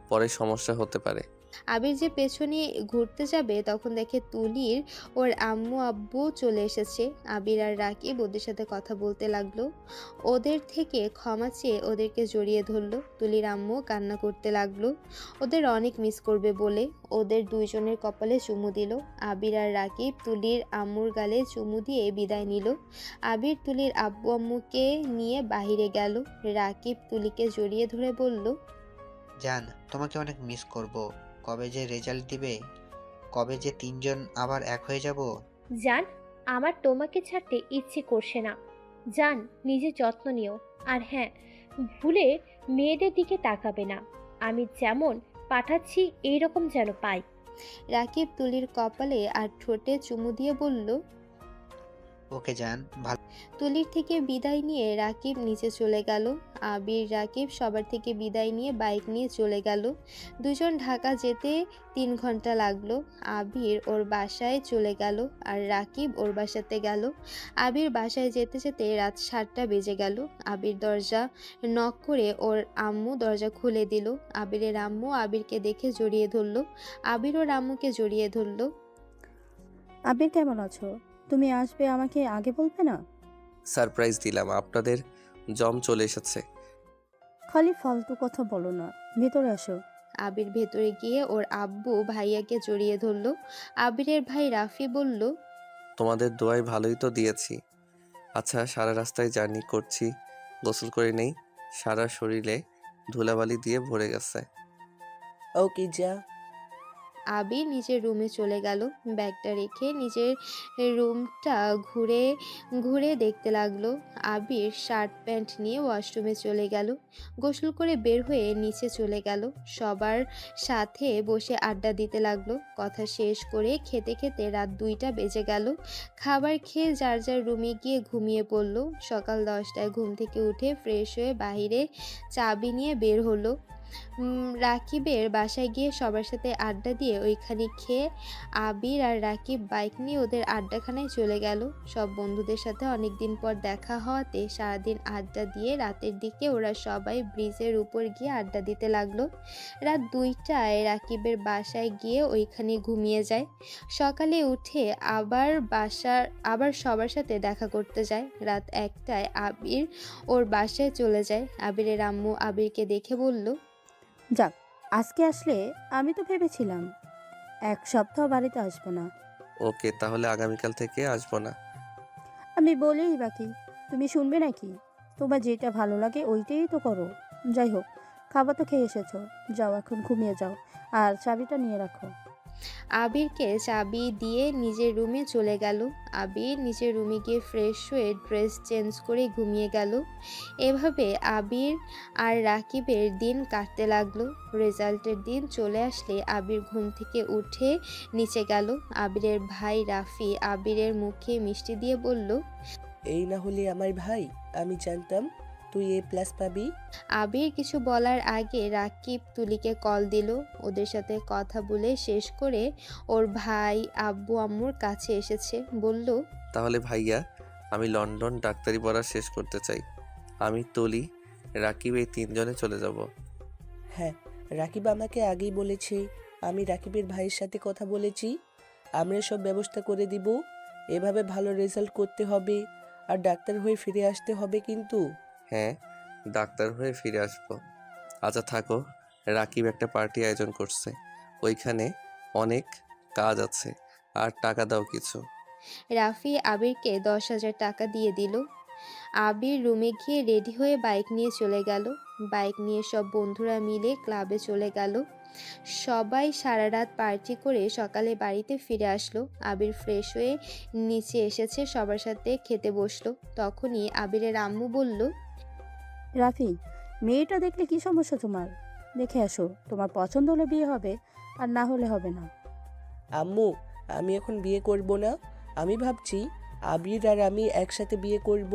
পরে সমস্যা হতে পারে।
আবির যে পেছনে ঘুরতে যাবে তখন দেখে তুলির ওর আম্মু আব্বু চলে এসেছে। আবির আর রাকিব ওদের সাথে কথা বলতে লাগলো। ওদের থেকে ক্ষমা চেয়ে ওদেরকে জড়িয়ে ধরলো। তুলির আম্মু কান্না করতে লাগলো। ওদের অনেক মিস করবে বলে ওদের দুইজনের কপালে চুমু দিল। আবির আর রাকিব তুলির আম্মুর গালে চুমু দিয়ে বিদায় নিল। আবির তুলির আব্বু আম্মুকে নিয়ে বাহিরে গেল। রাকিব তুলিকে জড়িয়ে ধরে বলল,
জান, তোমাকে অনেক মিস করব। কবে যে রেজাল্ট দিবে? কবে যে তিনজন আবার এক হয়ে যাব?
জান, আমার তোমাকে ছাড়তে ইচ্ছে করছে না। জান, নিজের যত্ন নিও। আর হ্যাঁ, ভুলে মেয়েদের দিকে তাকাবে না। আমি যেমন পাঠাচ্ছি এইরকম যেন পাই।
রাকিব তুলির কপালে আর ঠোঁটে চুমু দিয়ে বলল,
ওকে জান, ভালো।
তুলির থেকে বিদায় নিয়ে রাকিব নিচে চলে গেল। আবির রাকিব সবার থেকে বিদায় নিয়ে বাইক নিয়ে চলে গেল। দুজন ঢাকা যেতে 3 ঘন্টা লাগলো। আবির ওর বাসায় চলে গেল আর রাকিব ওর বাসাতে গেল। আবির বাসায় যেতে যেতে রাত 7টা বেজে গেল। আবির দরজা নক করে ওর আম্মু দরজা খুলে দিল। আবিরের আম্মু আবিরকে দেখে জড়িয়ে ধরলো। আবির ওর আম্মুকে জড়িয়ে ধরলো।
আবির কেমন আছো? তুমি আসবে আমাকে আগে বলবে না?
সারপ্রাইজ দিলাম, আপনাদের জম চলে এসেছে।
খালি ফালতু কথা বলো না, ভেতরে আসো।
আবির ভেতরে গিয়ে ওর আব্বু ভাইয়াকে জড়িয়ে ধরলো। আবিরের ভাই রাফি বলল,
তোমাদের দোয়ায় ভালোই তো দিয়েছি। আচ্ছা, সারা রাস্তায় জার্নি করছি, গোসল করে নেই, সারা শরীরে ধুলাবালি দিয়ে ভরে গেছে।
ওকে যা।
আবির নিজের রুমে চলে গেল। ব্যাগটা রেখে নিজের রুমটা ঘুরে ঘুরে দেখতে লাগলো। আবির শার্ট প্যান্ট নিয়ে ওয়াশরুমে চলে গেল। গোসল করে বের হয়ে নিচে চলে গেল। সবার সাথে বসে আড্ডা দিতে লাগলো। কথা শেষ করে খেতে খেতে রাত 2টা বেজে গেল। খাবার খেয়ে যার যার রুমে গিয়ে ঘুমিয়ে পড়ল। সকাল 10টায় ঘুম থেকে উঠে ফ্রেশ হয়ে বাইরে চাবি নিয়ে বের হলো। রাকিবের বাসায় গিয়ে সবার সাথে আড্ডা দিয়ে ওইখানে খেয়ে আবির আর রাকিব বাইক নিয়ে ওদের আড্ডাখানায় চলে গেল। সব বন্ধুদের সাথে অনেক দিন পর দেখা হওয়াতে সারাদিন আড্ডা দিয়ে রাতের দিকে ওরা সবাই ব্রিজের উপর গিয়ে আড্ডা দিতে লাগলো। রাত 2টায় রাকিবের বাসায় গিয়ে ওইখানে ঘুমিয়ে যায়। সকালে উঠে আবার সবার সাথে দেখা করতে যায়। রাত 1টায় আবির ওর বাসায় চলে যায়। আবিরের আম্মু আবিরকে দেখে বলল,
যাক, আজকে আসলে। আমি তো ভেবেছিলাম 1 সপ্তাহ বাড়িতে আসবো না।
ওকে, তাহলে আগামীকাল থেকে আসবো না।
আমি বলেই বাকি, তুমি শুনবে নাকি? তোমার যেটা ভালো লাগে ওইটাই তো করো। যাই হোক, খাবার তো খেয়ে এসেছো, যাও এখন ঘুমিয়ে যাও, আর চাবিটা নিয়ে রাখো।
আবিরকে চাবি দিয়ে নিজের রুমে চলে গেল। আবির নিজের রুমে গিয়ে ফ্রেশ হয়ে ড্রেস চেঞ্জ করে ঘুমিয়ে গেল। এভাবে আবির আর রাকিবের দিন কাটতে লাগলো। রেজাল্টের দিন চলে আসলে আবির ঘুম থেকে উঠে নিচে গেল। আবিরের ভাই রাফি আবিরের মুখে মিষ্টি দিয়ে বলল,
এই না হলে আমার ভাই, আমি জানতাম তুই A+ পাবি।
আবির কিছু বলার আগে রাকিব তুলিকে কল দিল। ওদের সাথে কথা বলে শেষ করে ওর ভাই আব্বু আম্মুর কাছে এসেছে। বলল,
তাহলে ভাইয়া, আমি লন্ডন ডাক্তারি পড়া শেষ করতে চাই। আমি, তুলি, রাকিব এই তিনজনে চলে যাব।
হ্যাঁ, রাকিব আমাকে আগেই বলেছে। আমি রাকিবের ভাইয়ের সাথে কথা বলেছি, আমরা সব ব্যবস্থা করে দিব। এভাবে ভালো রেজাল্ট করতে হবে আর ডাক্তার হয়ে ফিরে আসতে হবে কিন্তু।
হ্যাঁ, ডাক্তার হয়ে ফিরে আসবো। আচ্ছা থাকো, রাকিব একটা পার্টি আয়োজন করছে, ওইখানে অনেক কাজ আছে, আর টাকা দাও কিছু।
রাফি আবিরকে 10,000 টাকা দিয়ে দিল। আবির রুমে গিয়ে রেডি হয়ে বাইক নিয়ে চলে গেল। বাইক নিয়ে সব বন্ধুরা মিলে ক্লাবে চলে গেল। সবাই সারা রাত পার্টি করে সকালে বাড়িতে ফিরে আসলো। আবির ফ্রেশ হয়ে নিচে এসেছে, সবার সাথে খেতে বসলো। তখনই আবিরের আম্মু বলল,
রাফি, মেয়েটা দেখলে কি সমস্যা তোমার? দেখে আসো, তোমার পছন্দ হলে বিয়ে হবে, আর না হলে হবে না।
আম্মু, আমি এখন বিয়ে করব না। আমি ভাবছি আবির আর আমি একসাথে বিয়ে করব।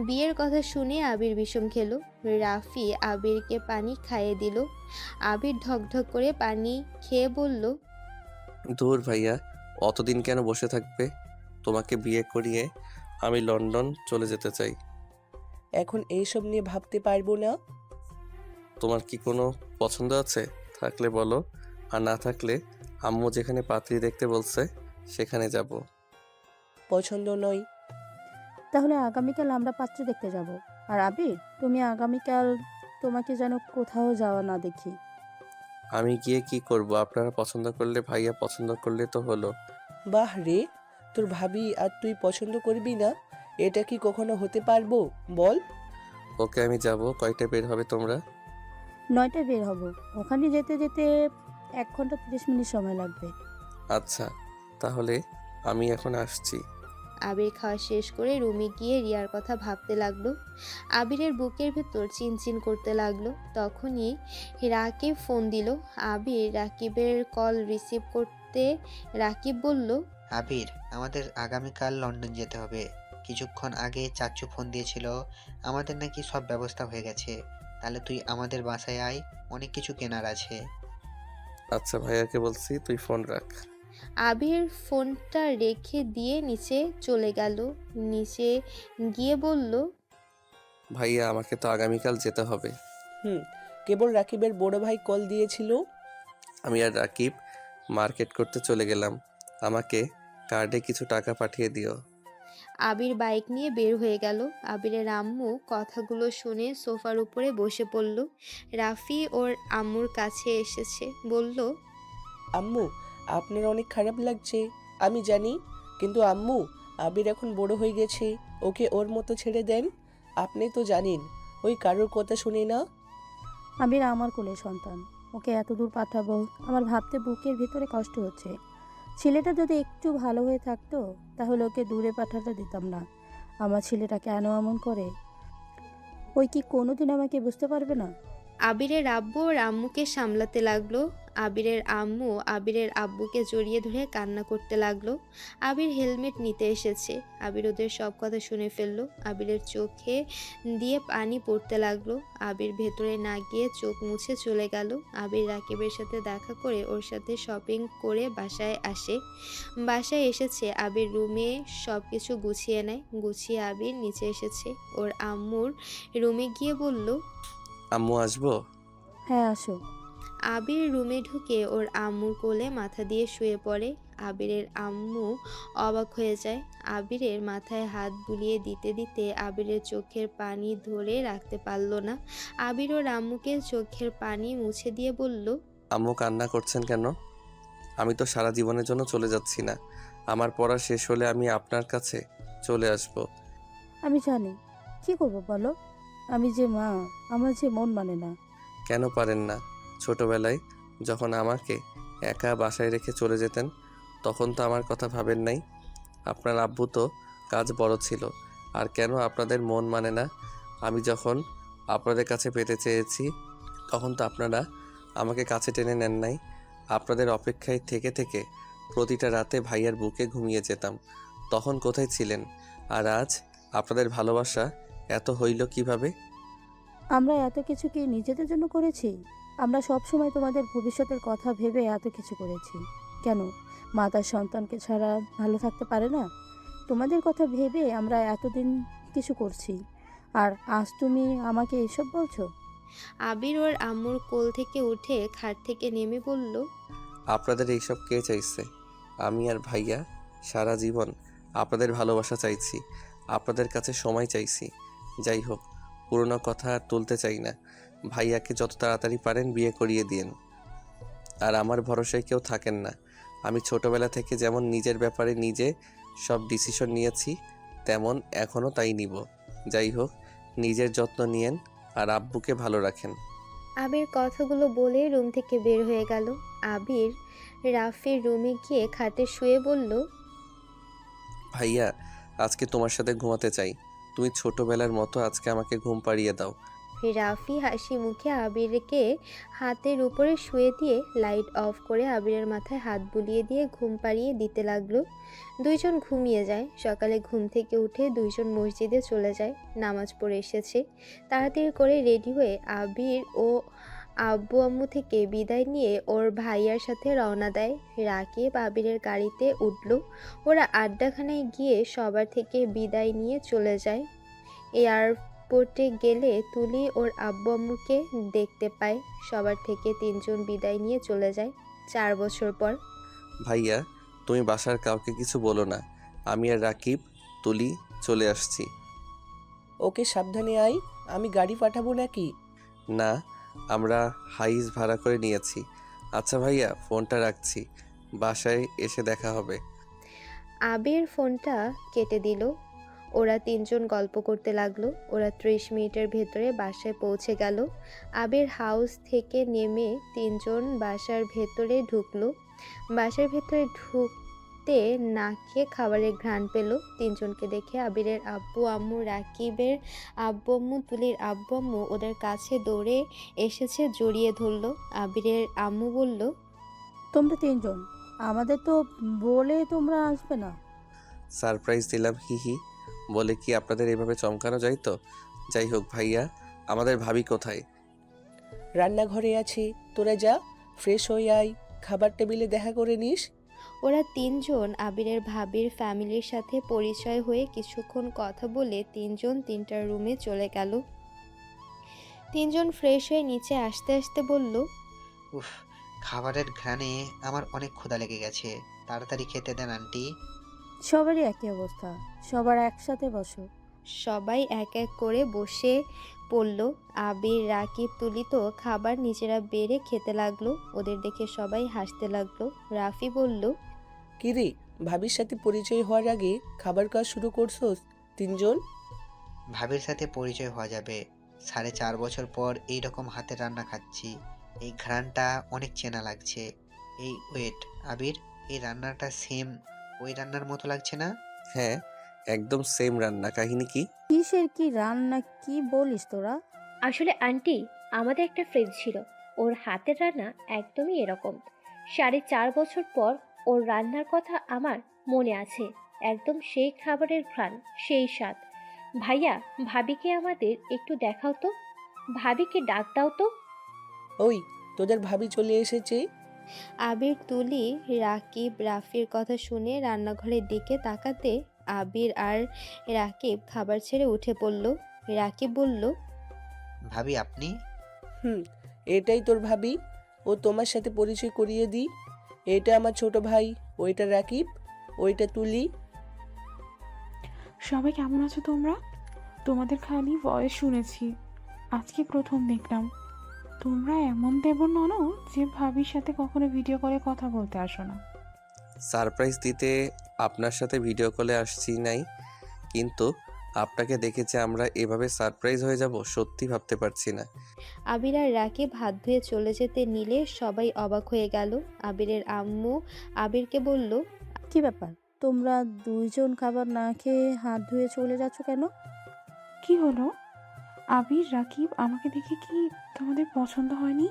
বিয়ের কথা শুনে আবির বিষম খেলো। রাফি আবিরকে পানি খাইয়ে দিল। আবির ঢকঢক করে পানি খেয়ে বলল,
ধুর ভাইয়া, অতদিন কেন বসে থাকবে? তোমাকে বিয়ে করিয়ে আমি লন্ডন চলে যেতে চাই।
এখন এইসব নিয়ে ভাবতে পারবো না।
তোমার কি কোনো পছন্দ আছে? থাকলে বলো, আর না থাকলে আম্মু যেখানে পাত্রী দেখতে বলছে সেখানে যাব।
পছন্দ নয়।
তাহলে আগামীকাল আমরা পাত্র দেখতে যাব। আর আবির, তুমি আগামীকাল তোমাকে যেন কোথাও যাওয়া না দেখি।
আমি গিয়ে কি করব? আপনারা পছন্দ করলে, ভাইয়া পছন্দ করলে তো হলো।
বাহ রে, তোর ভাবি আর তুই পছন্দ করবি না? এটা কি কখনো হতে পারবো বল?
ওকে, আমি যাব। কয়টায় বের হবে তোমরা?
9টায় বের হব। ওখানে যেতে যেতে 1 ঘন্টা 30 মিনিট সময় লাগবে।
আচ্ছা, তাহলে আমি এখন আসছি।
আবির খাওয়া শেষ করে রুমে গিয়ে রিয়ার কথা ভাবতে লাগলো। আবিরের বুকের ভেতর চিনচিন করতে লাগলো। তখনই রাকিব ফোন দিল। আবির রাকিবের কল রিসিভ করতে রাকিব বলল,
আবির, আমাদের আগামীকাল লন্ডন যেতে হবে। কিছুক্ষণ আগে চাচু ফোন দিয়েছিল, আমাদের নাকি সব ব্যবস্থা হয়ে গেছে। তাহলে তুই আমাদের বাসায় আয়, অনেক কিছু কেনার আছে।
আচ্ছা, ভাইয়াকে বলছি, তুই ফোন রাখ।
আবির ফোনটা রেখে দিয়ে নিচে চলে গেল। নিচে গিয়ে বলল,
ভাইয়া, আমাকে তো আগামীকাল যেতে হবে।
কেবল রাকিবের বড় ভাই কল দিয়েছিল।
আমি আর রাকিব মার্কেট করতে চলে গেলাম। আমাকে কার্ডে কিছু টাকা পাঠিয়ে দিও।
আবির বাইক নিয়ে বের হয়ে গেল। আবিরের আম্মু কথাগুলো শুনে সোফার উপরে বসে পড়ল। রাফি ওর আম্মুর কাছে এসেছে, বলল,
আম্মু, আপনার অনেক খারাপ লাগছে আমি জানি, কিন্তু আম্মু, আবির এখন বড় হয়ে গেছে, ওকে ওর মতো ছেড়ে দেন। আপনি তো জানেন ওই কারোর কথা শুনে না।
আবির আমার কোলের সন্তান, ওকে এত দূর পাঠাবো আমার ভাবতে বুকের ভিতরে কষ্ট হচ্ছে। ছেলেটা যদি একটু ভালো হয়ে থাকতো তাহলে ওকে দূরে পাঠাতে দিতাম না। আমার ছেলেটা কেন এমন করে, ওই কি কোনোদিন আমাকে বুঝতে পারবে না?
আবিরের আব্বু ওর আম্মুকে সামলাতে লাগলো। আবিরের আম্মু আবিরের আব্বুকে জড়িয়ে ধরে কান্না করতে লাগলো। আবির হেলমেট নিতে এসেছে। আবির ওদের সব কথা শুনে ফেললো। আবিরের চোখে দিয়ে পানি পড়তে লাগলো। আবির ভেতরে না গিয়ে চোখ মুছে চলে গেল। আবির রাকিবের সাথে দেখা করে ওর সাথে শপিং করে বাসায় আসে। বাসায় এসেছে, আবির রুমে সব কিছু গুছিয়ে নেয়। গুছিয়ে আবির নিচে এসেছে। ওর আম্মুর রুমে গিয়ে বলল,
আম্মু, আসবো?
হ্যাঁ, আসো।
আবির রুমে ঢুকে ওর আম্মুর কোলে মাথা দিয়ে শুয়ে পড়ে। আবিরের আম্মু অবাক হয়ে যায়। আবিরের মাথায় হাত বুলিয়ে দিতে দিতে আবিরের চোখের পানি ধরে রাখতে পারল না। আবির ওর আম্মুকে চোখের পানি মুছে দিয়ে বলল,
আম্মু, কান্না করছেন কেন? আমি তো সারা জীবনের জন্য চলে যাচ্ছি না। আমার পড়া শেষ হলে আমি আপনার কাছে চলে আসব।
আমি জানি, কি করবো বলো? আমি যে মা, আমার যে মন মানে না।
কেন পারেন না? ছোটবেলায় যখন আমাকে একা বাসায় রেখে চলে যেতেন, তখন তো আমার কথা ভাবেন নাই। আপনার আব্বু তো কাজ বড় ছিল, আর কেন আপনাদের মন মানে না? আমি যখন আপনাদের কাছে পেতে চেয়েছি, তখন তো আপনারা আমাকে কাছে টেনে নেন নাই। আপনাদের অপেক্ষায় থেকে থেকে প্রতিটা রাতে ভাইয়ার বুকে ঘুমিয়ে যেতাম। তখন কোথায় ছিলেন? আর আজ আপনাদের ভালোবাসা এত হইল কিভাবে?
আমরা এত কিছু কি নিজেদের জন্য করেছি? আমরা সব সময় তোমাদের ভবিষ্যতের কথা ভেবে এত কিছু করেছি। কেন মা তার সন্তানকে ছাড়া ভালো থাকতে পারে না? তোমাদের কথা ভেবে আমরা এতদিন কিছু করছি। আর আজ তুমি আমাকে এসব বলছো?
আবির ওর আম্মুর কোল থেকে উঠে খাট থেকে নেমে বলল,
আপনাদের এইসব কে চাইছে? আমি আর ভাইয়া সারা জীবন আপনাদের ভালোবাসা চাইছি, আপনাদের কাছে সময় চাইছি। যাই হোক, পুরনো কথা আর তুলতে চাই না। ভাইয়াকে যত তাড়াতাড়ি পারেন বিয়ে করিয়ে দিন। আর আমার ভরসায় কেউ থাকেন না। আমি ছোটবেলা থেকে যেমন নিজের ব্যাপারে নিজে সব ডিসিশন নিয়েছি, তেমন এখনও তাই নিব। যাই হোক, নিজের যত্ন নিয়েন আর আব্বুকে ভালো রাখেন।
আবির কথাগুলো বলে রুম থেকে বের হয়ে গেল। আবির রাফির রুমে গিয়ে খাটে শুয়ে বলল,
ভাইয়া, আজকে তোমার সাথে ঘুমাতে চাই। তুমি ছোটবেলার মতো আজকে আমাকে ঘুম পাড়িয়ে দাও।
রাফি হাসি মুখে আবিরকে হাতের উপরে শুয়ে দিয়ে লাইট অফ করে আবিরের মাথায় হাত বুলিয়ে দিয়ে ঘুম পাড়িয়ে দিতে লাগলো। দুইজন ঘুমিয়ে যায়। সকালে ঘুম থেকে উঠে দুইজন মসজিদে চলে যায়। নামাজ পড়ে এসেছে। তাড়াতাড়ি করে রেডি হয়ে আবির ও আব্বু আম্মু থেকে বিদায় নিয়ে ওর ভাইয়ার সাথে রওনা দেয়। রাকিব আবিরের গাড়িতে উঠল। ওরা আড্ডাখানায় গিয়ে সবার থেকে বিদায় নিয়ে চলে যায়। এয়ারপোর্টে গেলে তুলি ওর আব্বু আম্মুকে দেখতে পায়। সবার থেকে তিনজন বিদায় নিয়ে চলে যায় 4 বছর পর।
ভাইয়া, তুমি বাসার কাউকে কিছু বলো না। আমি আর রাকিব, তুলি চলে আসছি।
ওকে, সাবধানে আই। আমি গাড়ি পাঠাবো নাকি?
না, আমরা হাইস ভাড়া করে নিয়েছি। আচ্ছা ভাইয়া, ফোনটা রাখছি, বাসায় এসে দেখা হবে।
আবির ফোনটা কেটে দিল। ওরা তিনজন গল্প করতে লাগলো। ওরা 30 মিনিটের ভেতরে বাসায় পৌঁছে গেল। আবির হাউস থেকে নেমে তিনজন বাসার ভেতরে ঢুকলো। বাসার ভেতরে ঢুকতে নাকে খাবারের ঘ্রাণ পেল। তিনজনকে দেখে আবিরের আব্বু আম্মু, রাকিবের আব্বু আম্মু, তুলির আব্বু আম্মু ওদের কাছে দৌড়ে এসেছে, জড়িয়ে ধরলো। আবিরের আম্মু বলল,
তোমরা তিনজন আমাদের তো বলে তোমরা আসবে না?
সারপ্রাইজ দিলাম, হি বলে কি আপনাদের এভাবে চমকানো যায় তো? যাই হোক ভাইয়া, আমাদের ভাবি কোথায়?
রান্নাঘরে আছি, তোরা যা, ফ্রেশ হয়ে আয়, খাবার টেবিলে দেখা করে নিস।
ওরা তিনজন আবিরের ভাবির ফ্যামিলির সাথে পরিচয় হয়ে কিছুক্ষণ কথা বলে তিনজন তিনটার রুমে চলে গেল। তিনজন ফ্রেশ হয়ে নিচে আসতে আসতে বলল,
উফ, খাবারের ঘ্রাণে আমার অনেক ক্ষুধা লেগে গেছে। তাড়াতাড়ি খেতে দেন আন্টি।
সবারই একই অবস্থা, সবার একসাথে বসো।
সবাই এক এক করে বসে পড়ল। আবির, রাকিব, তুলি তো খাবার নিজেরা বেড়ে খেতে লাগলো। ওদের দেখে সবাই হাসতে লাগলো। রাফি বলল,
কিরে, ভাবির সাথে পরিচয় হওয়ার আগে খাবার খাওয়া শুরু করছোস তিনজন?
ভাবির সাথে পরিচয় হওয়া যাবে, 4.5 বছর পর এই রকম হাতের রান্না খাচ্ছি। এই ঘ্রাণটা অনেক চেনা লাগছে। এই ওয়েট, আবির, এই রান্নাটা সেম ওই রান্নার মতো লাগছে না?
হ্যাঁ, একদম সেম রান্না। কাহিনী কি?
কিসের কি রান্না, কি বলিস তোরা?
আসলে আন্টি, আমাদের একটা ফ্রেন্ড ছিল, ওর হাতের রান্না একদমই এরকম। 4.5 বছর পর ওর রান্নার কথা আমার মনে আছে। একদম সেই খাবারের ঘ্রাণ, সেই স্বাদ। ভাইয়া, ভাবিকে আমাদের একটু দেখাও তো, ভাবিকে ডাক দাও তো।
ওই, তোদের ভাবি চলে এসেছে।
আবির, তুলি, রাকিব রাফির কথা শুনে রান্নাঘরের দিকে তাকাতে আবির আর রাকিব খাবার ছেড়ে উঠে পড়ল। রাকিব বলল,
ভাবি আপনি?
হুম, এটাই তোর ভাবি। ও তোমার সাথে পরিচয় করিয়ে দিই। এটা আমার ছোট ভাই, ওইটা রাকিব, ওইটা তুলি।
সবাই কেমন আছো তোমরা? তোমাদের খালি ভয়েস শুনেছি, আজকে প্রথম দেখলাম। তোমরা এমন দেবর ননো যে ভাবির সাথে কখনো ভিডিও কলে কথা বলতে আসো না।
সারপ্রাইজ দিতে আপনার সাথে ভিডিও কলে আসছি নাই, কিন্তু আপনাকে দেখেছে আমরা এভাবে সারপ্রাইজ হয়ে যাব সত্যি ভাবতে পারছি না।
আবির আর রাকিব হাত ধুয়ে চলে যেতে নিলে সবাই অবাক হয়ে গেল। আবিরের আম্মু আবিরকে বলল,
কি ব্যাপার, তোমরা দুইজন খাবার না খেয়ে হাত ধুয়ে চলে যাচ্ছ কেন?
কি হলো আবির, রাকিব, আমাকে দেখে কি তোমাদের পছন্দ হয়নি?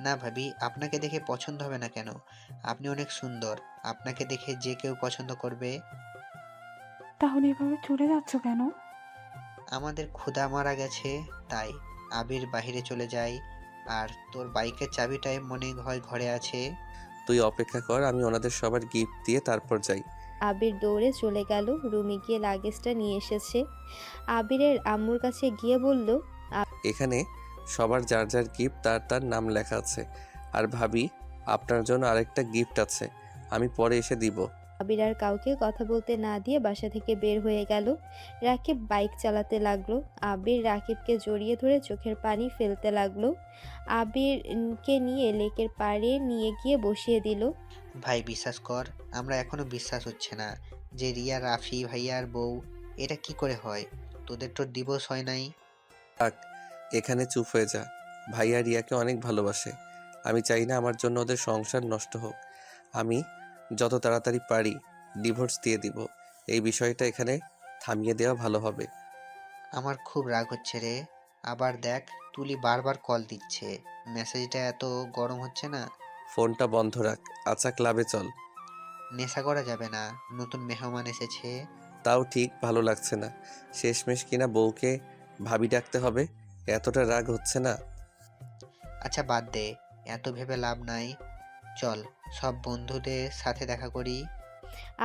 না ভাবি, আপনাকে দেখে পছন্দ হবে না কেন? আপনি অনেক সুন্দর, আপনাকে দেখে যে কেউ পছন্দ করবে।
তাহলে এভাবে চলে যাচ্ছ কেন?
আমাদের ক্ষুধা মারা গেছে, তাই। আবির বাহিরে চলে যায়। আর তোর বাইকের চাবিটাই মনে হয় ঘরে আছে।
তুই অপেক্ষা কর, আমি ওনাদের সবার গিফট দিয়ে তারপর যাই।
আবির দৌড়ে চলে গেল রুমে গিয়ে লাগেজটা নিয়ে এসেছে। আবিরের আম্মুর কাছে গিয়ে বলল,
এখানে সবার যার যার গিফট তার তার নাম লেখা আছে। আর ভাবি, আপনার জন্য আরেকটা গিফট আছে, আমি পরে এসে দিব।
আবির আর কাউকে কথা বলতে না দিয়ে বাসা থেকে বের হয়ে গেল। রাকিব বাইক চালাতে লাগলো। আবির রাকিবকে জড়িয়ে ধরে চোখের পানি ফেলতে লাগলো। আবিরকে নিয়ে লেকের পাড়ে নিয়ে গিয়ে বসিয়ে দিল।
ভাই বিশ্বাস কর, আমরা এখনো বিশ্বাস হচ্ছে না যে রিয়া রাফি ভাইয়ার বউ। এটা কি করে হয়? তোদের তো দিবস হয় নাই।
থাক, এখানে চুপ হয়ে যা। ভাইয়া রিয়াকে অনেক ভালোবাসে। আমি চাই না আমার জন্য ওদের সংসার নষ্ট হোক। আমি যত তাড়াতাড়ি পারি ডিভোর্স দিয়ে দিব। এই বিষয়টা এখানে থামিয়ে দেওয়া ভালো হবে।
আমার খুব রাগ হচ্ছে রে। আবার দেখ, তুলি বারবার কল দিচ্ছে। মেসেজটা এত গরম হচ্ছে না?
ফোনটা বন্ধ রাখ। আচ্ছা, ক্লাবে চল।
নেশা করা যাবে না, নতুন মেহমান এসেছে।
তাও ঠিক ভালো লাগছে না। শেষমেশ কিনা বউকে ভাবি ডাকতে হবে। এতটা রাগ হচ্ছে না?
আচ্ছা বাদ দে, এত ভেবে লাভ নাই। চল, সব বন্ধুদের সাথে দেখা করি।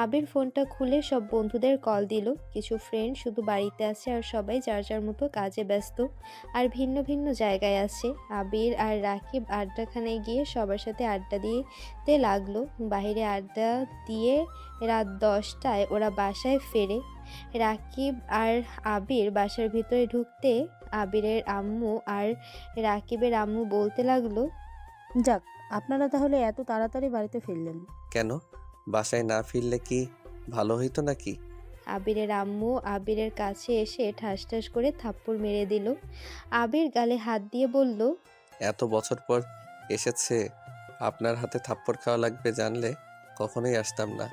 আবির ফোনটা খুলে সব বন্ধুদের কল দিল। কিছু ফ্রেন্ড শুধু বাড়িতে আছে আর সবাই যার যার মতো কাজে ব্যস্ত আর ভিন্ন ভিন্ন জায়গায় আছে। আবির আর রাকিব আড্ডাখানায় গিয়ে সবার সাথে আড্ডা দিতে লাগলো। বাইরে আড্ডা দিয়ে রাত 10টায় ওরা বাসায় ফেরে। রাকিব আর আবির বাসার ভিতরে ঢুকতে আবিরের আম্মু আর রাকিবের আম্মু বলতে লাগলো,
যাক, আপনারা তাহলে এত তাড়াতাড়ি বাড়িতে ফিরলেন।
কেন? বাসায় না ফিরলে কি ভালো হইতো নাকি?
আবিরের আম্মু আবিরের কাছে এসে ঠাস ঠাস করে থাপ্পড় মেরে দিল। আবির গালে হাত দিয়ে বলল,
এত বছর পর এসেছে, আপনার হাতে থাপ্পড় খাওয়া লাগবে জানলে কখনোই আসতাম না।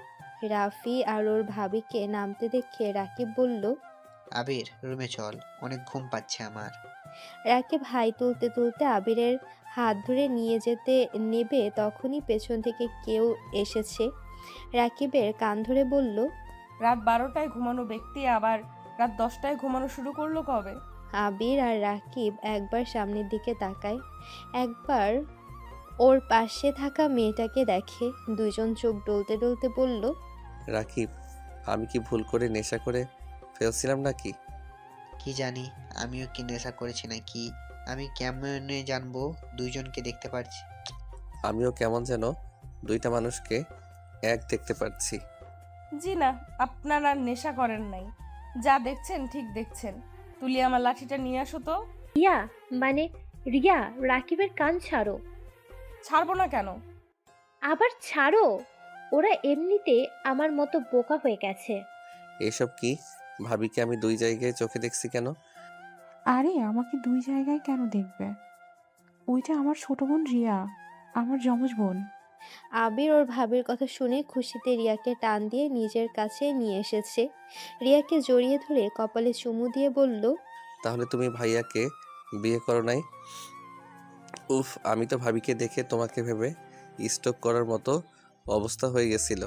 রাফি আর ওর ভাবিকে নামতে দেখে রাকিব বলল,
আবির, রুমে চল, অনেক ঘুম পাচ্ছে আমার।
রাকিব হাই তুলতে তুলতে আবিরের হাত ধরে নিয়ে যেতে নেবে তখনই পেছন থেকে কেউ এসেছে। রাকিবের কান ধরে বলল,
রাত 12টায় ঘুমানো ব্যক্তি আবার রাত 10টায় ঘুমানো শুরু করলো কবে?
আবির আর রাকিব একবার সামনের দিকে তাকায়, একবার ওর পাশে থাকা মেয়েটাকে দেখে। দুইজন চোখ ডলতে ডলতে বলল,
রাকিব, আমি কি ভুল করে নেশা করে ফেলছিলাম নাকি?
কি জানি, আমিও কি নেশা করেছি নাকি। আমি কেমনে জানবো? দুইজনকে দেখতে পাচ্ছি।
আমিও কেমন যেন দুইটা মানুষকে এক দেখতে পাচ্ছি।
জি না, আপনারা নেশা করেন নাই। যা দেখছেন ঠিক দেখছেন। তুলি, আমার লাঠিটা নিয়ে আসো তো।
রিয়া, মানে রিয়া, রাকিবের কান ছাড়ো।
ছাড়বো না কেন?
আবার ছাড়ো। ওরা এমনিতে আমার মতো বোকা হয়ে গেছে।
এসব কি? ভাবিকে আমি দুই জায়গায় চোখে দেখছি কেন?
আরে আমাকে দুই জায়গায় কেন দেখবে? ওইটা আমার ছোট বোন রিয়া, আমার যমজ বোন।
আবির ওর ভাবির কথা শুনে খুশিতে রিয়াকে টান দিয়ে নিজের কাছে নিয়ে এসেছে। রিয়াকে জড়িয়ে ধরে কপালে চুমু দিয়ে বলল,
তাহলে তুমি ভাইয়াকে বিয়ে করো নাই? উফ, আমি তো ভাবিকে দেখে তোমাকে ভেবে স্ট্রোক করার মতো অবস্থা হয়ে গেছিল।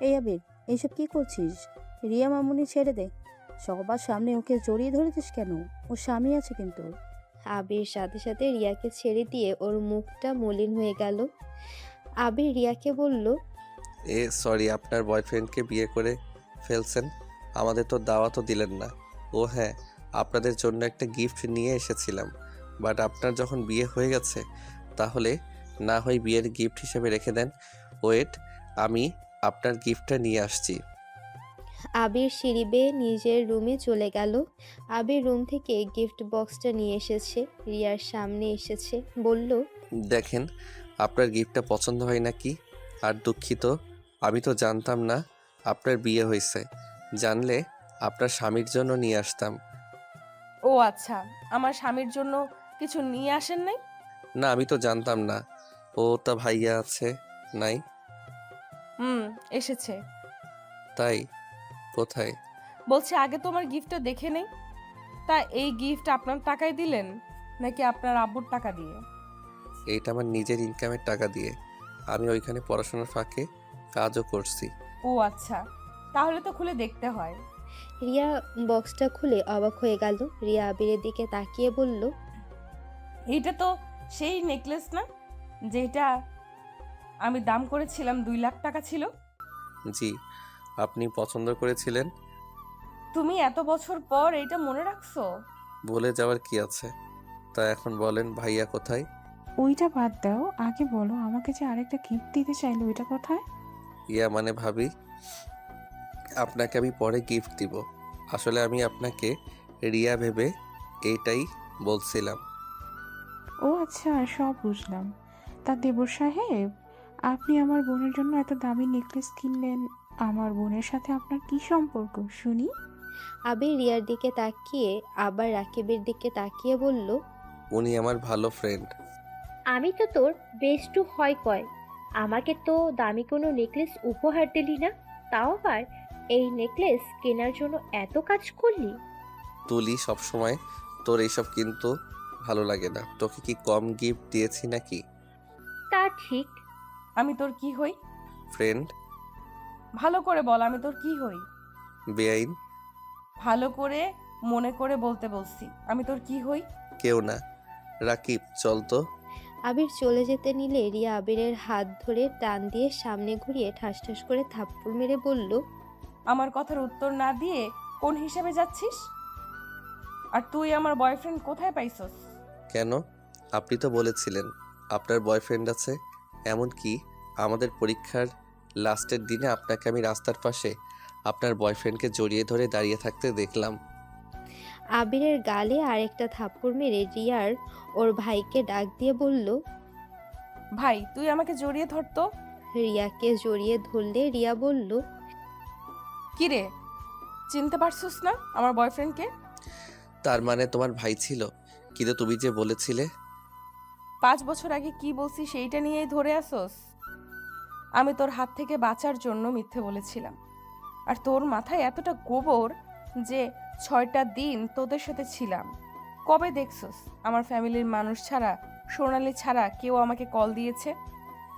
এই আবির, এইসব কি করছিস? রিয়া মামুনি ছেড়ে দে। সবার সামনে ওকে জড়িয়ে ধরেছিস কেন? ওর স্বামী আছে কিন্তু।
আবির সাথে সাথে রিয়াকে ছেড়ে দিয়ে ওর মুখটা মলিন হয়ে গেল। আবির রিয়াকে বলল,
সরি, আপনার বয়ফ্রেন্ডকে বিয়ে করে ফেলছেন। আমাদের তো দাওয়াতও দিলেন না। ও হ্যাঁ, আপনাদের জন্য একটা গিফট নিয়ে এসেছিলাম, বাট আপনার যখন বিয়ে হয়ে গেছে তাহলে না হয় বিয়ের গিফট হিসেবে রেখে দেন। ওয়েট, আমি আপনার গিফটটা নিয়ে আসছি।
আবির সিঁড়ি বেয়ে নিজের রুমে চলে গেল। আবির রুম থেকে গিফট বক্সটা নিয়ে এসেছে, রিয়ার সামনে এসেছে, বলল,
দেখেন, আপনার গিফটটা পছন্দ হয় নাকি? আর দুঃখিত, আমি তো জানতাম না আপনার বিয়ে হয়েছে। জানলে আপনার স্বামীর জন্য নিয়ে আসতাম।
ও আচ্ছা, আমার স্বামীর জন্য কিছু নিয়ে আসেন নাই?
না, আমি তো জানতাম না। ও তা ভাইয়া আছে নাই?
এসেছে।
তাই? কোথায়?
বলছে আগে তোমার গিফটটা দেখে নেই। তা এই গিফট আপনার টাকায় দিলেন নাকি আপনার আব্বুর টাকা দিয়ে?
এইটা আমার নিজের ইনকামের টাকা দিয়ে। আমি ওইখানে পড়াশোনার ফাঁকে কাজও করছি।
ও আচ্ছা, তাহলে তো খুলে দেখতে হয়।
রিয়া বক্সটা খুলে অবাক হয়ে গেল। রিয়া আবিরের দিকে তাকিয়ে বলল,
এইটা তো সেই নেকলেস না যেটা আমি দাম করেছিলাম 2 লাখ টাকা ছিল?
জি, আপনি পছন্দ করেছিলেন।
তুমি এত বছর পর এটা মনে রাখছো?
ভুলে যাওয়ার কি আছে? তা এখন বলেন ভাইয়া কোথায়?
ওইটা বাদ দাও, আগে বলো আমাকে যে আরেকটা গিফট দিতে চাইলো ওইটা কোথায়?
ইয়া মানে ভাবি, আপনাকে আমি পরে গিফট দিব। আসলে আমি আপনাকে রিয়া ভেবে এইটাই বলছিলাম।
ও আচ্ছা, সব বুঝলাম। তা দেবর সাহেব, আপনি আমার বোনের জন্য এত দামি নেকলেস কিনলেন, আমার বোনের সাথে আপনার কি সম্পর্ক শুনি?
আবির রিয়ার দিকে তাকিয়ে আবার রাকিবের দিকে তাকিয়ে বলল,
উনি আমার ভালো ফ্রেন্ড।
আমি তো তোর বেস্টু হয় কয়, আমাকে তো দামি কোনো নেকলেস উপহার দিলি না, তাও আবার এই নেকলেস কেনার জন্য এত কাজ করলি।
তুলি সবসময় তোর এইসব কিন্তু ভালো লাগে না। তোকে কি কম গিফট দিয়েছি নাকি?
তা ঠিক।
আমি তোর কি হই?
ফ্রেন্ড।
ভালো করে বল, আমি তোর কি হই?
বেআইন।
ভালো করে মনে করে বলতে বলছি, আমি তোর কি হই?
কেউ না। রাকিব চল তো।
আবির চলে যেতে নিলে রিয়া আবিরের হাত ধরে টান দিয়ে সামনে ঘুরিয়ে ঠাস ঠাস করে থাপ্পড় মেরে বলল,
আমার কথার উত্তর না দিয়ে কোন হিসাবে যাচ্ছিস? আর তুই আমার বয়ফ্রেন্ড কোথায় পাইছস?
কেন? আপনি তো বলেছিলেন আপনার বয়ফ্রেন্ড আছে। এমন কি আমাদের পরীক্ষার লাস্টের দিনে আপনাকে আমি রাস্তার পাশে আপনার বয়ফ্রেন্ডকে জড়িয়ে ধরে দাঁড়িয়ে থাকতে দেখলাম।
আবিরের গালে আরেকটা থাপ্পড় মেরে রিয়ার ওর ভাইকে ডাক দিয়ে বলল,
ভাই তুই আমাকে জড়িয়ে ধরতো।
রিয়াকে জড়িয়ে ধরলে রিয়া বলল,
কি রে, চিনতে পারছস না আমার বয়ফ্রেন্ডকে?
তার মানে তোমার ভাই ছিল? কিন্তু তুমি যে বলেছিলে।
5 বছর আগে কি বলছি সেইটা নিয়েই ধরে আসস? আমি তোর হাত থেকে বাঁচার জন্য মিথ্যে বলেছিলাম। আর তোর মাথায় এতটা গোবর যে 6টা দিন তোদের সাথে ছিলাম। কবে দেখছস আমার ফ্যামিলির মানুষ ছাড়া, সোনালি ছাড়া কেউ আমাকে কল দিয়েছে?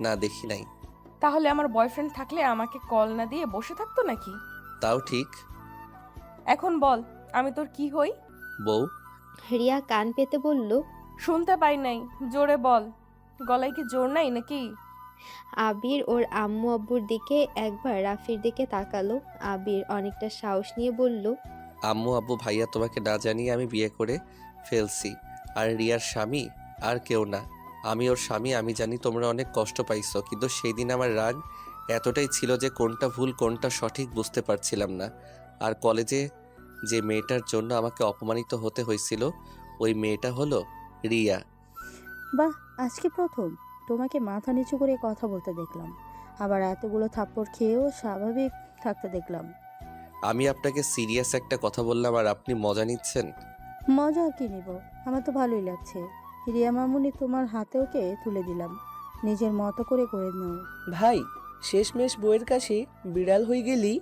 না, দেখি নাই।
তাহলে আমার বয়ফ্রেন্ড থাকলে আমাকে কল না দিয়ে বসে থাকতো নাকি?
তাও ঠিক।
এখন বল, আমি তোর কি হই?
বউ।
রিয়া কান পেতে বলল,
শুনতে পাই নাই, জোরে বল। গলায় কি জোর নাই নাকি?
আবির ওর আম্মু আব্বুর দিকে একবার রাফির দিকে তাকালো। আবির অনেকটা সাহস নিয়ে বলল,
আম্মু আব্বু ভাইয়া তোমাকে না জানিয়ে আমি বিয়ে করে ফেলছি। আর রিয়ার স্বামী আর কেউ না, আমি ওর স্বামী। আমি জানি তোমরা অনেক কষ্ট পাইছো, কিন্তু সেই দিন আমার রাগ এতটাই ছিল যে কোনটা ভুল কোনটা সঠিক বুঝতে পারছিলাম না। আর কলেজে যে মেয়েটার জন্য আমাকে অপমানিত হতে হয়েছিল, ওই মেয়েটা হলো রিয়া।
বাহ, আজকে প্রথম তোমাকে মাথা নিচু করে কথা বলতে দেখলাম, আবার এতগুলো থাপ্পড় খেয়েও স্বাভাবিক থাকতে দেখলাম।
আমি আপনাকে সিরিয়াস একটা কথা বললাম আর আপনি মজা নিচ্ছেন।
মজা আর কি নিব, আমার তো ভালোই লাগছে। রিয়া মামুনি তোমার হাতে ওকে তুলে দিলাম, নিজের মতো করে করে নাও।
ভাই, শেষমেশ বইয়ের কাছে বিড়াল হয়ে গেলি।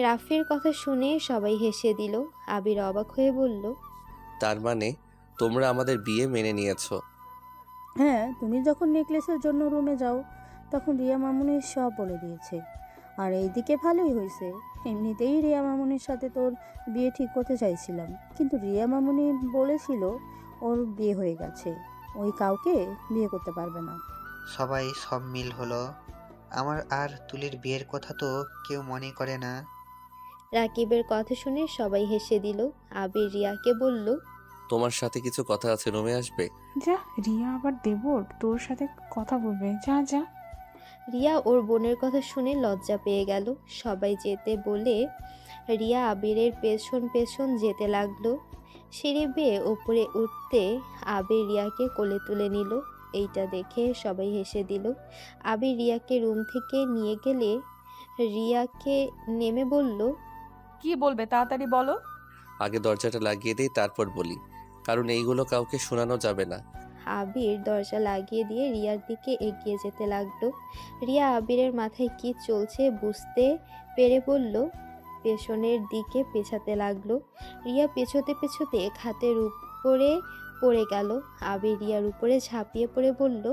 রাফির কথা শুনে সবাই হেসে দিল। আবির অবাক হয়ে বলল,
তার মানে তোমরা আমাদের বিয়ে মেনে নিয়েছো?
হ্যাঁ, তুমি যখন নেকলেসের জন্য রুমে যাও তখন রিয়া মামুনি সব বলে দিয়েছে। আর এইদিকে ভালোই হয়েছে, এমনিতেই রিয়া মামুনির সাথে তোর বিয়ে ঠিক করতে চাইছিলাম, কিন্তু রিয়া মামুনি বলেছিল ওর বিয়ে হয়ে গেছে, ওই কাউকে বিয়ে করতে পারবে না।
সবাই সব মিল হলো। আমার আর তুলির বিয়ের কথা তো কেউ মনে করে না।
রাকিবের কথা শুনে সবাই হেসে দিল। আবির রিয়াকে বলল,
তোমার সাথে কিছু কথা আছে, রুমে আসবে?
যা, রিয়া আবার দেবর তোর সাথে কথা বলবে, যা যা।
রিয়া ওর বোনের কথা শুনে লজ্জা পেয়ে গেল। সবাই যেতে বলে রিয়া আবিরের পেছন পেছন যেতে লাগলো। সিঁড়ি বেয়ে ওপরে উঠতে আবির রিয়াকে কোলে তুলে নিল। এইটা দেখে সবাই হেসে দিল। আবির রিয়াকে রুম থেকে নিয়ে গেলে রিয়াকে নেমে বলল,
কি বলবে তাড়াতাড়ি বলো।
আগে দরজাটা লাগিয়ে দেই, তারপর বলি, কারণ এইগুলো কাউকে শোনানো যাবে না।
আবির দরজা লাগিয়ে দিয়ে রিয়ার দিকে এগিয়ে যেতে লাগলো। রিয়া আবিরের মাথায় কি চলছে বুঝতে পেরে বলল, পেছনের দিকে পেছাতে লাগলো। রিয়া পেছোতে পেছোতে খাটের উপরে পড়ে গেল। আবির রিয়ার উপরে ঝাঁপিয়ে পড়ে বলল,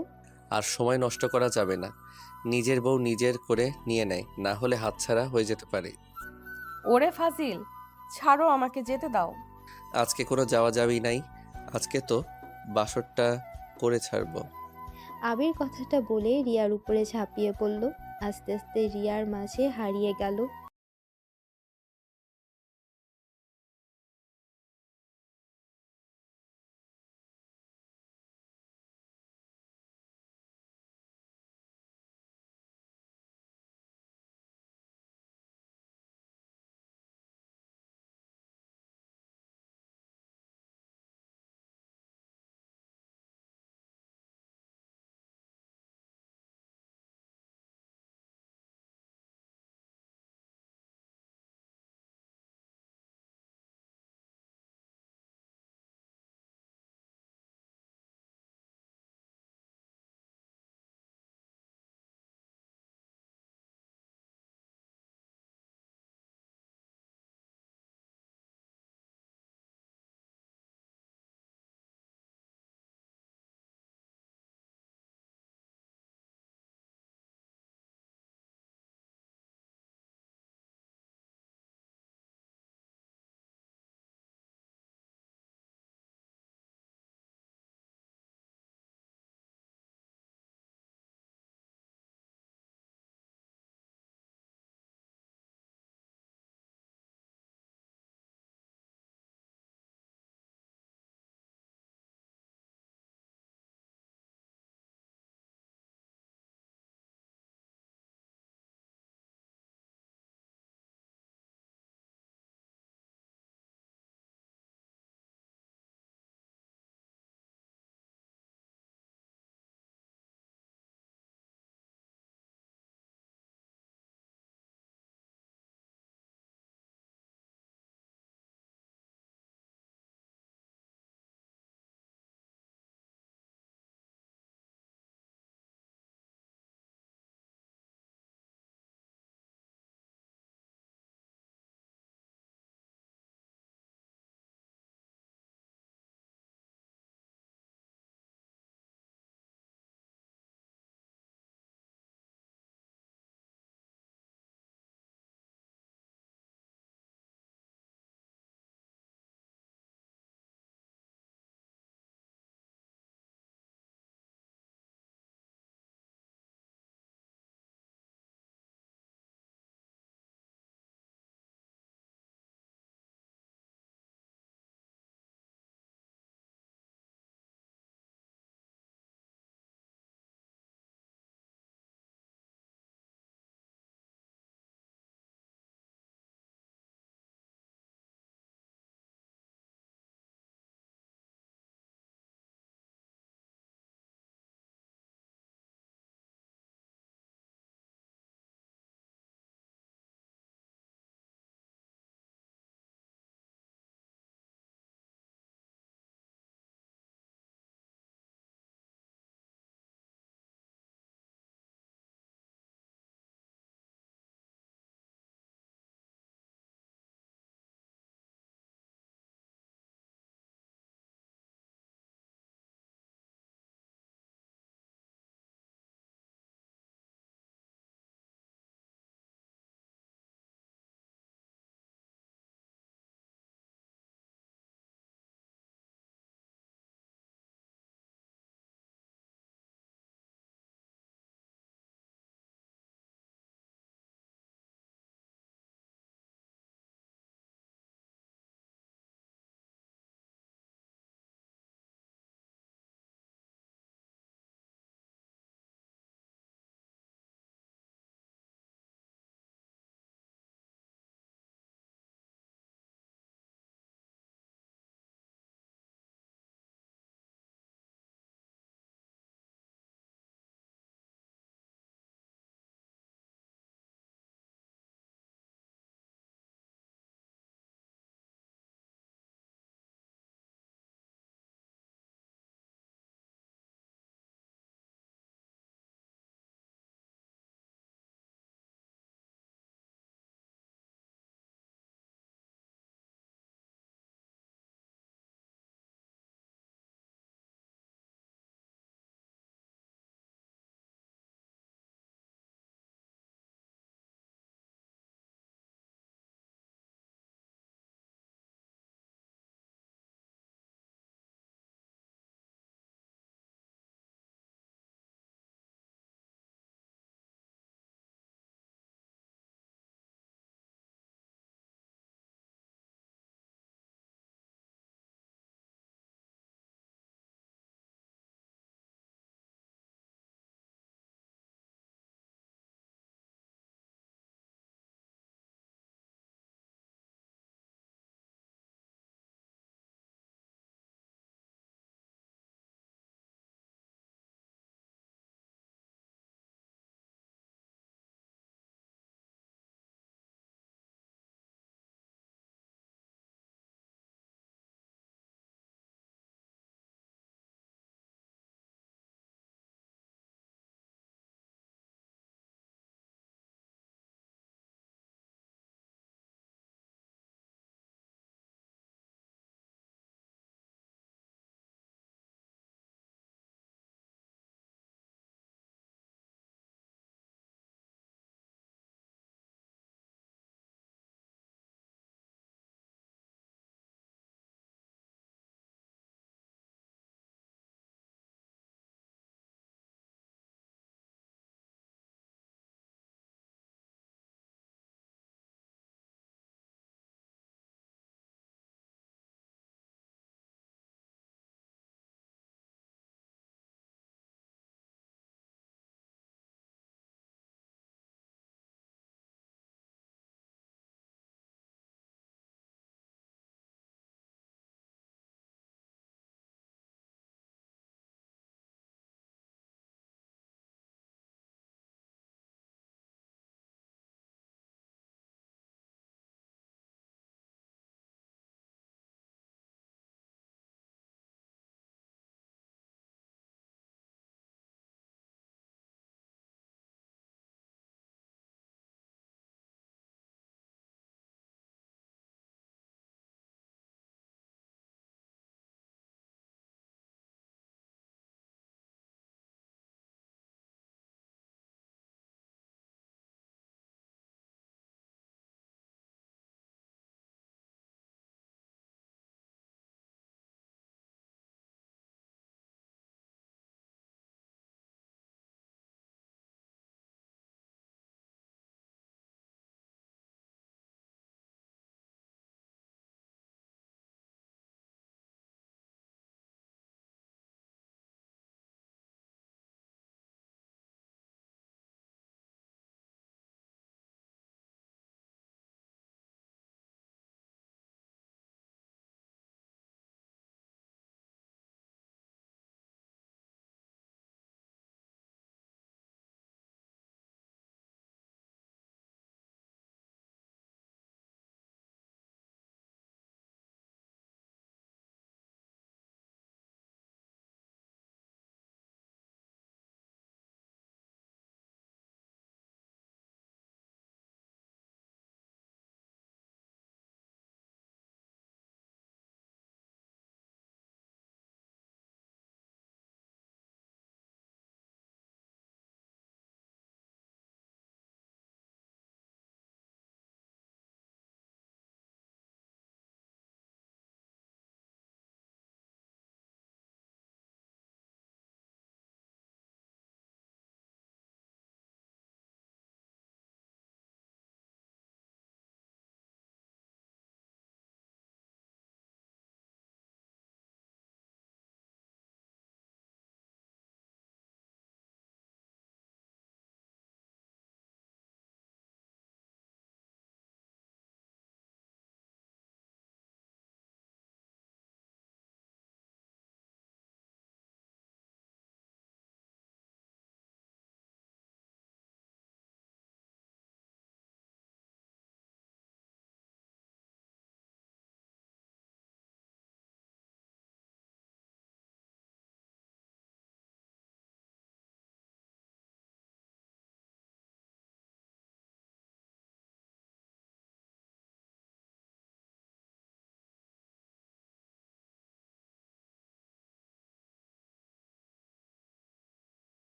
আর সময় নষ্ট করা যাবে না। নিজের বউ নিজের করে নিয়ে নেয়, না হলে হাতছাড়া হয়ে যেতে পারে।
ওরে ফাজিল, ছাড়ো, আমাকে যেতে দাও।
আজকে কোনো যাওয়া যাবেই নাই, আজকে তো বাসরটা করে ছাড়বো।
আবির কথাটা বলে রিয়ার উপরে ঝাঁপিয়ে পড়ল। আস্তে আস্তে রিয়ার মাঝে হারিয়ে গেল।